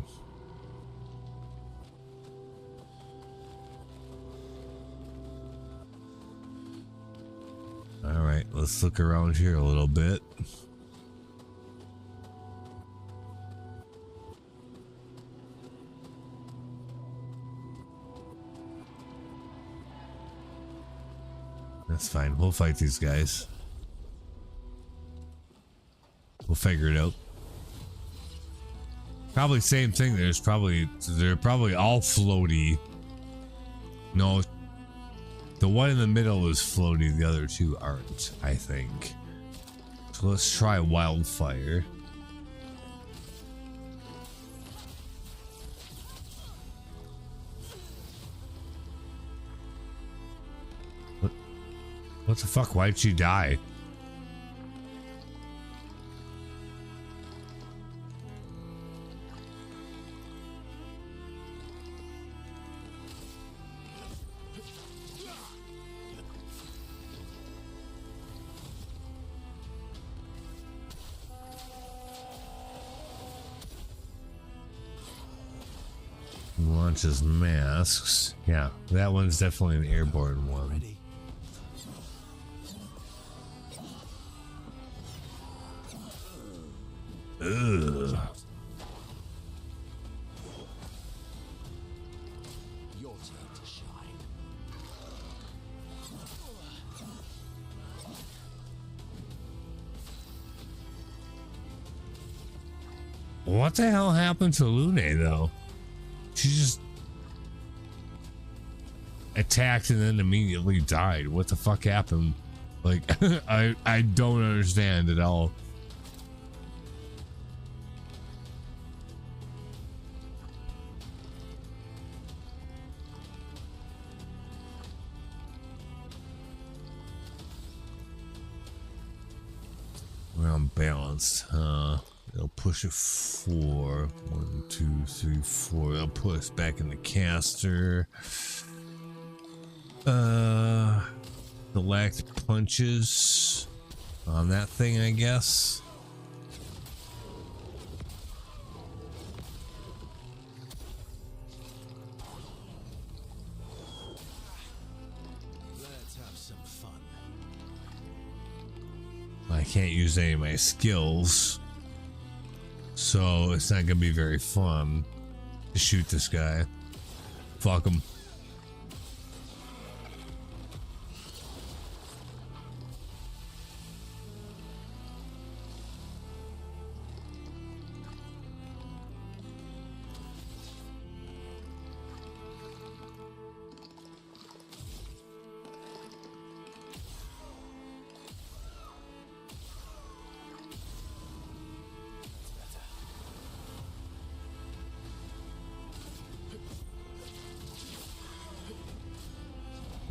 All right, let's look around here a little bit. That's fine. We'll fight these guys. We'll figure it out. Probably same thing. They're probably all floaty. No, the one in the middle is floaty. The other two aren't, I think. So let's try wildfire. What the fuck? Why'd she die? Launches masks. Yeah, that one's definitely an airborne one. Ready? Ugh. Your turn. What the hell happened to Lune though? She just attacked and then immediately died. What the fuck happened? Like, I don't understand at all. We're unbalanced, huh? It'll push a 4. 1, 2, 3, 4. It'll put us back in the caster. Select punches on that thing, I guess. Let's have some fun. I can't use any of my skills, so it's not gonna be very fun to shoot this guy. Fuck him.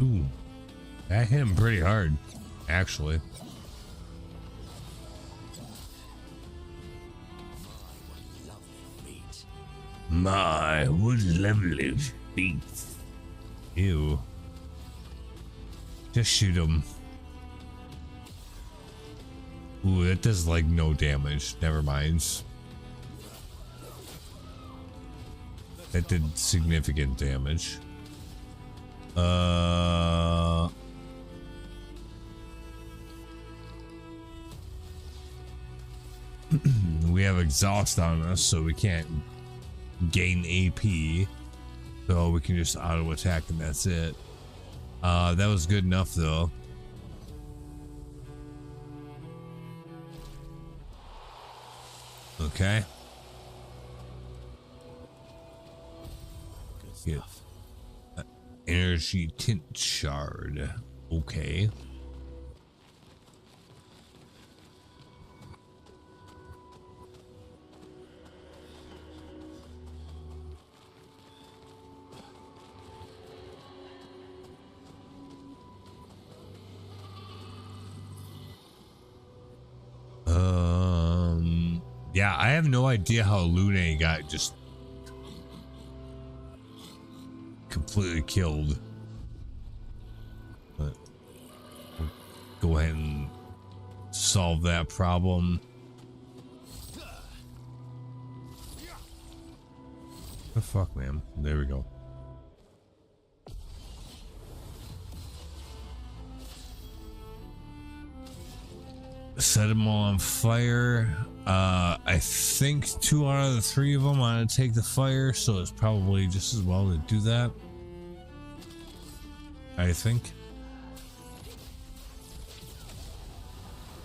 Ooh, that hit him pretty hard, actually. My, what lovely feet. Ew. Just shoot him. Ooh, that does like no damage. Never mind. That did significant damage. We have exhaust on us, so we can't gain AP. So we can just auto attack and that's it. That was good enough though. Okay. Good stuff. Energy tint shard. Okay. Yeah, I have no idea how Lune got just completely killed. But we'll go ahead and solve that problem. What the fuck, man? There we go. Set them all on fire. I think 2 out of the 3 of them want to take the fire, so it's probably just as well to do that. I think.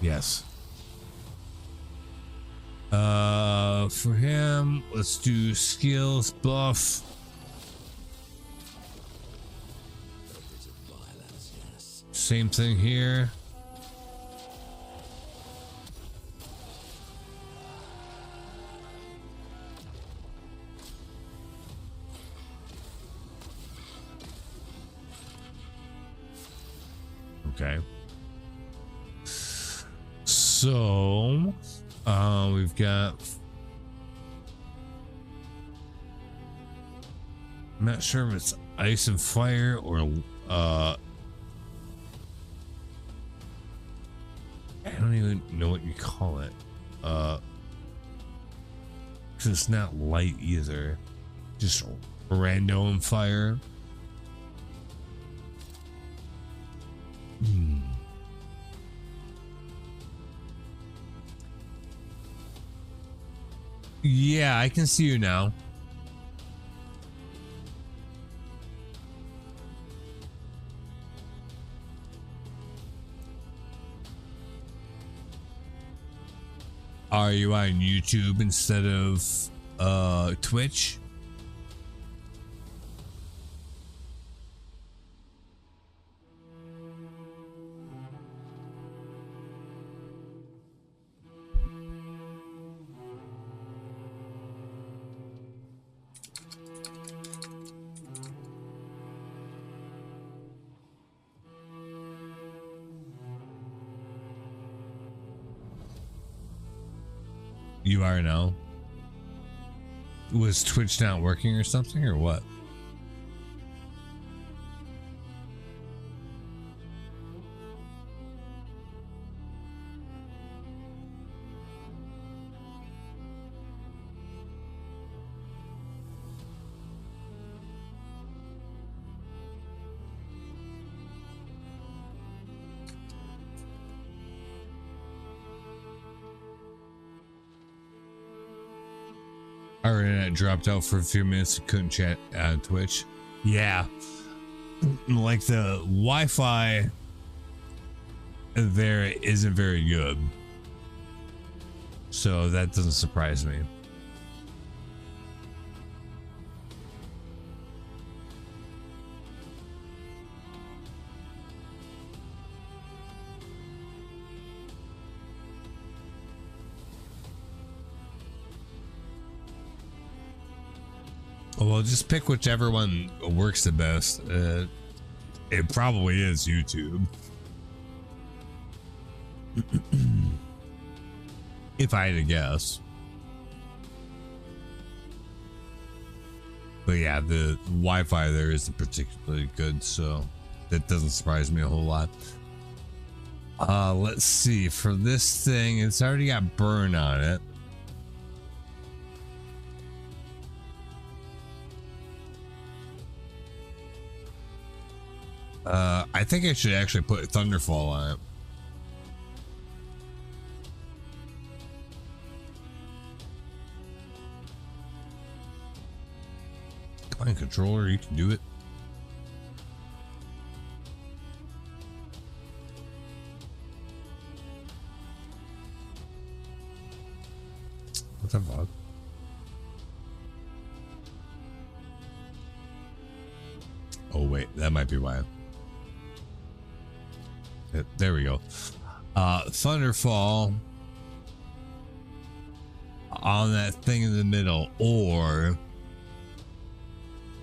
Yes. For him, let's do skills buff. Same thing here. Okay. So, we've got. I'm not sure if it's ice and fire or I don't even know what you call it. Because it's not light either. Just random fire. Yeah, I can see you now. Are you on YouTube instead of Twitch? You are now. Was Twitch not working or something, or what? Our internet dropped out for a few minutes. Couldn't chat on Twitch. Yeah. Like the Wi-Fi there isn't very good. So that doesn't surprise me. Well, just pick whichever one works the best. It probably is YouTube. If I had to guess. But yeah, the Wi-Fi there isn't particularly good, so that doesn't surprise me a whole lot. Let's see. For this thing, it's already got burn on it. I think I should actually put Thunderfall on it. Come on, controller, you can do it. What the fuck? Oh wait, that might be why. There we go. Thunderfall on that thing in the middle, or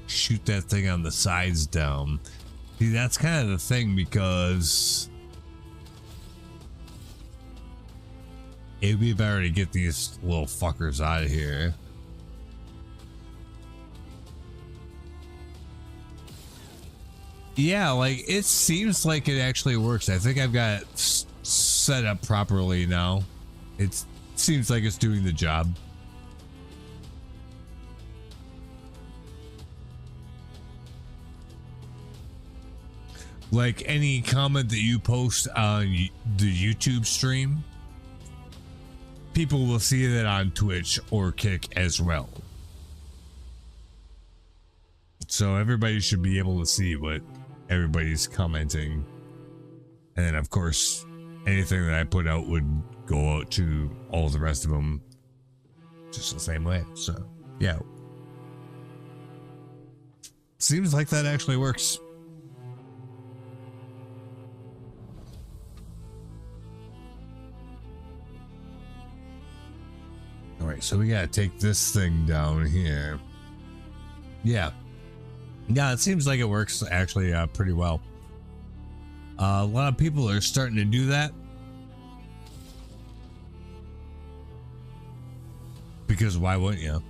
shoot that thing on the sides down. See, that's kind of the thing, because it'd be better to get these little fuckers out of here. Yeah, like it seems like it actually works. I think I've got it set up properly now. It seems like it's doing the job. Like any comment that you post on the YouTube stream, people will see that on Twitch or Kick as well. So everybody should be able to see what everybody's commenting. And then of course, anything that I put out would go out to all the rest of them just the same way. So yeah. Seems like that actually works. All right, so we gotta take this thing down here. Yeah. Yeah, it seems like it works actually pretty well. A lot of people are starting to do that. Because why wouldn't you?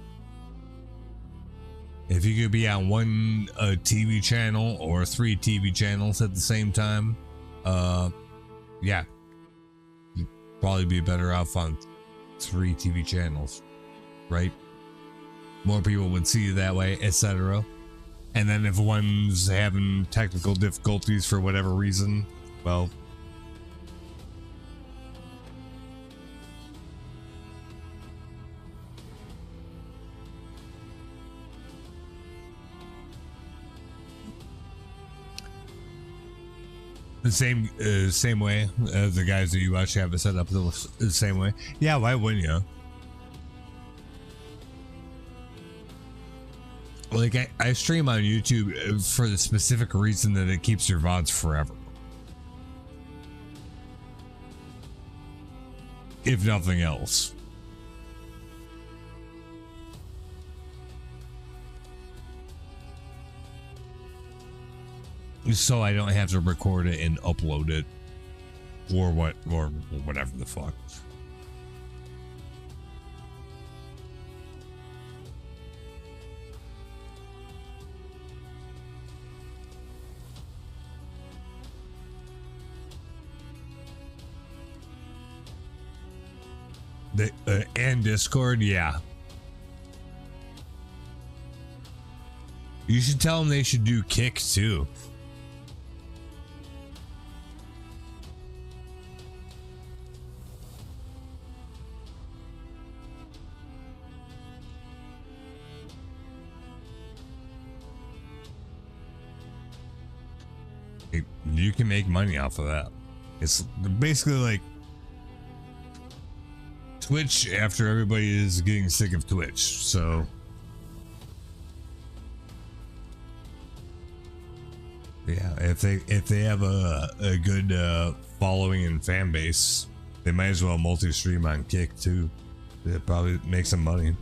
If you could be on one TV channel or 3 TV channels at the same time, yeah. You'd probably be better off on 3 TV channels, right? More people would see you that way, etc. And then if one's having technical difficulties for whatever reason, well, The same way as the guys that you watch have it set up the same way. Yeah, why wouldn't you? Like I stream on YouTube for the specific reason that it keeps your VODs forever. If nothing else. So I don't have to record it and upload it or whatever the fuck. And Discord, yeah. You should tell them they should do Kick too. You can make money off of that. It's basically like Twitch after everybody is getting sick of Twitch. So yeah, if they have a good following and fan base, they might as well multi-stream on Kick too. It probably make some money.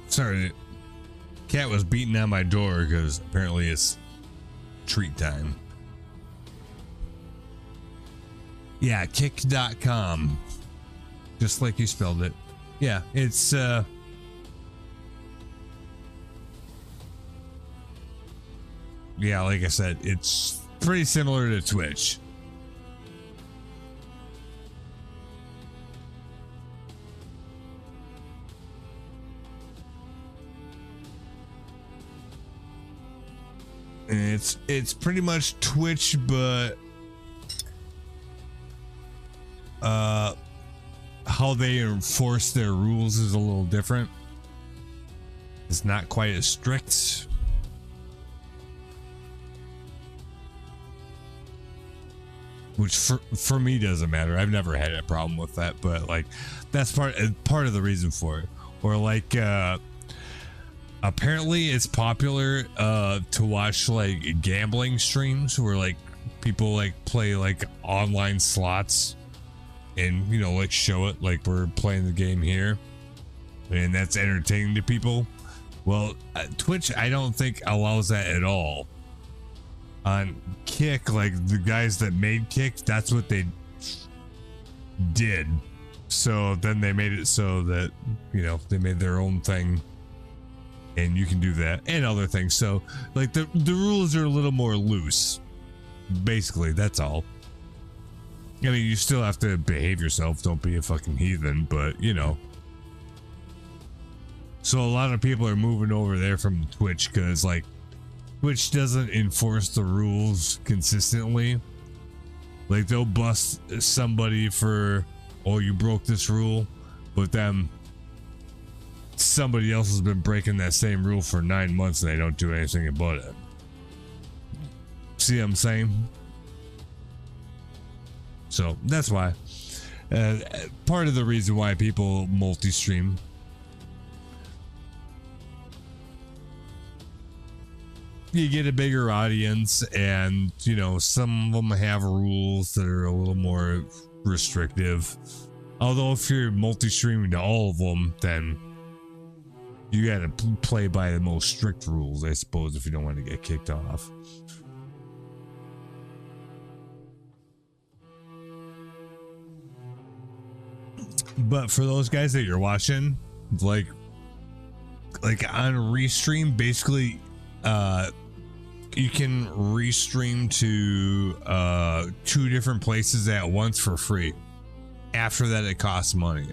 Sorry, cat was beating on my door because apparently it's treat time. Yeah, kick.com. Just like you spelled it. Yeah, it's yeah, like I said, it's pretty similar to Twitch. It's pretty much Twitch, but how they enforce their rules is a little different. It's not quite as strict. Which for me doesn't matter. I've never had a problem with that, but like that's part of the reason for it. Or like apparently it's popular to watch like gambling streams where like people like play like online slots and, you know, like show it like we're playing the game here, and that's entertaining to people. Well, Twitch I don't think allows that at all. On Kick, like the guys that made Kick, that's what they did. So then they made it so that, you know, they made their own thing and you can do that and other things. So like the rules are a little more loose. Basically, that's all. I mean, you still have to behave yourself. Don't be a fucking heathen, but you know. So a lot of people are moving over there from Twitch because like Twitch doesn't enforce the rules consistently. Like they'll bust somebody for, oh, you broke this rule, but then somebody else has been breaking that same rule for 9 months and they don't do anything about it. See what I'm saying? So that's why. Part of the reason why people multi-stream. You get a bigger audience, and you know, some of them have rules that are a little more restrictive. Although if you're multi-streaming to all of them, then you gotta play by the most strict rules, I suppose, if you don't want to get kicked off. But for those guys that you're watching, like on Restream, basically, you can restream to 2 different places at once for free. After that, it costs money.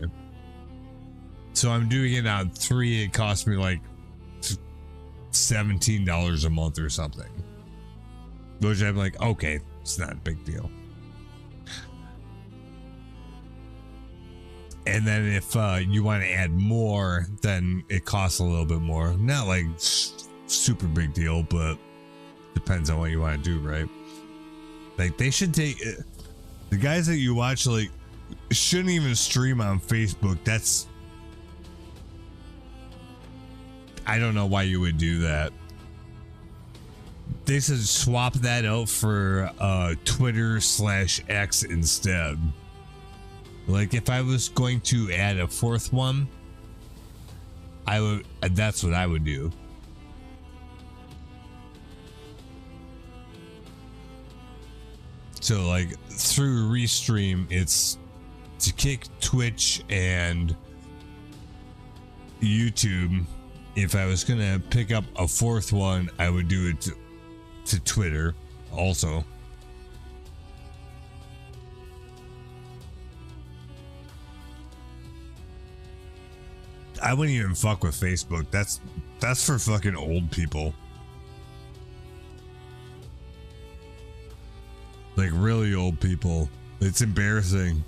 So I'm doing it on 3. It cost me like $17 a month or something. Which I'm like, okay, it's not a big deal. And then if you want to add more, then it costs a little bit more. Not like super big deal, but depends on what you want to do, right? Like they should take the guys that you watch, like, shouldn't even stream on Facebook. That's, I don't know why you would do that. They should swap that out for Twitter/X instead. Like if I was going to add a 4th one, I would, that's what I would do. So like through Restream, it's to kick Twitch and YouTube. If I was gonna pick up a 4th one, I would do it to Twitter also. I wouldn't even fuck with Facebook. That's for fucking old people. Like really old people. It's embarrassing.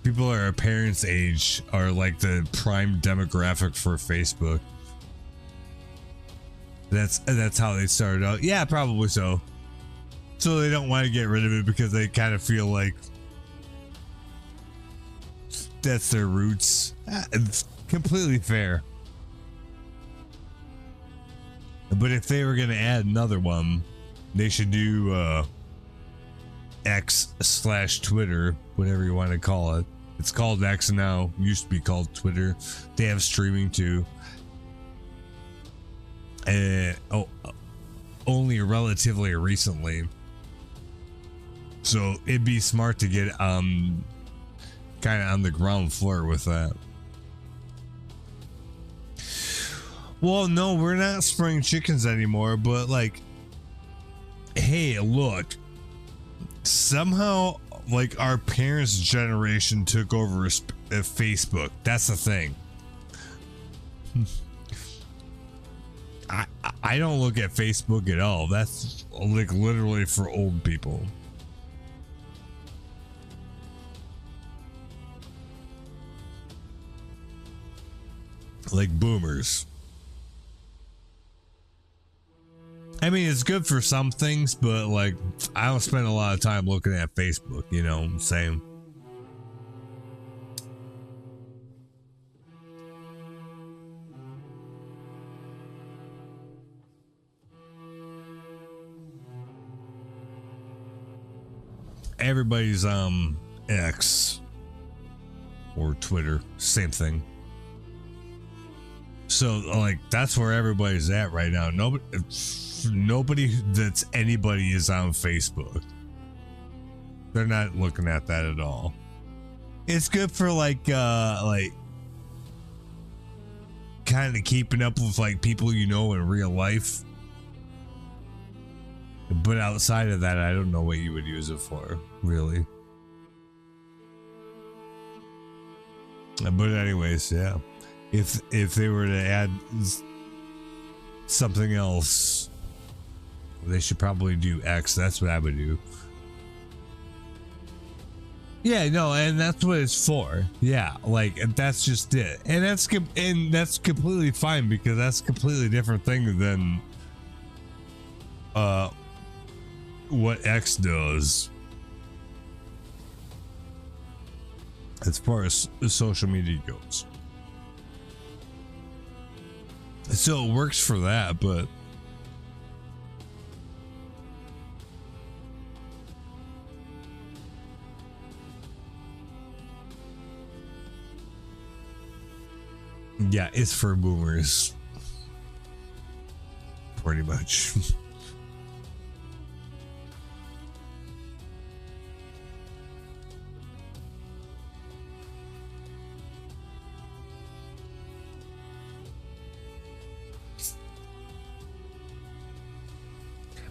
People our parents' age are like the prime demographic for Facebook. That's how they started out. Yeah, probably so. So they don't want to get rid of it because they kind of feel like that's their roots. It's completely fair. But if they were going to add another one, they should do X/Twitter, whatever you want to call it. It's called X now. Used to be called Twitter. They have streaming too. Only relatively recently. So it'd be smart to get kind of on the ground floor with that. Well, no, we're not spring chickens anymore, but like, hey, look, somehow like our parents' generation took over Facebook. That's the thing. I don't look at Facebook at all. That's like literally for old people. Like boomers. I mean, it's good for some things, but like, I don't spend a lot of time looking at Facebook, you know what I'm saying? Everybody's X or Twitter, same thing. So like that's where everybody's at right now. Nobody that's anybody is on Facebook. They're not looking at that at all. It's good for like kind of keeping up with like people you know in real life. But outside of that, I don't know what you would use it for, really. But anyways, yeah. If they were to add something else, they should probably do X. That's what I would do. Yeah, no, and that's what it's for. Yeah, like that's just it, and that's completely fine, because that's a completely different thing than what X does as far as social media goes. So it works for that, but yeah, it's for boomers. Pretty much.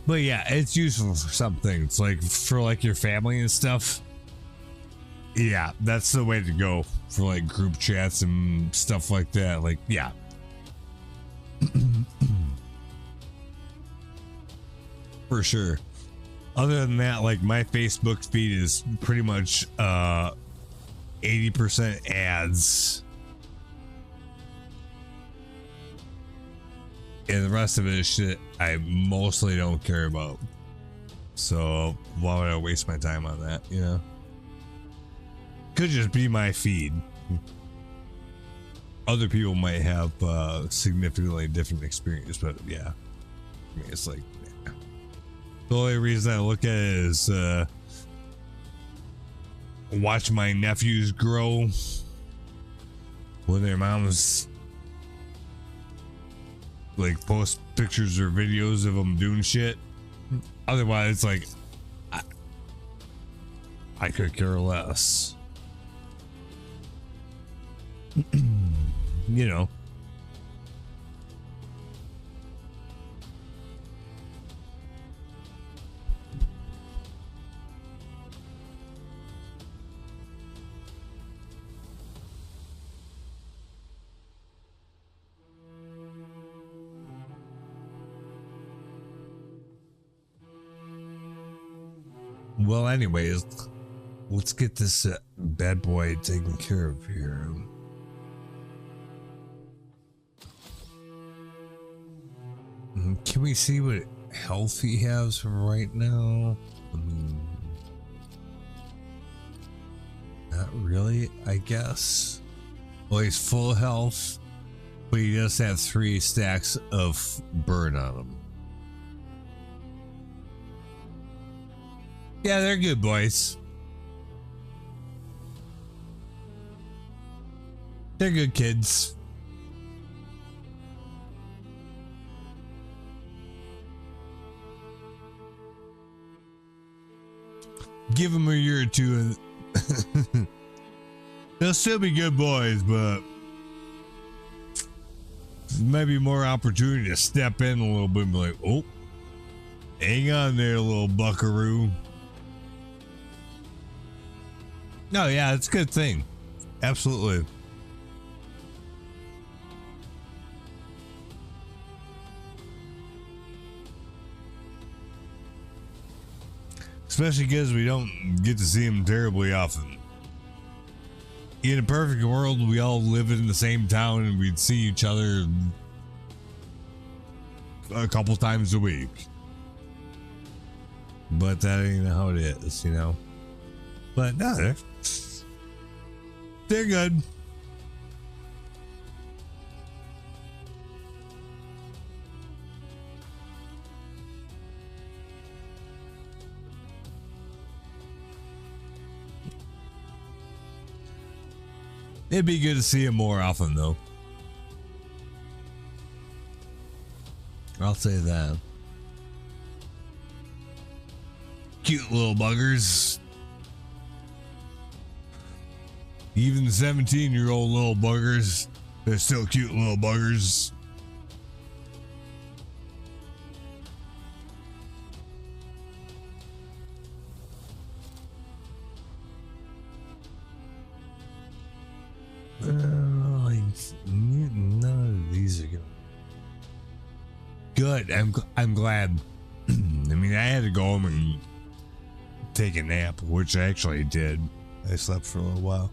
But yeah, it's useful for some things, like for like your family and stuff. Yeah, that's the way to go for like group chats and stuff like that. Like, yeah. For sure. Other than that, like my Facebook feed is pretty much 80% ads. And the rest of it is shit I mostly don't care about. So why would I waste my time on that, you know? Could just be my feed. Other people might have significantly different experience, but yeah. I mean, it's like, yeah. The only reason I look at it is watch my nephews grow when their moms like post pictures or videos of them doing shit. Otherwise, it's like I could care less. You know. Well, anyways, let's get this bad boy taken care of here. Can we see what health he has right now? Not really, I guess. Well, he's full health, but he does have 3 stacks of burn on him. Yeah, they're good boys. They're good kids. Give them a year or two and they'll still be good boys, but maybe more opportunity to step in a little bit and be like, oh, hang on there, little buckaroo. No, yeah, it's a good thing. Absolutely. Especially because we don't get to see him terribly often. In a perfect world, we all live in the same town and we'd see each other a couple times a week. But that ain't how it is, you know? But no, they're good. It'd be good to see him more often, though. I'll say that. Cute little buggers. Even the 17-year-old little buggers, they're still cute little buggers. None of these are gonna. Good. I'm glad. I mean, I had to go home and take a nap, which I actually did. I slept for a little while.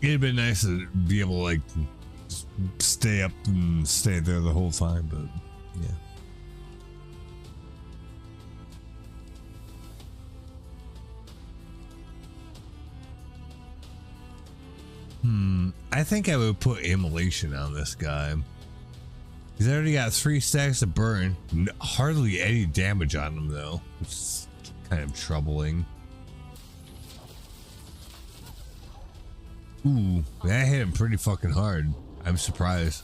It'd been nice to be able to like stay up and stay there the whole time, but yeah. I think I would put immolation on this guy. He's already got 3 stacks of burn. Hardly any damage on him though, which is kind of troubling. Ooh, that hit him pretty fucking hard. I'm surprised.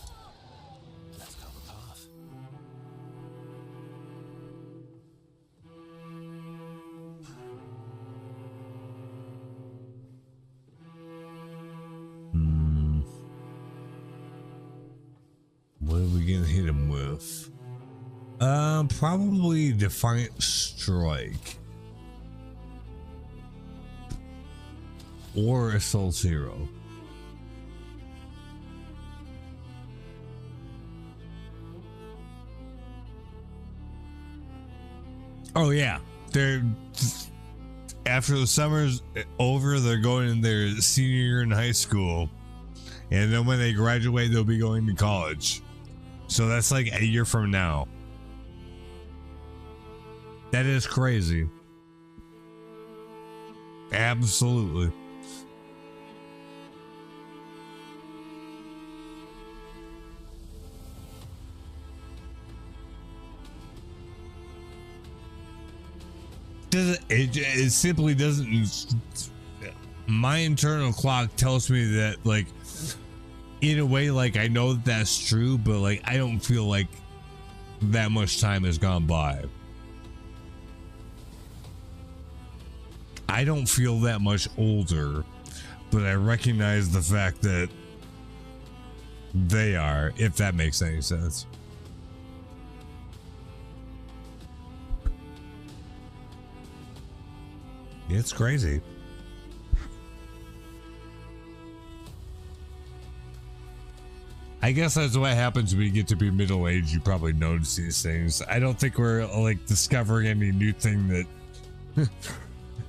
Let's cover path. What are we gonna hit him with? Probably Defiant Strike. Or Assault Zero. Oh yeah, they're after the summer's over, they're going in their senior year in high school, and then when they graduate, they'll be going to college. So that's like a year from now. That is crazy. Absolutely. It simply doesn't. My internal clock tells me that, like, in a way, like, I know that that's true, but like I don't feel like that much time has gone by. I don't feel that much older, but I recognize the fact that they are, if that makes any sense. It's crazy. I guess that's what happens when you get to be middle-aged. You probably notice these things. I don't think we're like discovering any new thing that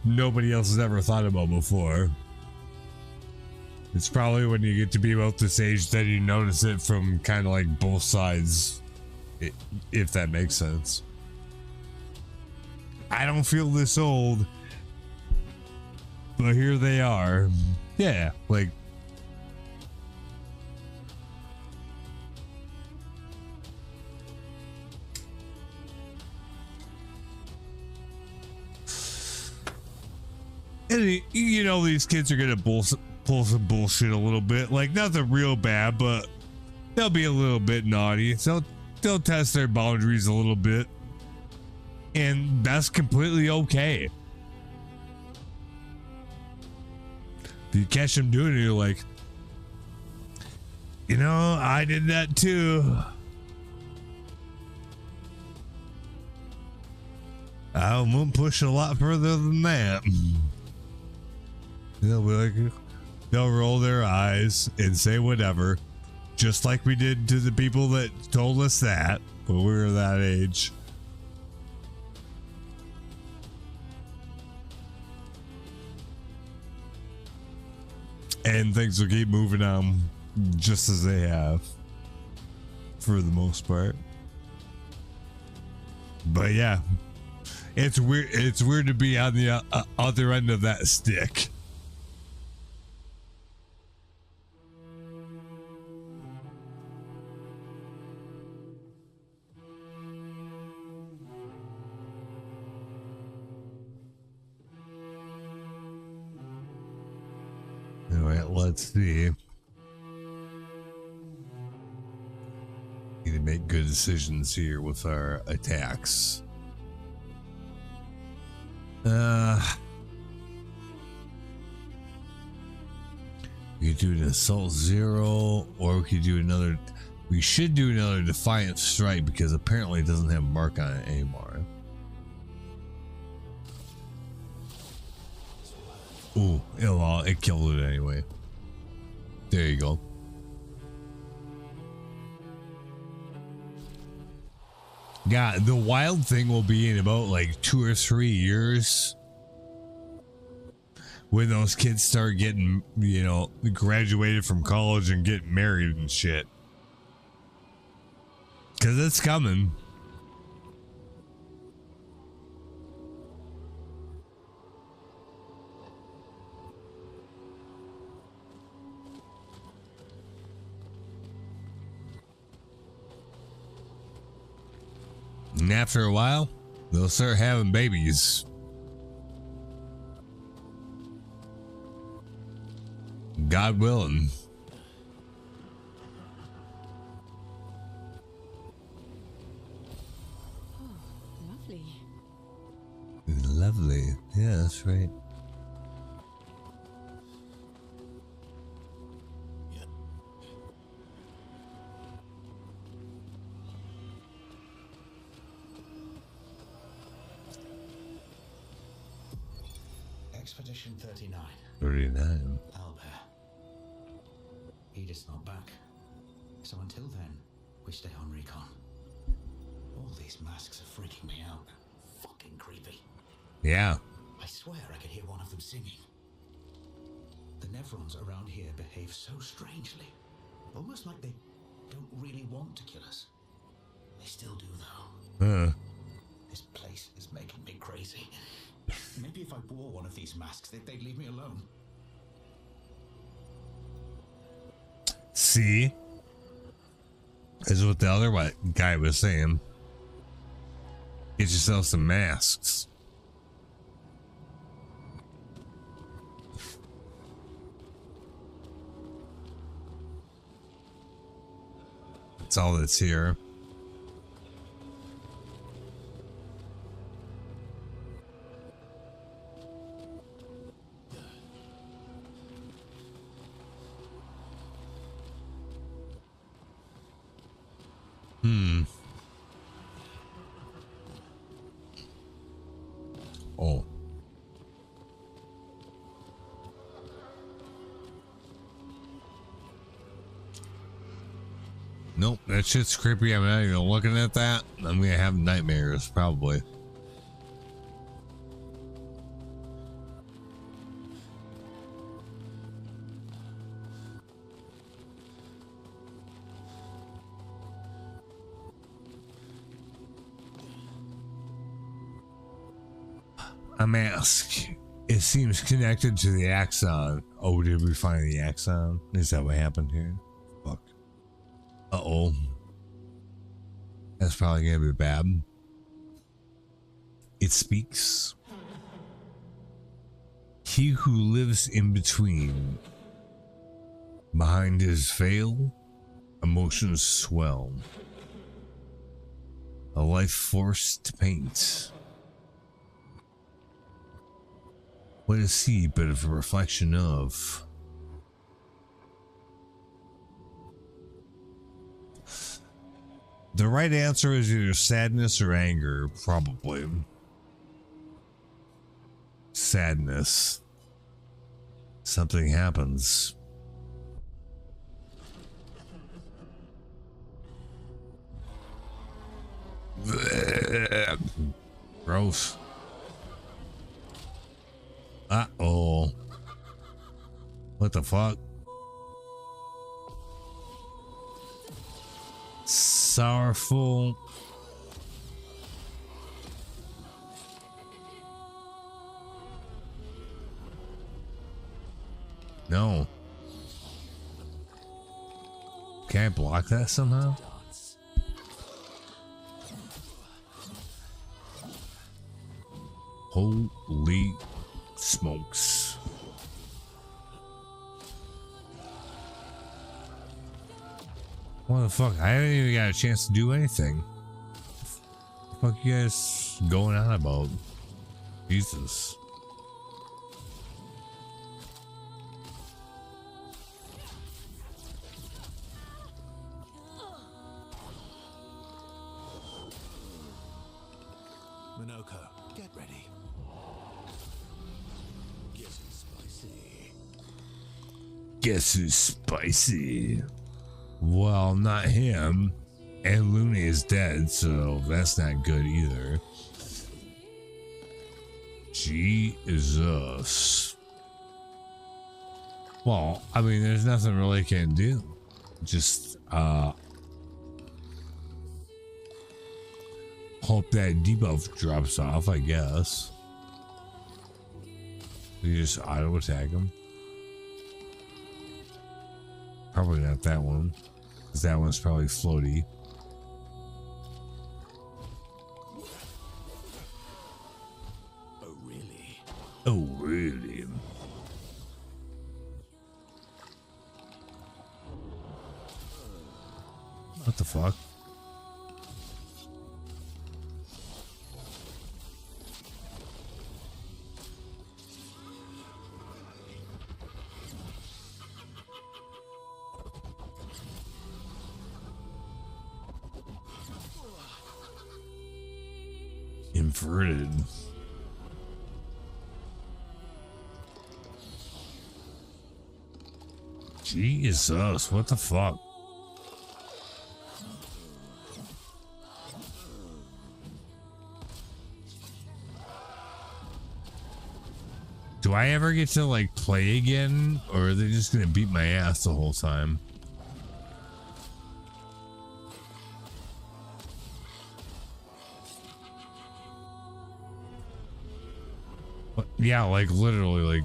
nobody else has ever thought about before. It's probably when you get to be about this age that you notice it from kind of like both sides, if that makes sense. I don't feel this old, but here they are. Yeah, like. And you know, these kids are gonna pull some bullshit a little bit. Like, nothing real bad, but they'll be a little bit naughty. So they'll test their boundaries a little bit. And that's completely okay. If you catch them doing it, you're like, you know, I did that too. I won't push a lot further than that. They'll be like, they'll roll their eyes and say whatever, just like we did to the people that told us that when we were that age. And things will keep moving on just as they have for the most part. But yeah, it's weird. It's weird to be on the other end of that stick. All right, let's see. Need to make good decisions here with our attacks. We could do an Assault Zero, or we could do another. We should do another Defiant Strike because apparently it doesn't have a mark on it anymore. Ooh, it killed it anyway. There you go. Yeah, the wild thing will be in about like 2 or 3 years when those kids start getting, you know, graduated from college and getting married and shit. Because it's coming. And after a while, they'll start having babies. God willing. Lovely. Lovely. Yeah, that's right. Expedition 39. 39. Albert. Edith's not back. So until then, we stay on recon. All these masks are freaking me out. Fucking creepy. Yeah. I swear I could hear one of them singing. The Nevrons around here behave so strangely. Almost like they don't really want to kill us. They still do, though. This place is making me crazy. Maybe if I wore one of these masks, they'd leave me alone. See? This is what the other guy was saying. Get yourself some masks. That's all that's here. Oh. Nope, that shit's creepy. I'm not even looking at that. I'm gonna have nightmares, probably. A mask. It seems connected to the axon. Oh, did we find the axon? Is that what happened here? Fuck. Uh-oh. That's probably gonna be bad. It speaks. He who lives in between. Behind his veil, emotions swell. A life force to paint. What is he but a reflection of? The right answer is either sadness or anger, probably. Sadness. Something happens. Gross. Uh-oh. What the fuck? Sorrowful. No. Can I block that somehow? Holy smokes. What the fuck? I haven't even got a chance to do anything. What the fuck you guys going on about? Jesus. Minoko, get ready. Get some spice. Guess who's spicy? Well, not him. And Looney is dead, so that's not good either. Jesus. Well, I mean, there's nothing really I can do. Just, hope that debuff drops off, I guess. You just auto attack him. Probably not that one, because that one's probably floaty. Oh, really? Oh, really? What the fuck? Inverted. Jesus, what the fuck? Do I ever get to like play again, or are they just gonna beat my ass the whole time? What? Yeah, like literally, like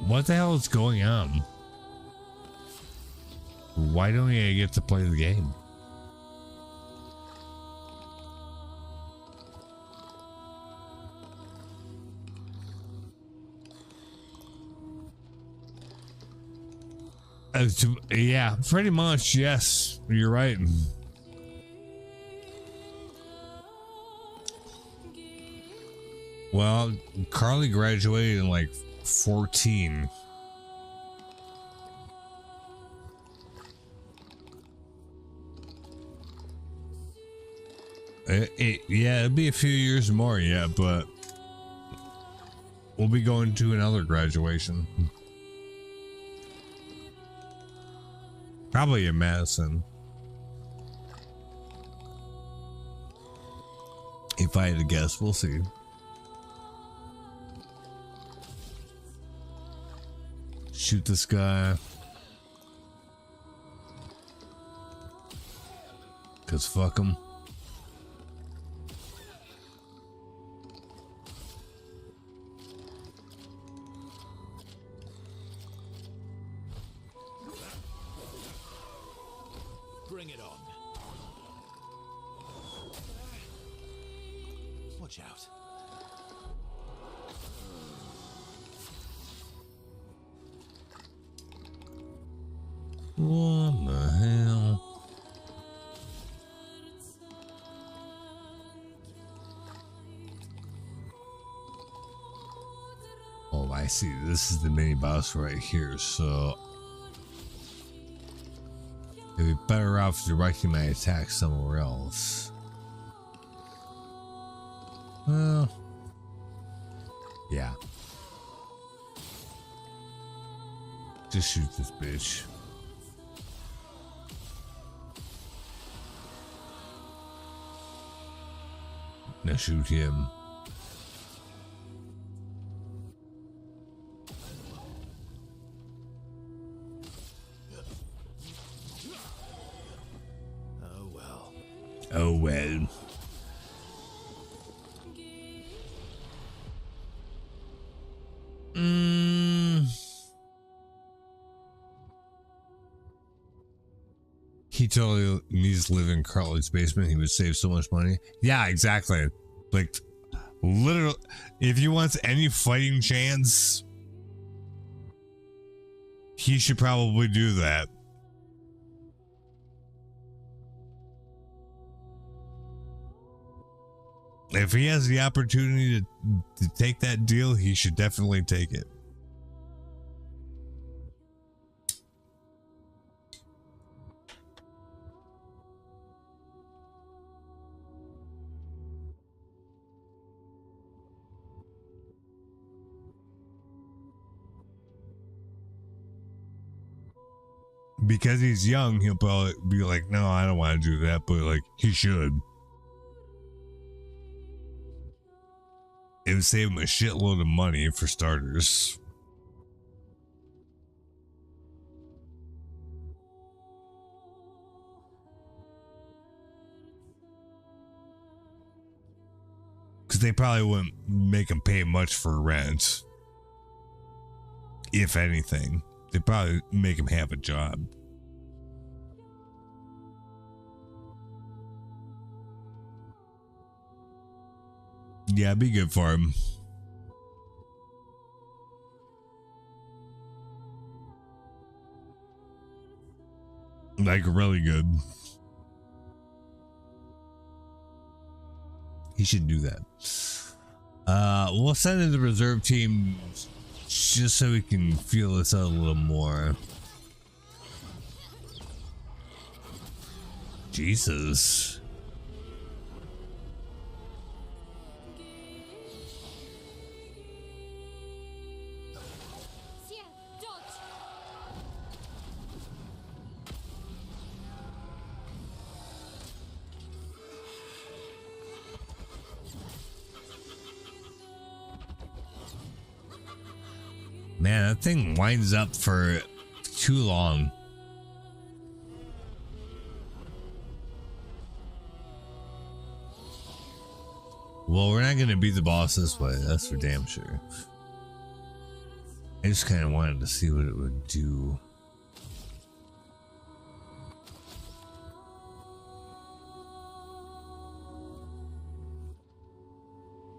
what the hell is going on? Why don't I get to play the game? Yeah, pretty much. Yes, you're right. Well, Carly graduated in like 14. Yeah, it'll be a few years more yet, but we'll be going to another graduation. Probably in Madison. If I had to guess, we'll see. Shoot this guy. 'Cause fuck him. Bring it on. Watch out. What the hell? Oh, I see. This is the mini boss right here, so it'd be better off directing my attack somewhere else. Well, yeah. Just shoot this bitch. Now shoot him. Oh well. Oh well. He totally needs to live in Carly's basement. He would save so much money. Yeah, exactly. Like, literally, if he wants any fighting chance, he should probably do that. If he has the opportunity to take that deal, he should definitely take it. because he's young, he'll probably be like, no, I don't want to do that, but like he should. It would save him a shitload of money for starters. Because they probably wouldn't make him pay much for rent. If anything, they'd probably make him have a job. Yeah, it'd be good for him. Like, really good. He should do that. We'll send in the reserve team just so we can feel this out a little more. Jesus. Man, that thing winds up for too long. Well, we're not going to beat the boss this way. That's for damn sure. I just kind of wanted to see what it would do.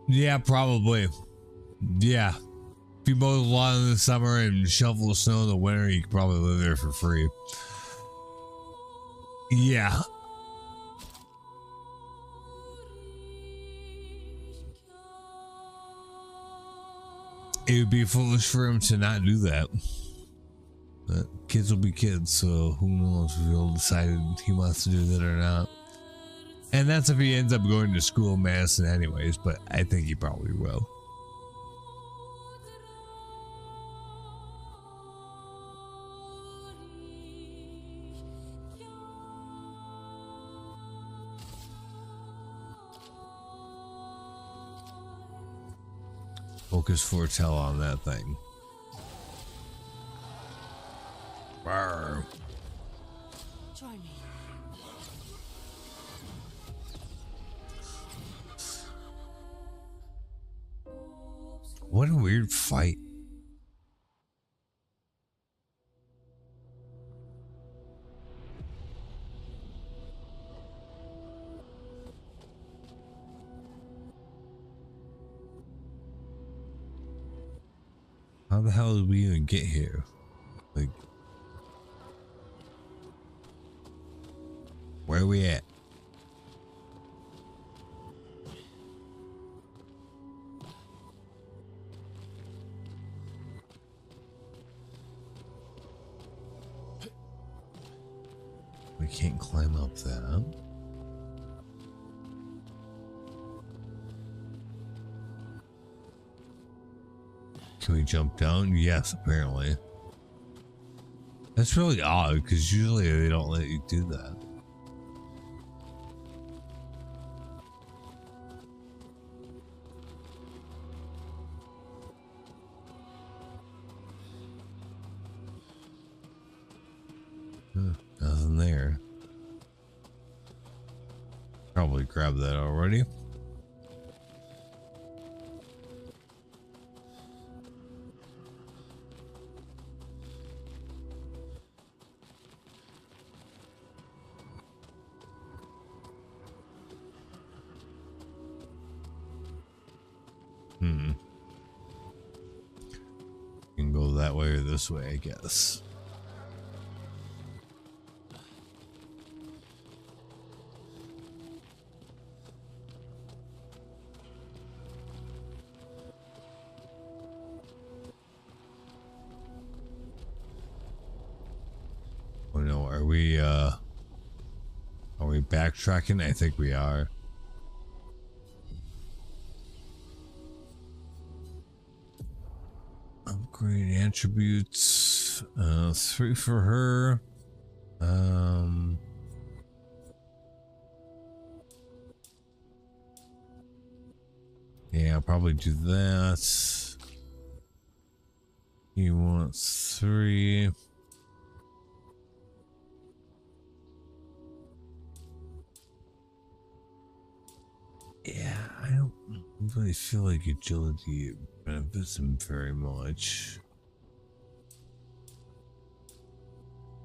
Yeah, probably. Yeah. If you mow the lawn in the summer and shovel the snow in the winter, you could probably live there for free. Yeah. It would be foolish for him to not do that. But kids will be kids, so who knows if he'll decide he wants to do that or not. And that's if he ends up going to school in Madison anyways, but I think he probably will. Focus foretell on that thing. Brr. Try me. What a weird fight. How the hell did we even get here? Like, where are we at? We can't climb up that. Can we jump down? Yes, apparently. That's really odd because usually they don't let you do that. Nothing there. Probably grabbed that already. Can go that way or this way, I guess. Oh no, are we backtracking? I think we are. Upgrade attributes. 3 for her. Yeah, I'll probably do that. He wants 3. Yeah, I don't really feel like agility benefits him very much.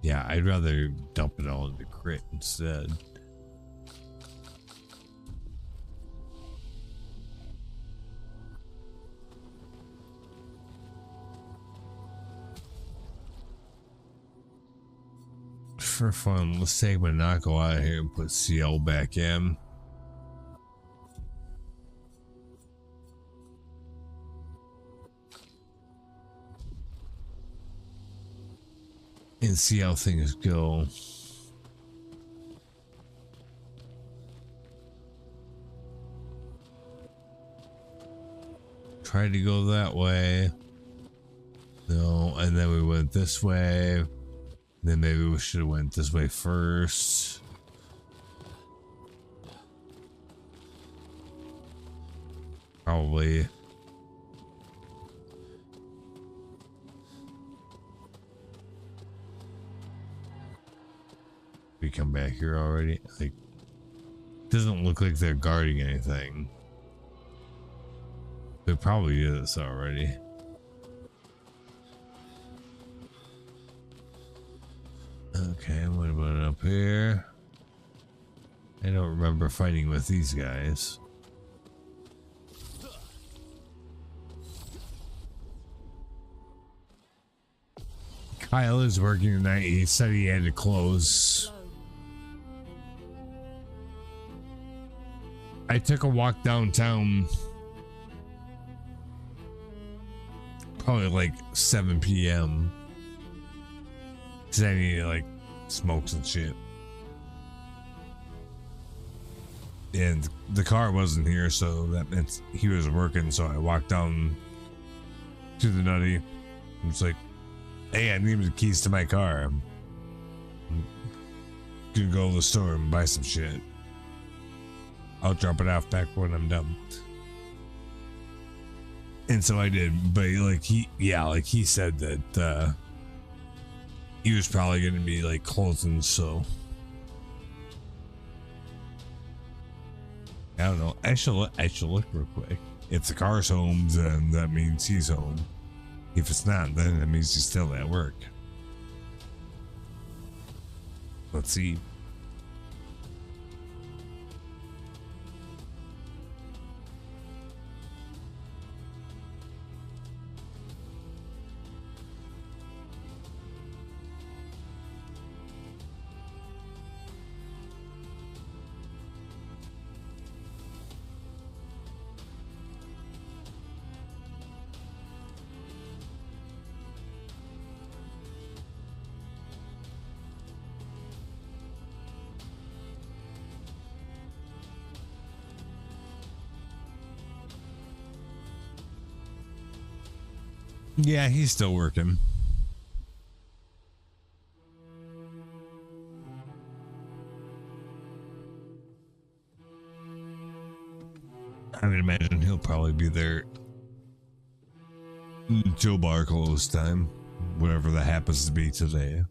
Yeah, I'd rather dump it all into crit instead. For fun, let's take Monaco out of here and put CL back in. And see how things go. Tried to go that way. No, and then we went this way. Then maybe we should have went this way first. Probably. We come back here already? Like, doesn't look like they're guarding anything. They probably did this already. Okay, what about up here? I don't remember fighting with these guys. Kyle is working tonight. He said he had to close. I took a walk downtown. Probably like 7 p.m. Cause I need to like smoke some shit. And the car wasn't here, so that meant he was working. So I walked down to the nutty. It's like, hey, I need the keys to my car. I'm gonna go to the store and buy some shit. I'll drop it off back when I'm done. And so I did, but like he said that he was probably gonna be like closing, so I don't know. I should look real quick. If the car's home, then that means he's home. If it's not, then that means he's still at work. Let's see. Yeah, he's still working. I would imagine he'll probably be there until bar close time, whatever that happens to be today.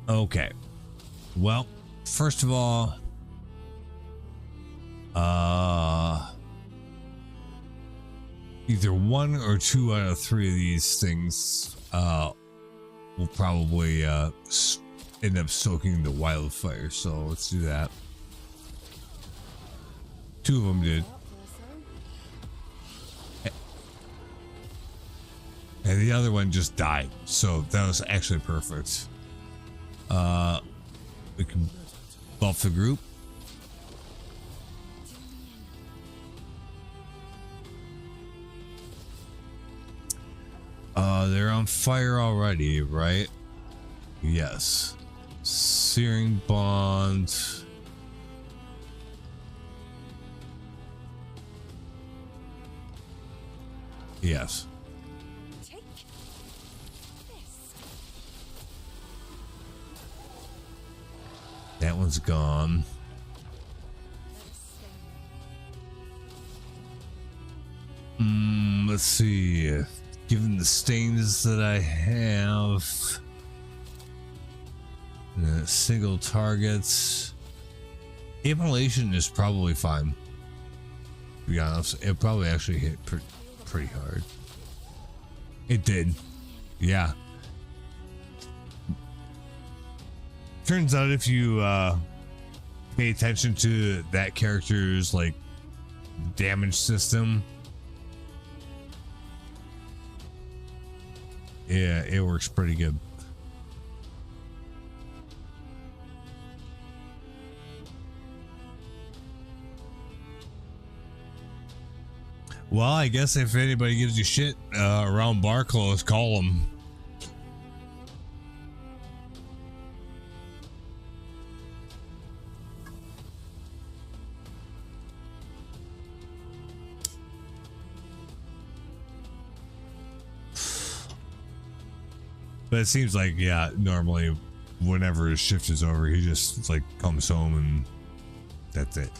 Okay. Well, first of all, either 1 or 2 out of 3 of these things will probably end up soaking the wildfire. So let's do that. 2 of them did. And the other one just died. So that was actually perfect. We can buff the group. They're on fire already, right? Yes. Searing bond. Yes. Take this. That one's gone. Let's see. Given the stains that I have, single targets, immolation is probably fine. To be honest, it probably actually hit pretty hard. It did, yeah. Turns out if you pay attention to that character's like damage system, yeah, it works pretty good. Well, I guess if anybody gives you shit around bar close, call them. But it seems like, yeah, normally whenever his shift is over, he just like comes home and that's it.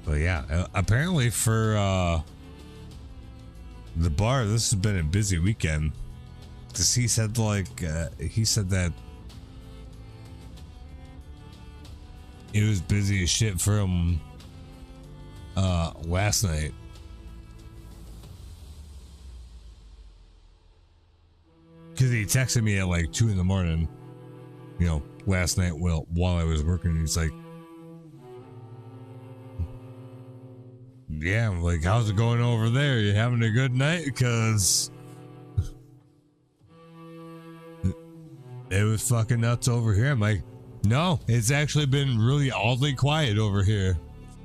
But yeah, apparently for the bar, this has been a busy weekend. Because he said he said that it was busy as shit for him last night. Because he texted me at like 2 in the morning, you know, last night while I was working. He's like, yeah, I'm like, how's it going over there? You having a good night? Because it was fucking nuts over here. I'm like, no, it's actually been really oddly quiet over here.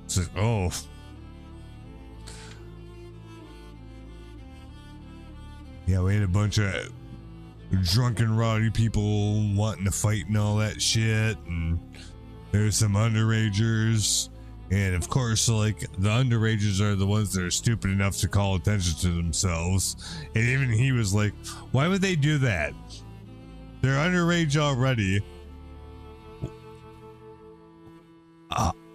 It's like, oh. Yeah, we had a bunch of drunken, rowdy people wanting to fight and all that shit, and there's some underagers, and of course, like, the underagers are the ones that are stupid enough to call attention to themselves, and even he was like, why would they do that? They're underage already.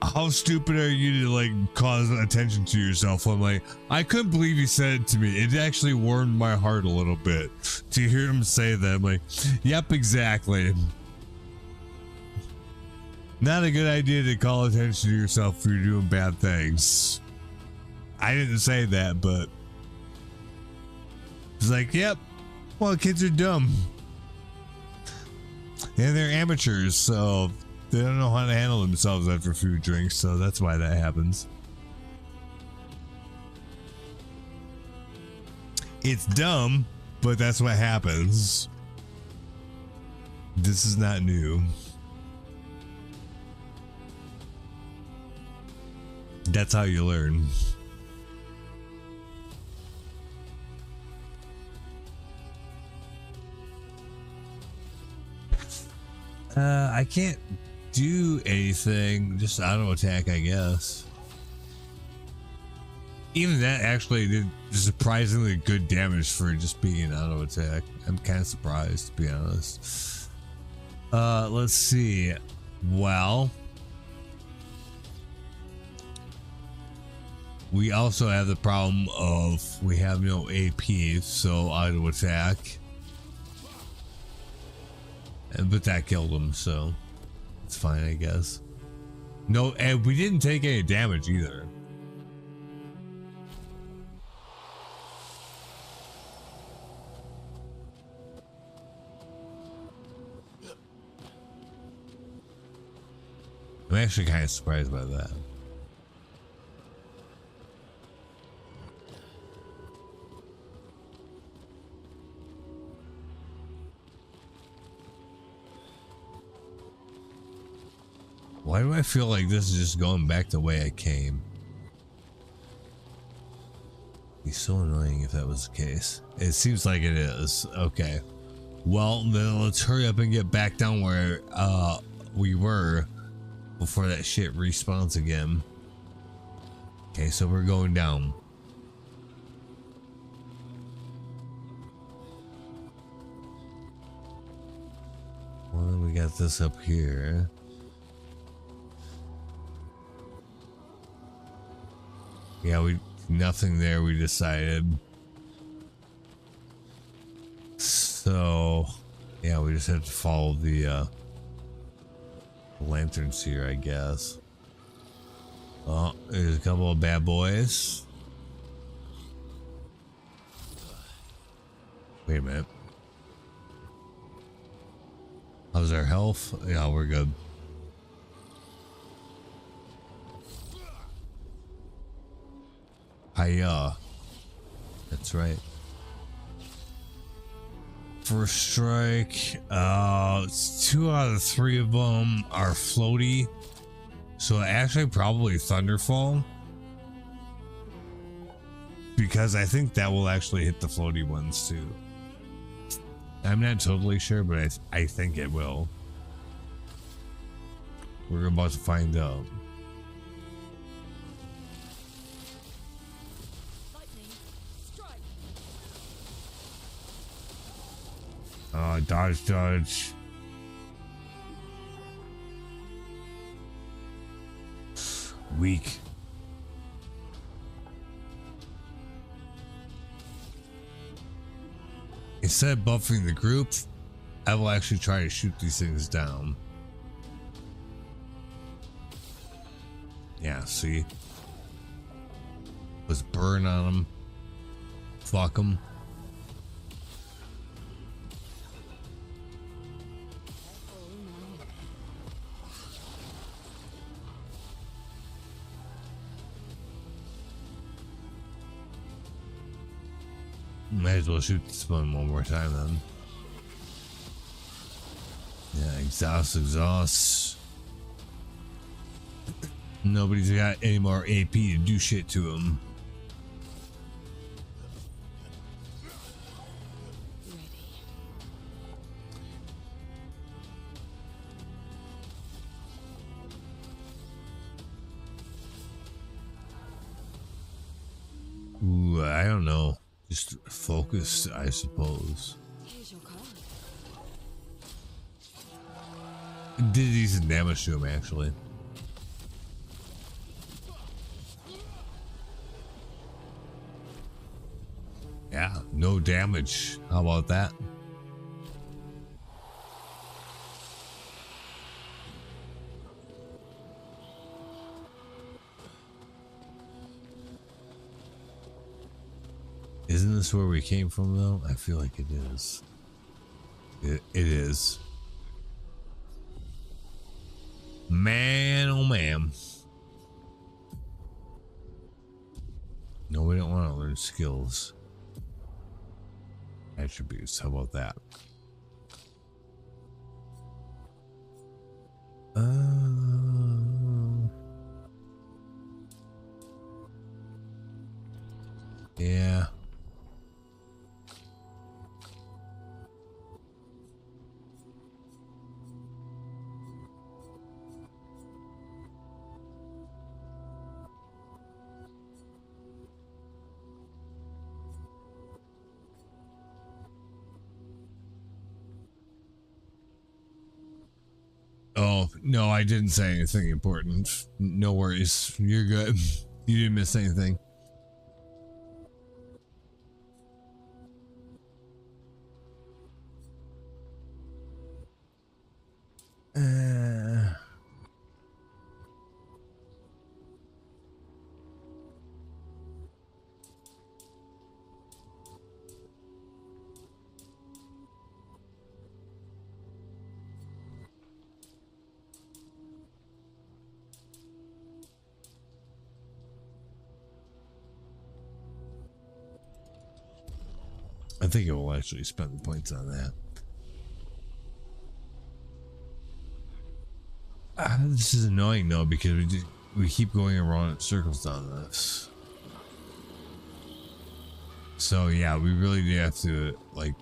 How stupid are you to like cause attention to yourself? I'm like, I couldn't believe he said it to me. It actually warmed my heart a little bit to hear him say that. I'm like, yep, exactly. Not a good idea to call attention to yourself if you're doing bad things. I didn't say that, but it's like, yep, well, kids are dumb. And they're amateurs, so they don't know how to handle themselves after food drinks, so that's why that happens. It's dumb, but that's what happens. This is not new. That's how you learn. I can't do anything, just auto attack, I guess. Even that actually did surprisingly good damage for just being an auto attack. I'm kind of surprised, to be honest. Let's see. Well, we also have the problem of we have no AP, so auto attack. But that killed him, so it's fine, I guess. No, and we didn't take any damage either. I'm actually kind of surprised by that. Why do I feel like this is just going back the way I came? so annoying if that was the case. It seems like it is. Okay. Well, then let's hurry up and get back down where we were before that shit respawns again. Okay, so we're going down. Well, we got this up here. Yeah, nothing there, we decided. So, yeah, we just have to follow the lanterns here, I guess. Oh, there's a couple of bad boys. Wait a minute. How's our health? Yeah, we're good. Hiya. That's right. First strike. It's 2 out of 3 of them are floaty. So actually probably Thunderfall. Because I think that will actually hit the floaty ones too. I'm not totally sure, but I think it will. We're about to find out. Dodge. Weak. Instead of buffing the group, I will actually try to shoot these things down. Yeah, see? Let's burn on them. Fuck them. Might as well shoot this one more time then. Yeah, exhaust. Nobody's got any more AP to do shit to him. Ooh, I don't know. Just focused, I suppose. Here's your card. Did decent damage to him, actually. Yeah, no damage. How about that? Isn't this where we came from, though? I feel like it is. It is. Man, oh man. No, we don't want to learn skills. Attributes, how about that? Yeah. Oh, no, I didn't say anything important. No worries. You're good. You didn't miss anything. I think it will actually spend the points on that. This is annoying though because we keep going around in circles on this. So yeah, we really do have to, like,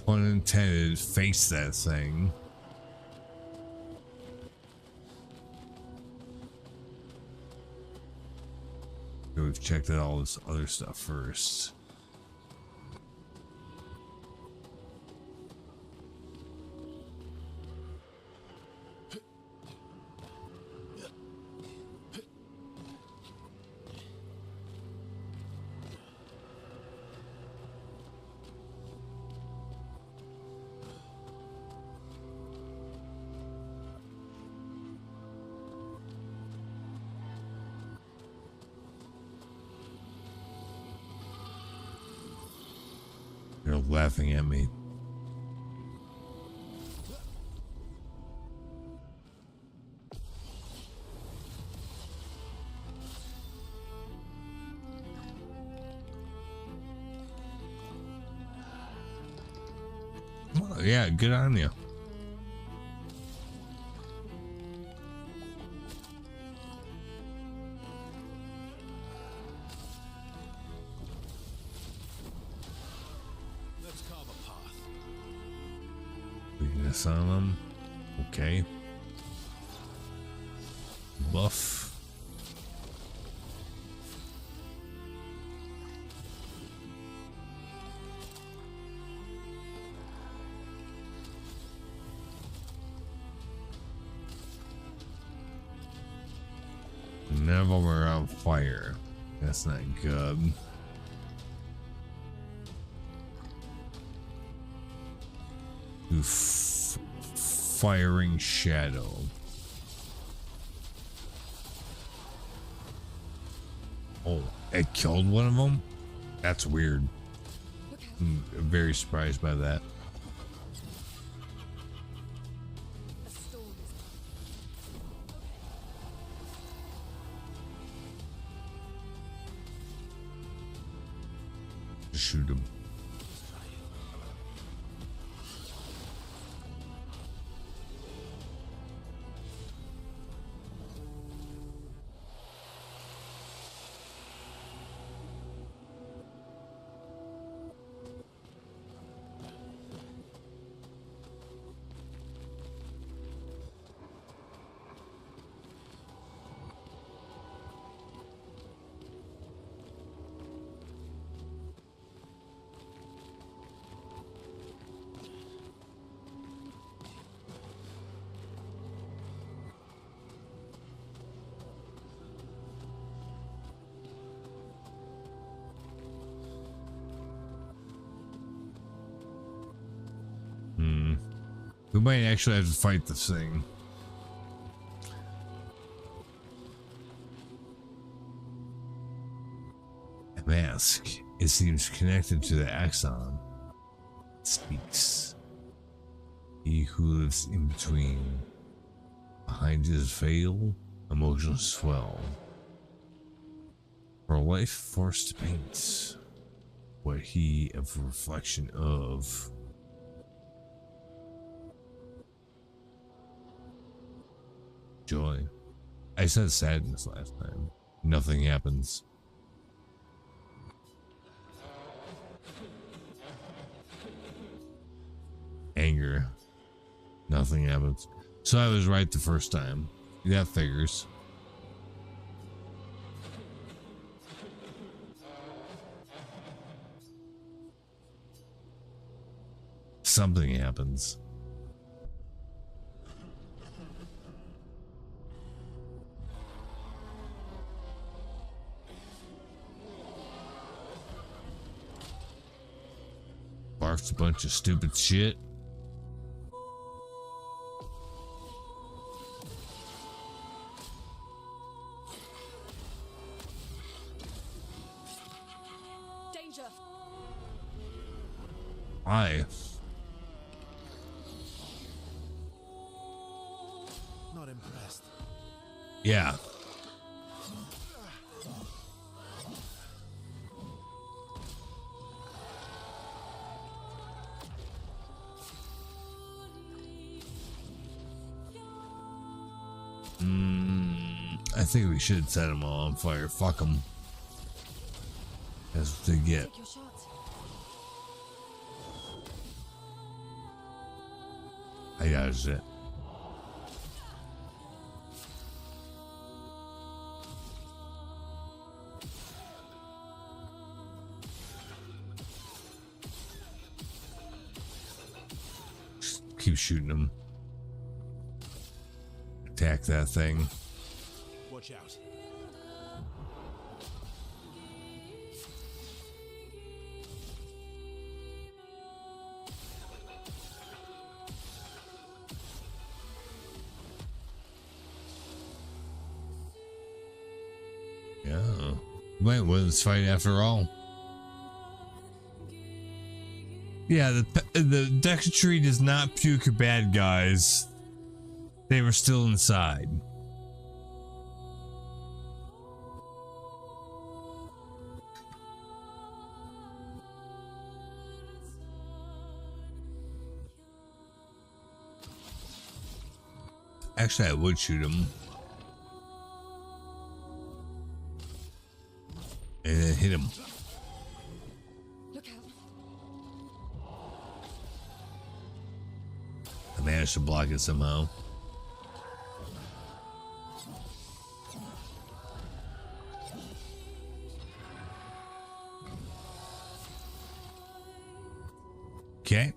pun intended, face that thing. We've checked out all this other stuff first. You're laughing at me. Well, yeah, good on you. Weakness on them. Okay. Buff. Never were on fire. That's not good. Firing shadow. Oh, it killed one of them? That's weird. I'm very surprised by that. Shoot him. We might actually have to fight this thing. A mask. It seems connected to the axon. It speaks. He who lives in between. Behind his veil, emotions swell. For life forced to paint what he a reflection of. Joy. I said sadness last time. Nothing happens. Anger. Nothing happens. So I was right the first time. That figures. Something happens. Barf's a bunch of stupid shit. Danger. Why? Not impressed. Yeah. I I think we should set them all on fire. Fuck them. That's what they get. Take your shots. I got it. Just keep shooting them. Attack that thing. Watch out. Yeah. Might win this fight after all. Yeah, the Dextree does not puke bad guys. They were still inside. Actually, I would shoot him. And then hit him. Look out. I managed to block it somehow. Okay.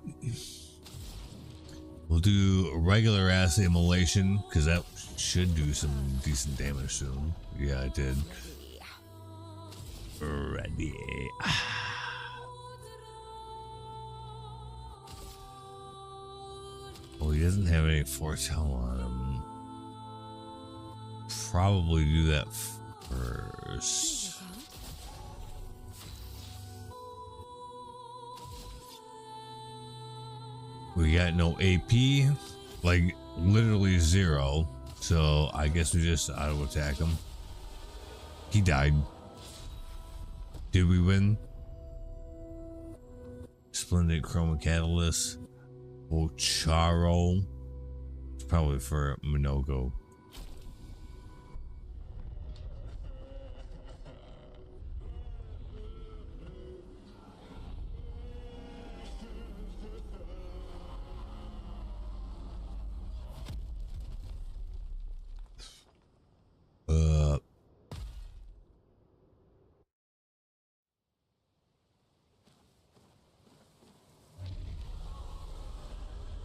We'll do a regular ass immolation because that should do some decent damage soon. Yeah, it did. Ready. Well, he doesn't have any foretell on him. Probably do that first. We got no AP, like literally 0. So I guess we just auto attack him. He died. Did we win? Splendid Chroma Catalyst. Ocharo. It's probably for Minogo.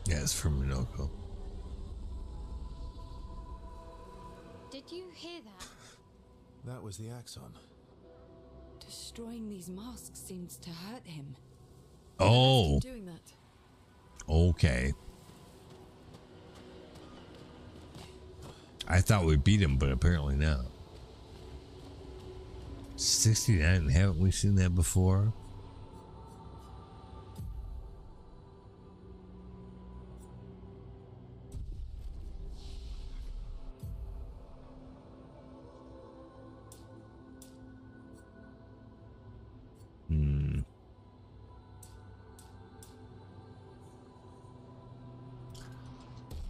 Yeah, it's from Minoko. Did you hear that? That was the Axon. Destroying these masks seems to hurt him. Oh, Doing that. okay. I thought we beat him, but apparently not. 69, haven't we seen that before?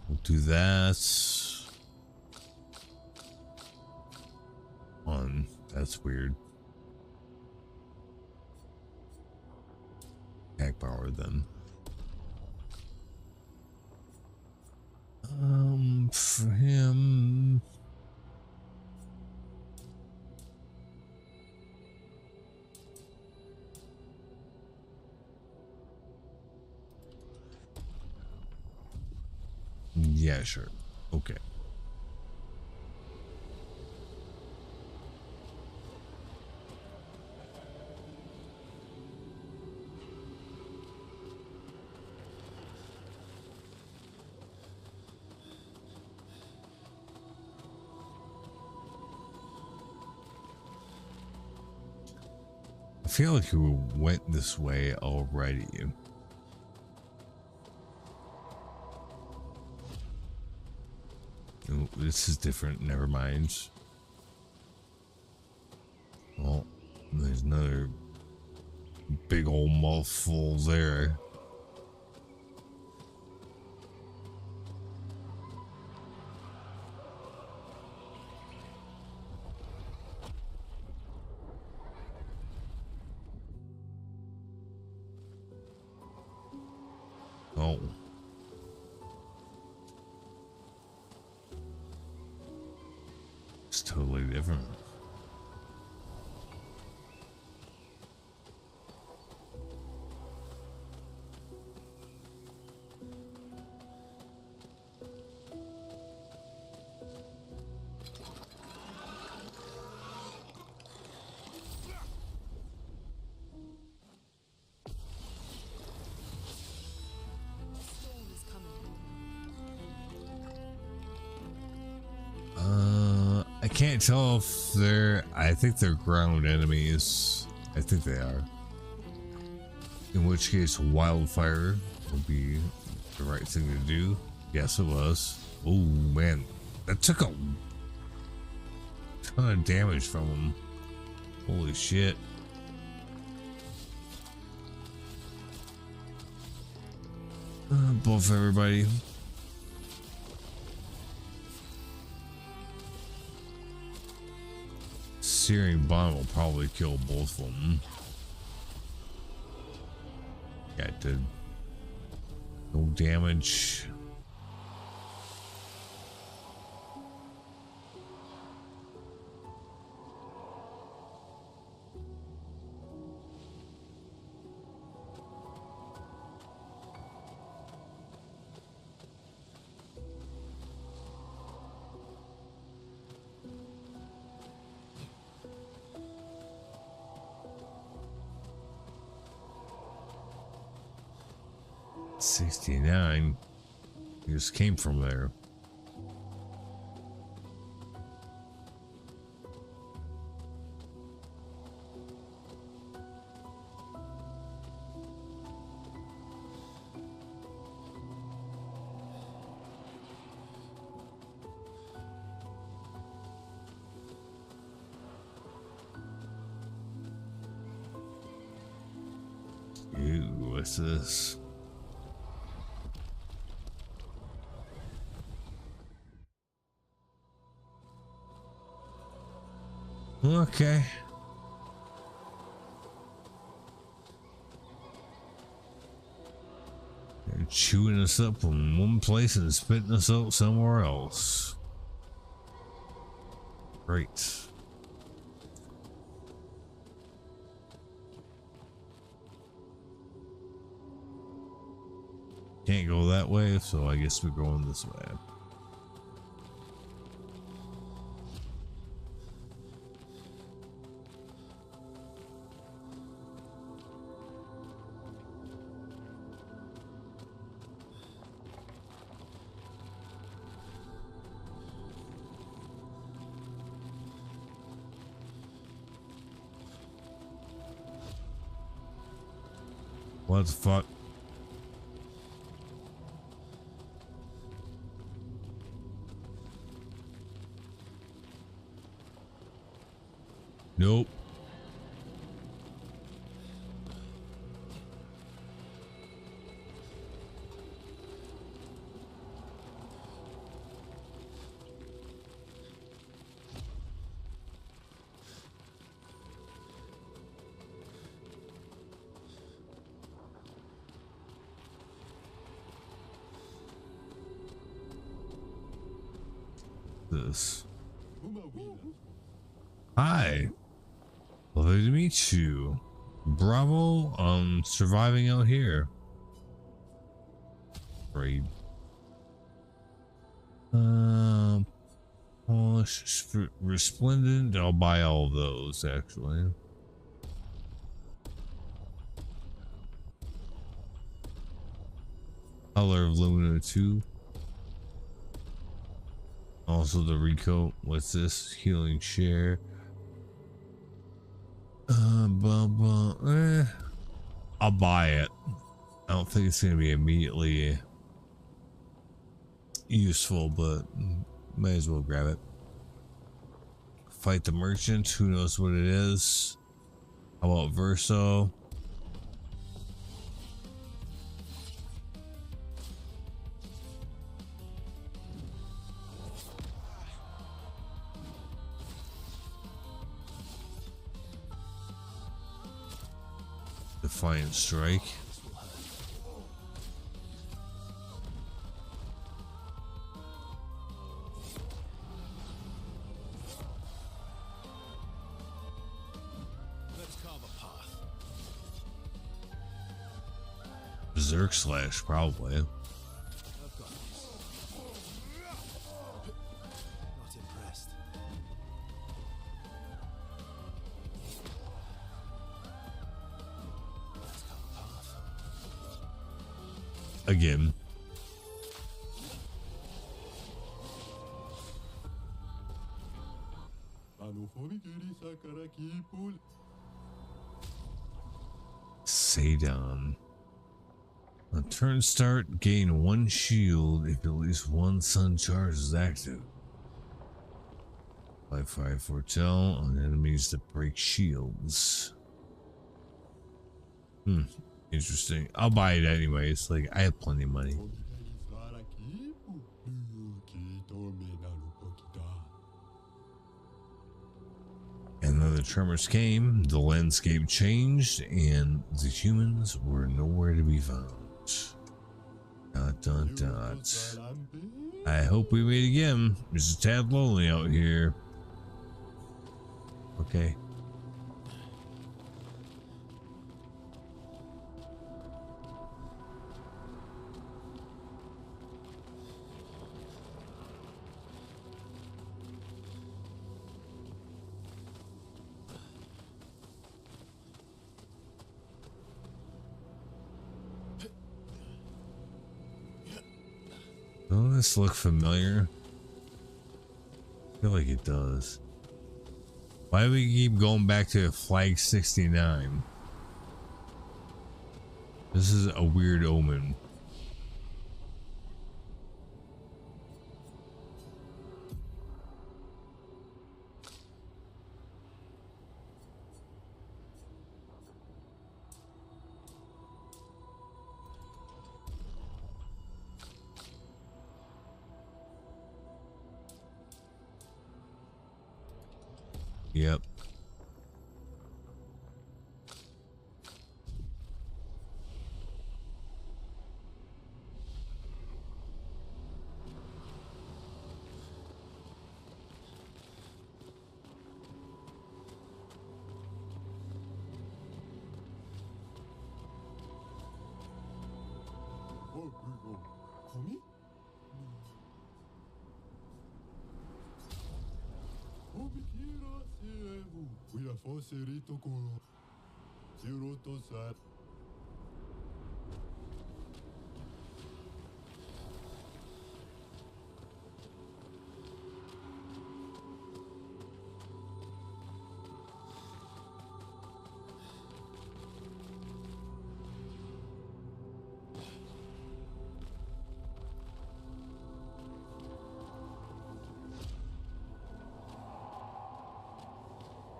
We'll do that. One. That's weird. Attack power then. For him. Yeah, sure. Okay. I feel like we went this way already. Oh, this is different. Never mind. Well, there's another big old mouthful there. Oh. It's totally different. I can't tell if I think they're ground enemies. I think they are. In which case, wildfire would be the right thing to do. Yes, it was. Oh man, that took a ton of damage from him. Holy shit. Buff everybody. Searing bomb will probably kill both of them. Yeah, it did. No damage. $69. He just came from there. Ew, what's this? Okay. They're chewing us up in one place and spitting us out somewhere else. Great. Can't go that way, so I guess we're going this way. What the fuck? Nope. This. Hi. Lovely to meet you. Bravo on surviving out here. Great. Polish, resplendent. I'll buy all of those actually. Color of Luna 2. Also the recoat. What's this? Healing share. I'll buy it. I don't think it's gonna be immediately useful, but may as well grab it. Fight the merchant. Who knows what it is? How about Verso? Defiant Strike. Berserk Slash, probably. I've got this. Not impressed. That's got path. Again. Sadon. On turn start, gain 1 shield if at least 1 sun charge is active. 5/5 foretell on enemies that break shields. Interesting. I'll buy it anyways. Like, I have plenty of money. And then the tremors came, the landscape changed, and the humans were nowhere to be found. Dot, dot, dot. I hope we meet again. It's a tad lonely out here. Okay. Doesn't this look familiar? I feel like it does. Why do we keep going back to Flag 69? This is a weird omen. Yep.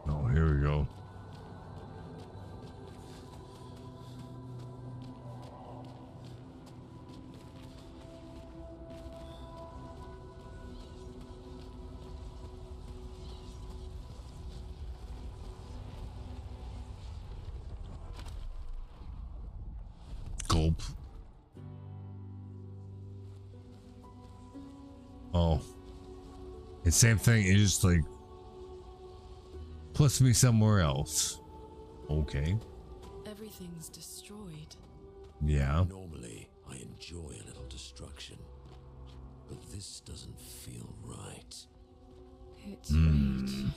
Oh, here we go. Gulp. Oh. It's same thing, it just like puts me somewhere else. Okay. Everything's destroyed. Yeah. Normally, I enjoy a little destruction, but this doesn't feel right. It's rage.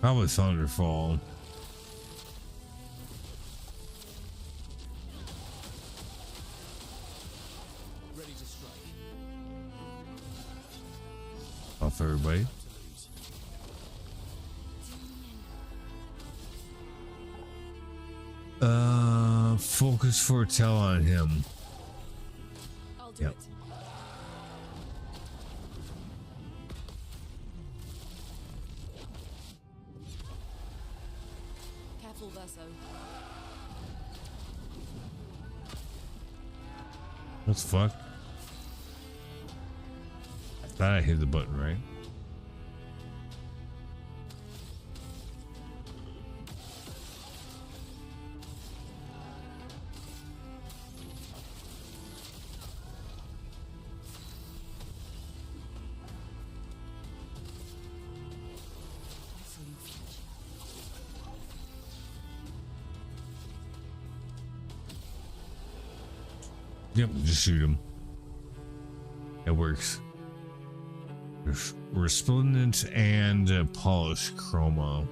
Probably Thunderfall. Ready to strike. Off everybody. Focus foretell on him. I'll do Yep. it. Careful, Verso. What the fuck? I thought I hit the button right. Yep, just shoot him. It works. Resplendent and polished chroma.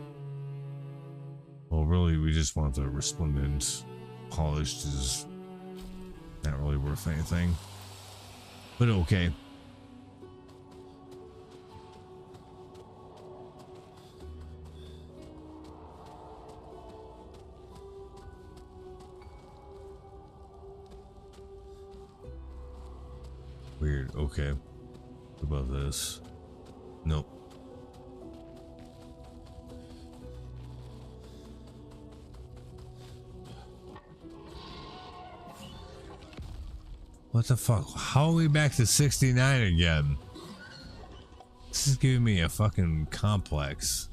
Well, really, we just want the resplendent. Polished is not really worth anything. But okay. Weird. Okay. What about this? Nope. What the fuck? How are we back to 69 again? This is giving me a fucking complex.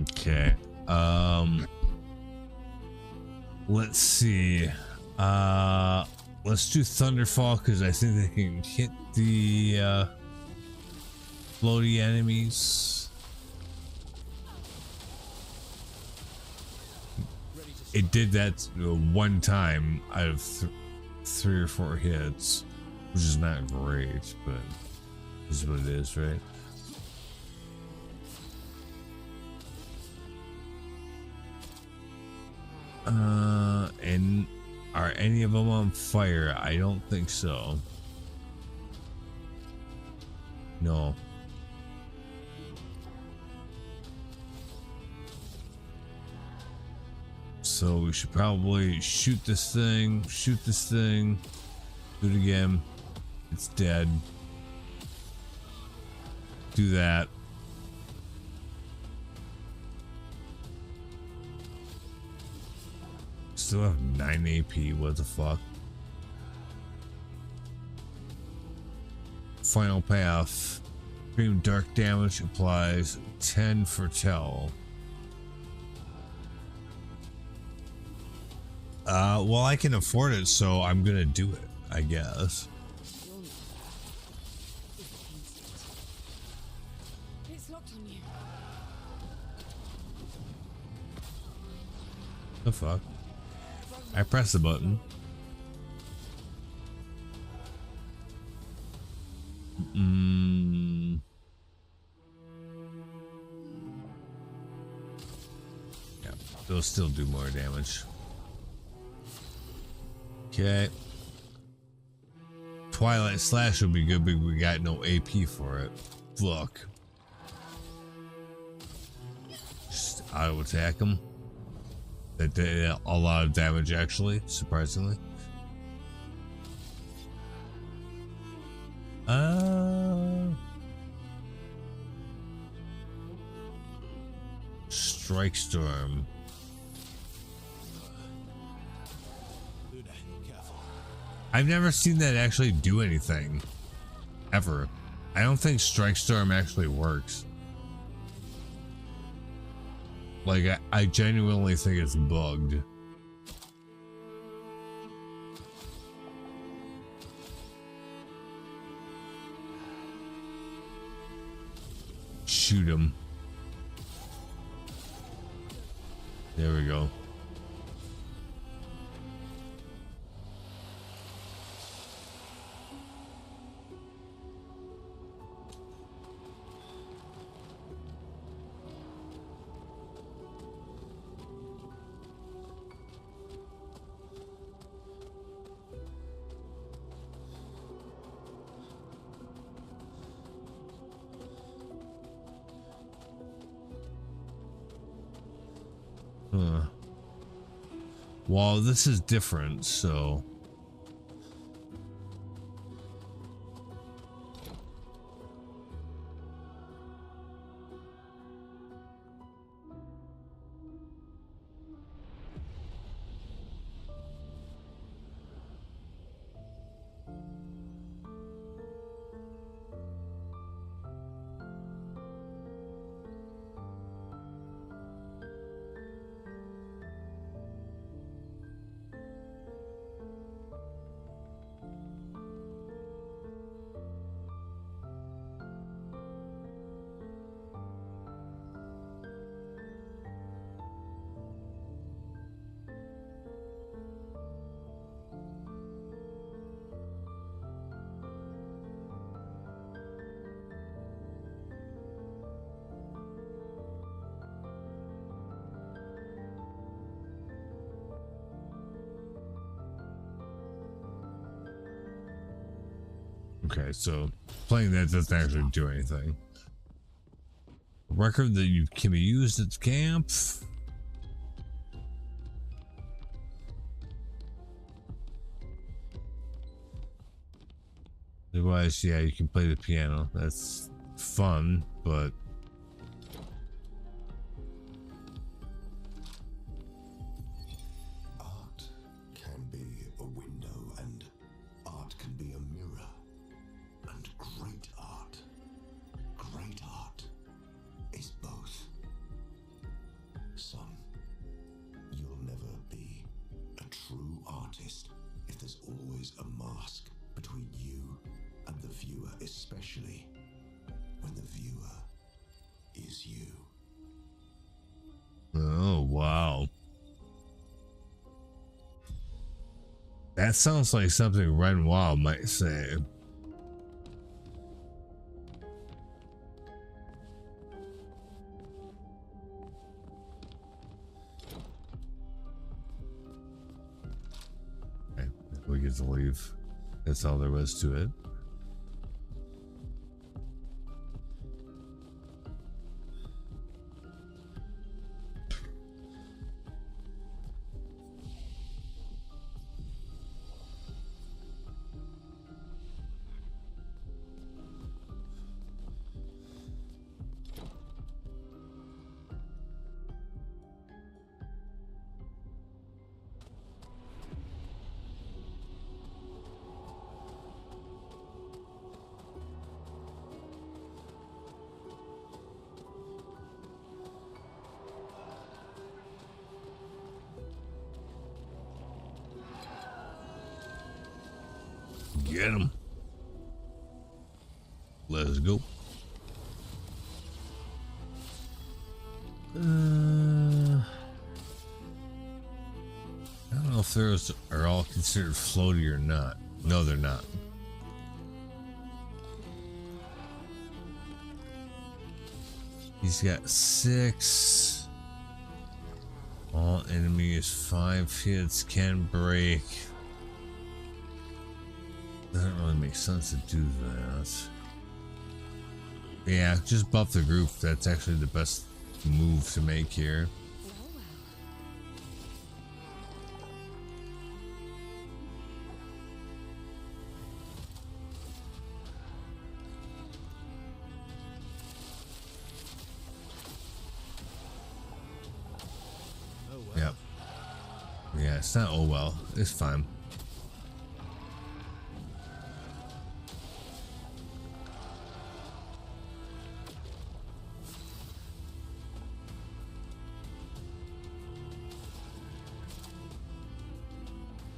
Okay. Let's see. Let's do Thunderfall because I think they can hit the floaty enemies. It did that one time out of 3 or 4 hits, which is not great, but this is what it is, right? And are any of them on fire? I don't think so. No. So we should probably shoot this thing, do it again. It's dead. Do that. Still have 9 AP, what the fuck? Final path. Extreme dark damage applies 10 for Tell. Well, I can afford it, so I'm gonna do it, I guess. It's locked on you. The fuck? I pressed the button. Yeah, they'll still do more damage. Okay. Twilight Slash would be good, but we got no AP for it. Fuck. Just auto attack them. That did a lot of damage, actually, surprisingly. Strike Storm. Luna, careful. I've never seen that actually do anything. Ever. I don't think Strike Storm actually works. Like, I genuinely think it's bugged. Shoot him. There we go. Huh. Well, this is different, so... Okay, so playing that doesn't actually do anything. A record that you can be used at camp. Otherwise, yeah, you can play the piano. That's fun, but Art can be a window, and art can be a mirror. And great art is both. Son, you'll never be a true artist if there's always a mask between you and the viewer, especially when the viewer is you. oh wow. That sounds like something Renoir might say. Okay, we get to leave. That's all there was to it. Get him. Let's go. I don't know if those are all considered floaty or not. No, they're not. He's got 6. All enemies 5 hits can break. Doesn't really make sense to do that. Yeah, just buff the group. That's actually the best move to make here. Yep. Yeah, it's not oh well. It's fine.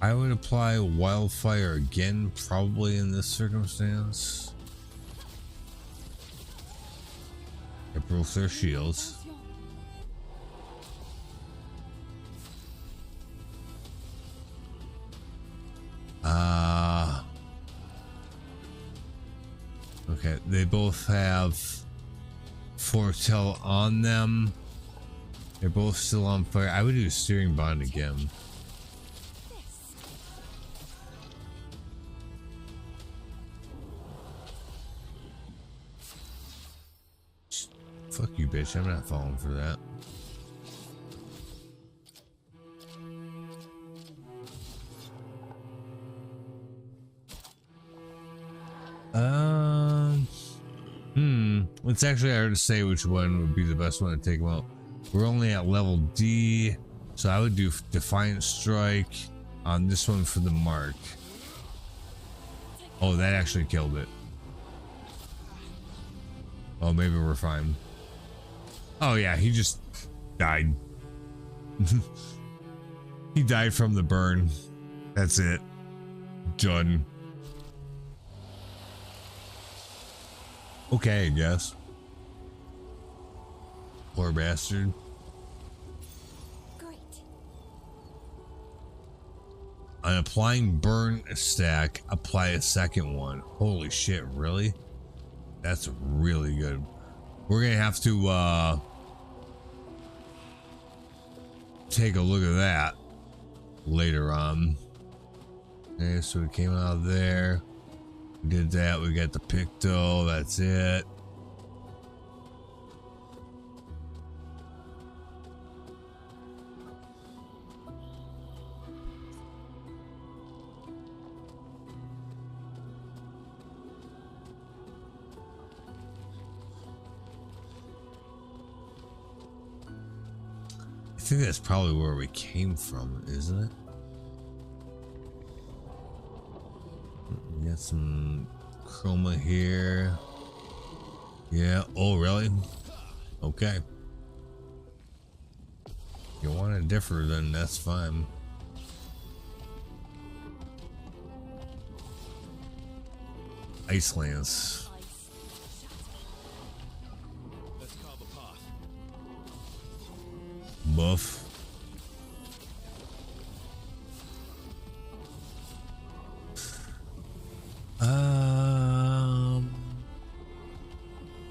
I would apply wildfire again, probably in this circumstance. It broke their shields. Okay, they both have foretell on them. They're both still on fire. I would do steering bond again. Fuck you, bitch. I'm not falling for that. It's actually hard to say which one would be the best one to take them out. We're only at level D, so I would do Defiant Strike on this one for the mark. Oh, that actually killed it. Oh, maybe we're fine. Oh yeah, he just died. He died from the burn. That's it. Done. Okay, I guess. Poor bastard. Great. On applying burn stack, apply a second one. Holy shit, really? That's really good. We're gonna have to take a look at that later on. Okay, so we came out of there. We did that. We got the Picto. That's it. I think that's probably where we came from, isn't it? We got some chroma here. Yeah. Oh, really? Okay. You want to differ, then that's fine. Ice Lance. Let's carve a path. Buff.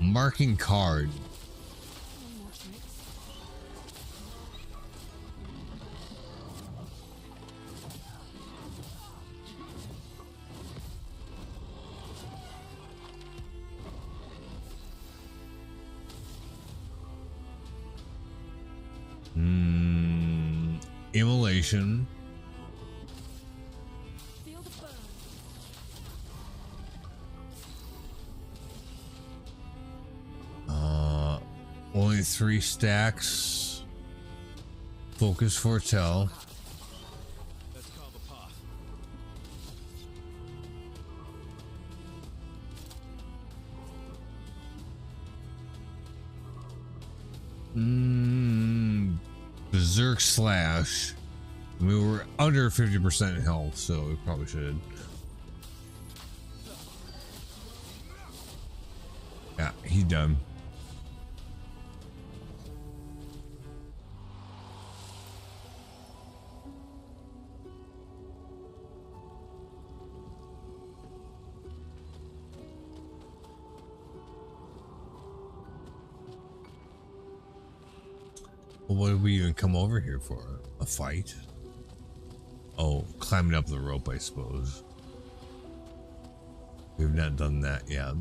Marking card. Immolation. Feel the burn. Only 3 stacks. Focus Foretell. Let's carve a path. Berserk Slash. We were under 50% health, so we probably should. Yeah, he done. Well, what did we even come over here for? A fight? Oh, climbing up the rope, I suppose. We've not done that yet.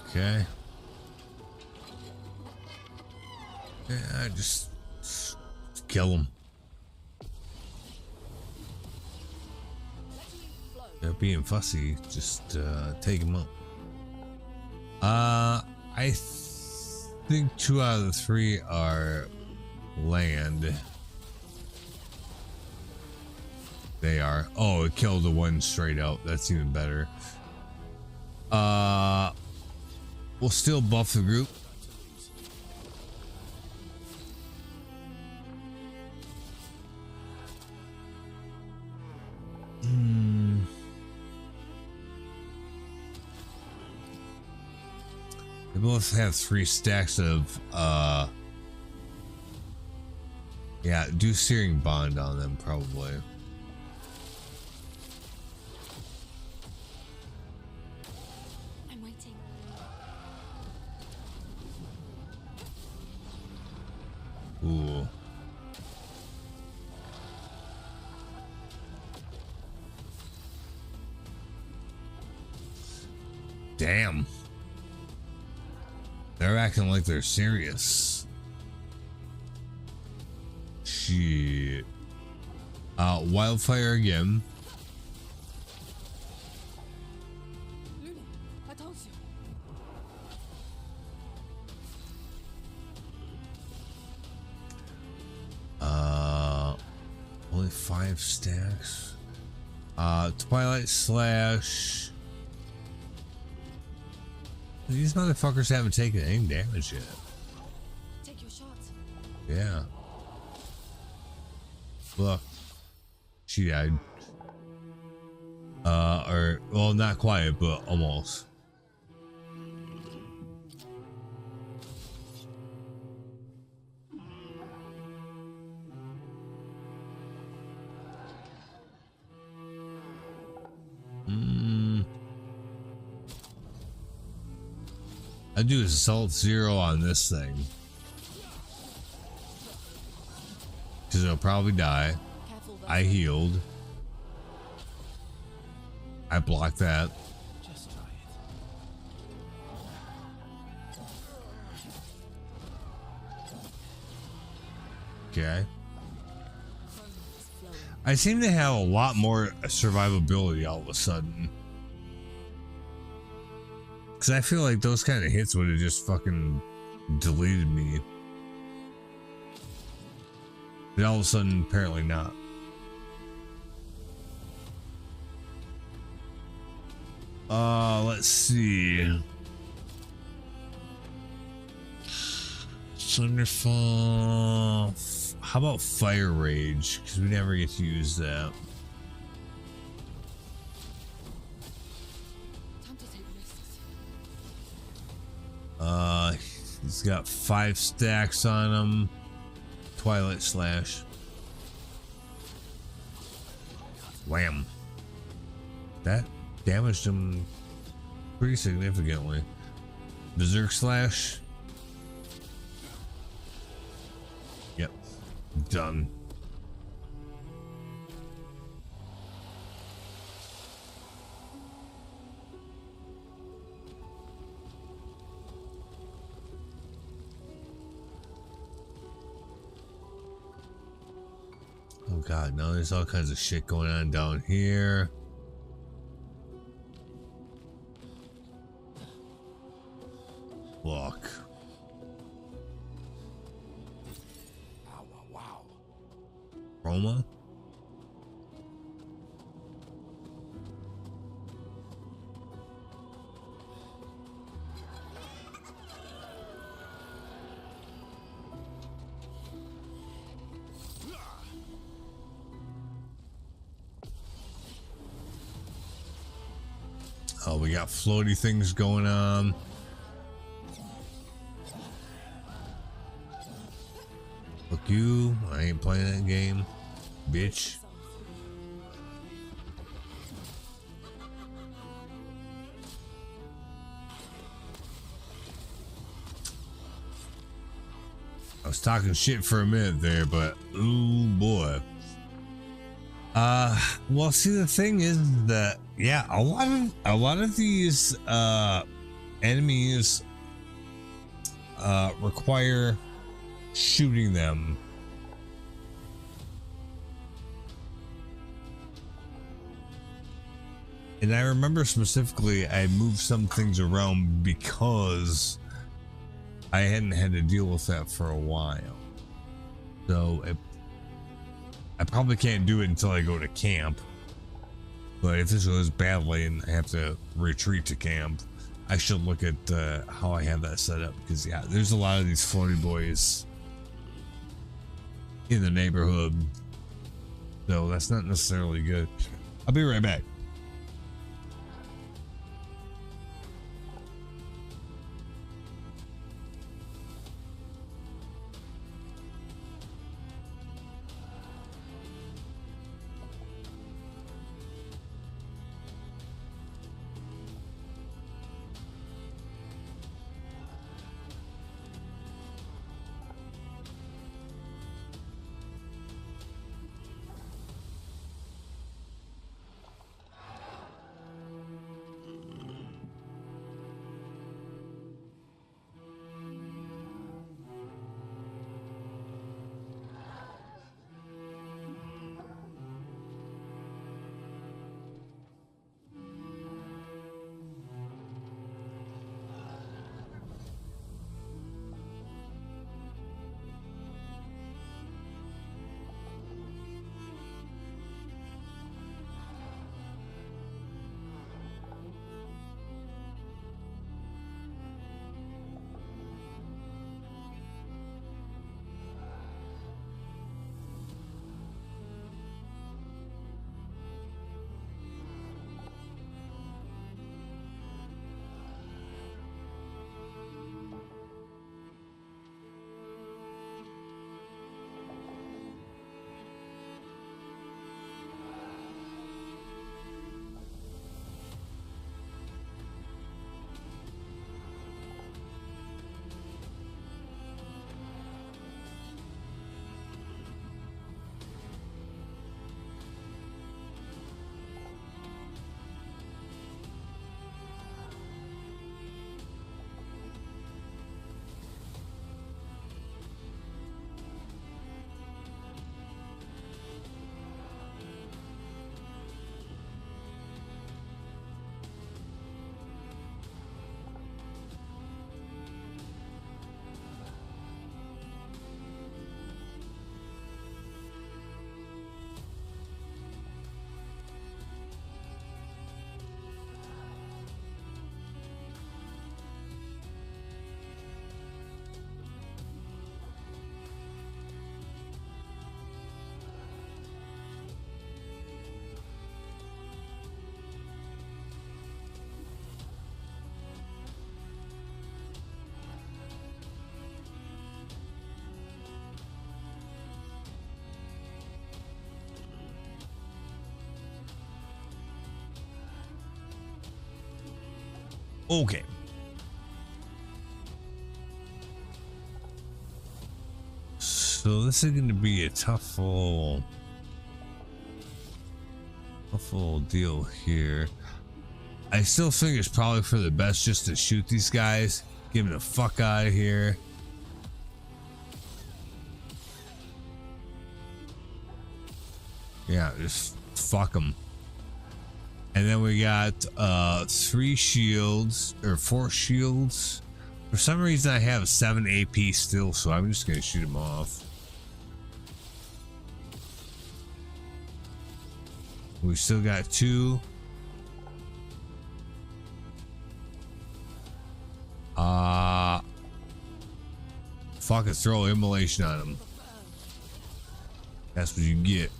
Okay. Yeah, just kill him. They're being fussy. Just take him up. I think 2 out of the 3 are land. They are. Oh, it killed the one straight out. That's even better. We'll still buff the group. They both have 3 stacks of yeah, do Searing Bond on them probably. I'm waiting. Ooh. Damn. They're acting like they're serious. Shit. Wildfire again. Luna, attention. Only 5 stacks. Twilight Slash. These motherfuckers haven't taken any damage yet. Take your shot. Yeah. Look. She died. Or, well, not quite, but almost. I do Assault 0 on this thing. Because it'll probably die. Careful, I healed. I blocked that. Just try it. Okay. I seem to have a lot more survivability all of a sudden. Because I feel like those kind of hits would have just fucking deleted me. But all of a sudden, apparently not. Let's see. Thunderfall. How about Fire Rage? Because we never get to use that. Time to take risks. He's got 5 stacks on him. Twilight Slash. Wham. That damaged him pretty significantly. Berserk Slash. Yep. Done. Oh god, now there's all kinds of shit going on down here. Look. Wow. Roma? Oh, we got floaty things going on. Fuck you. I ain't playing that game. Bitch. I was talking shit for a minute there, but ooh boy. Well, see, the thing is that, yeah, a lot of these enemies require shooting them. And I remember specifically I moved some things around because I hadn't had to deal with that for a while. So I probably can't do it until I go to camp. But if this goes badly and I have to retreat to camp, I should look at how I have that set up. Because, yeah, there's a lot of these floaty boys in the neighborhood. So that's not necessarily good. I'll be right back. Okay. So this is going to be a tough little deal here. I still think it's probably for the best just to shoot these guys. Get them the fuck out of here. Yeah, just fuck them. And then we got 3 shields or 4 shields. For some reason I have 7 AP still, so I'm just gonna shoot them off. We still got 2. Fuck it, throw immolation on them. That's what you get.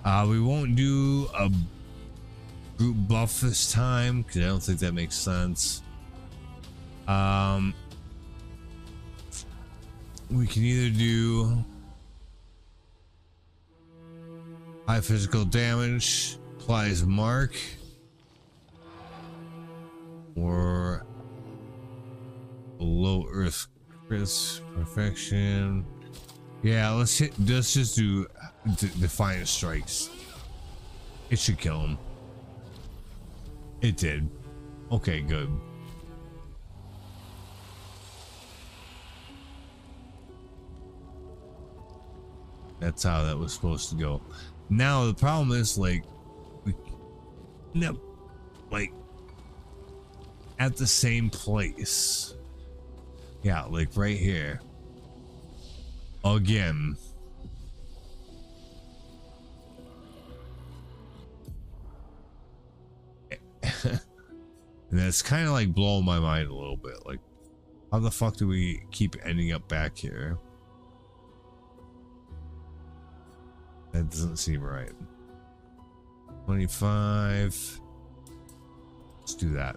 We won't do a group buff this time because I don't think that makes sense. We can either do high physical damage, applies mark, or low earth crits, perfection. Yeah, let's just do defiant strikes. It should kill him. It did. Okay, good. That's how that was supposed to go. Now the problem is like at the same place. Yeah, like right here. Again. And that's kind of like blowing my mind a little bit. Like, how the fuck do we keep ending up back here? That doesn't seem right. 25. Let's do that.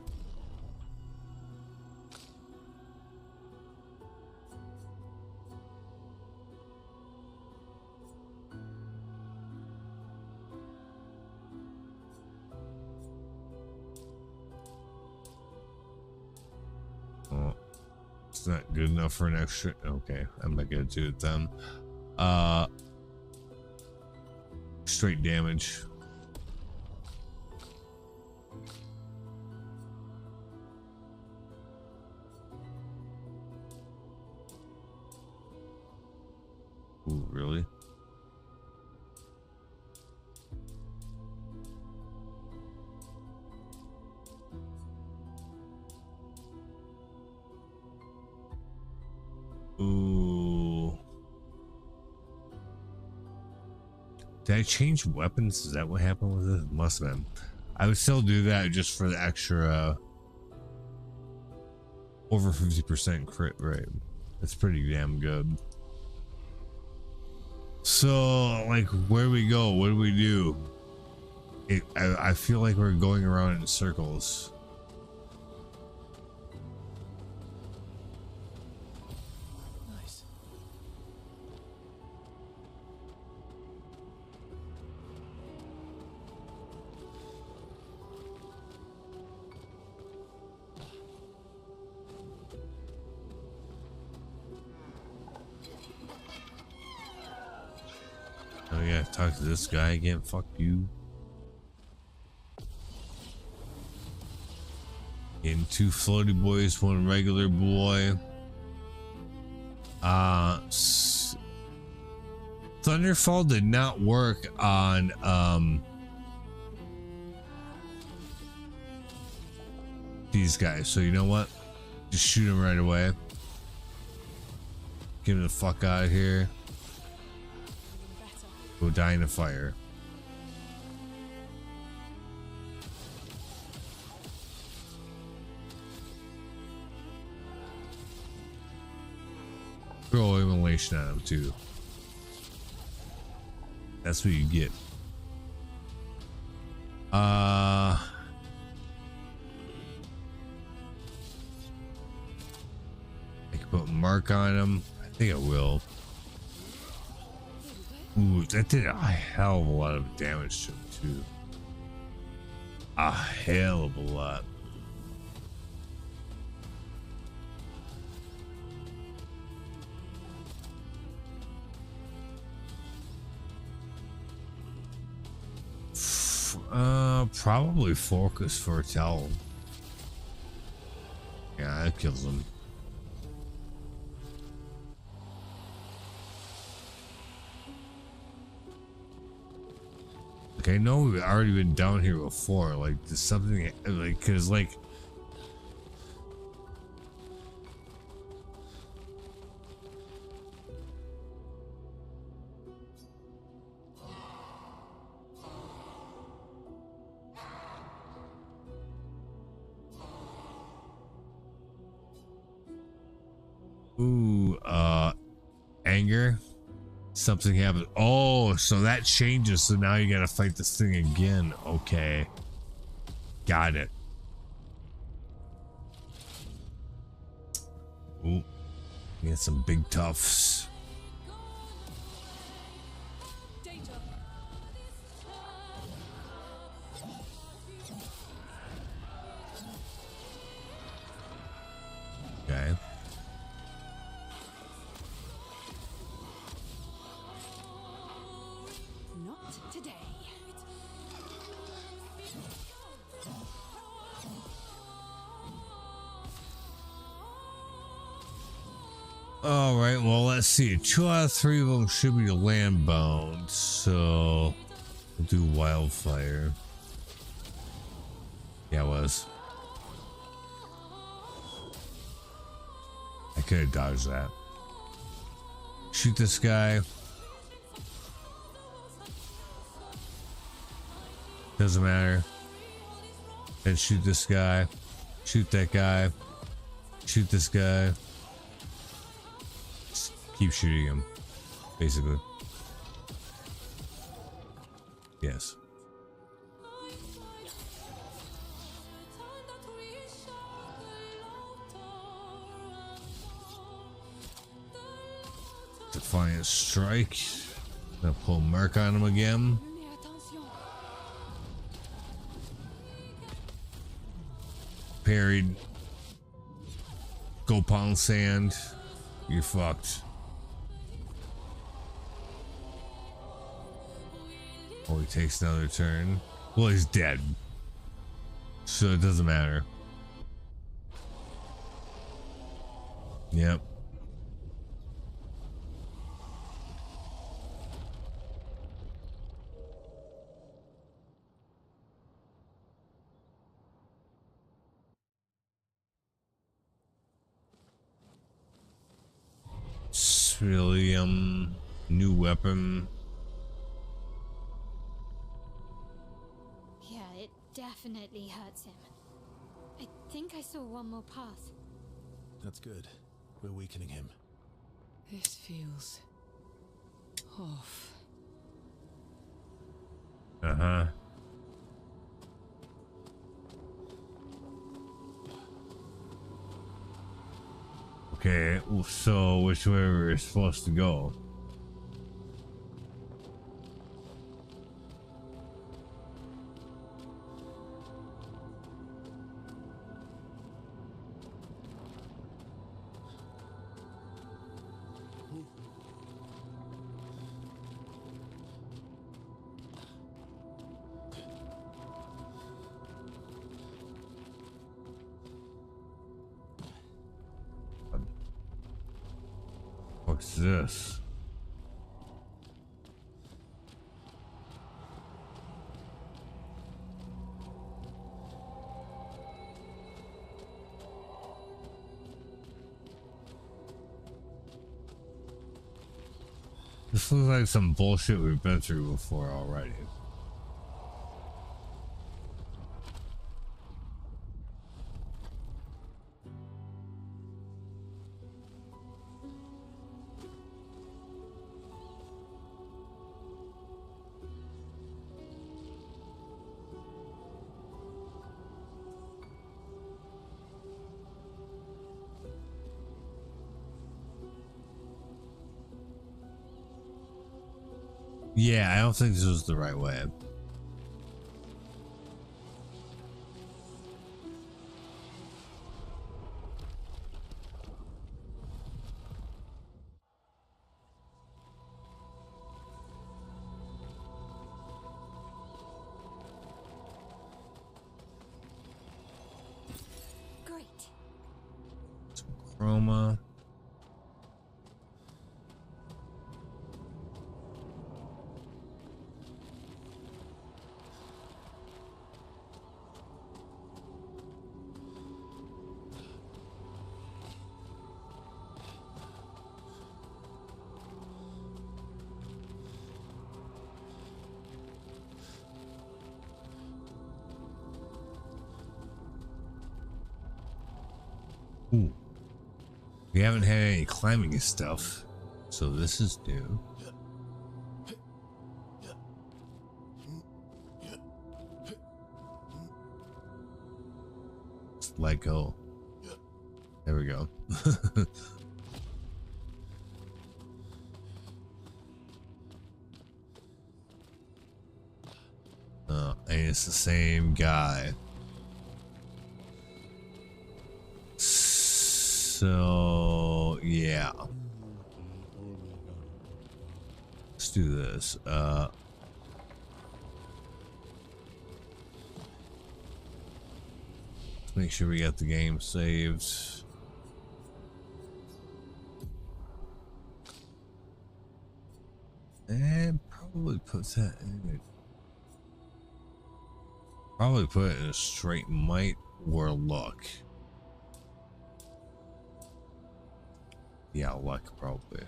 Oh, it's not good enough for an extra. Okay, I'm not gonna do it then. Straight damage. Ooh, really? Ooh. Did I change weapons? Is that what happened with it? Must have been. I would still do that just for the extra over 50% crit rate. That's pretty damn good. So, like, where do we go? What do we do? I feel like we're going around in circles. Nice. Oh yeah, talk to this guy again. Fuck you. Getting 2 floaty boys, 1 regular boy. Thunderfall did not work on these guys. So you know what? Just shoot them right away. Get them the fuck out of here. Go die in a fire. Throw immolation at him too. That's what you get. I can put mark on him. I think I will. Ooh, that did a hell of a lot of damage to him too. A hell of a lot. Probably focus foretell. Yeah, that kills him. Like, I know we've already been down here before. Like, there's something, like, cause like. Ooh, anger. Something happened. Oh, so that changes. So now you gotta fight this thing again. Okay. Got it. Ooh. You got some big toughs. Okay. Not today. All right. Well, let's see. 2 out of 3 of them should be land bound. So we'll do wildfire. Yeah, it was. I could have dodged that. Shoot this guy. Doesn't matter. Then shoot this guy. Shoot that guy. Shoot this guy. Just keep shooting him. Basically. Yes. Defiant strike. Gonna pull Merc on him again. Parried. Go pound sand. You're fucked. Oh, he takes another turn. Well, he's dead. So it doesn't matter. Yep. Really, new weapon. Yeah, it definitely hurts him. I think I saw one more path. That's good. We're weakening him. This feels off. Uh-huh. Okay, so which way we're supposed to go? What's this? This looks like some bullshit we've been through before already. Yeah, I don't think this was the right way. Chroma. Ooh. We haven't had any climbing stuff, so this is new. Just let go. There we go. And it's the same guy. So yeah, let's do this. Let's make sure we got the game saved. And probably put that in it. Probably put it in a straight might or luck. Yeah, luck probably.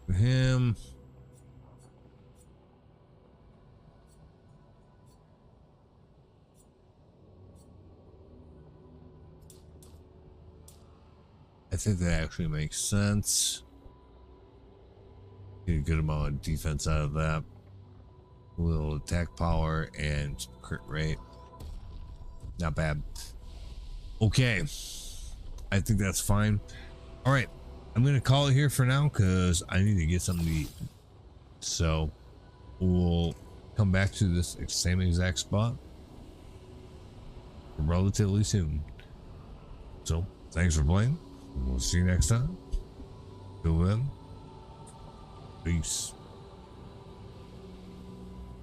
For him. I think that actually makes sense. Get a good amount of defense out of that. A little attack power and crit rate. Not bad. Okay. I think that's fine. All right. I'm going to call it here for now because I need to get something to eat. So we'll come back to this same exact spot relatively soon. So thanks for playing. We'll see you next time. Till then, peace.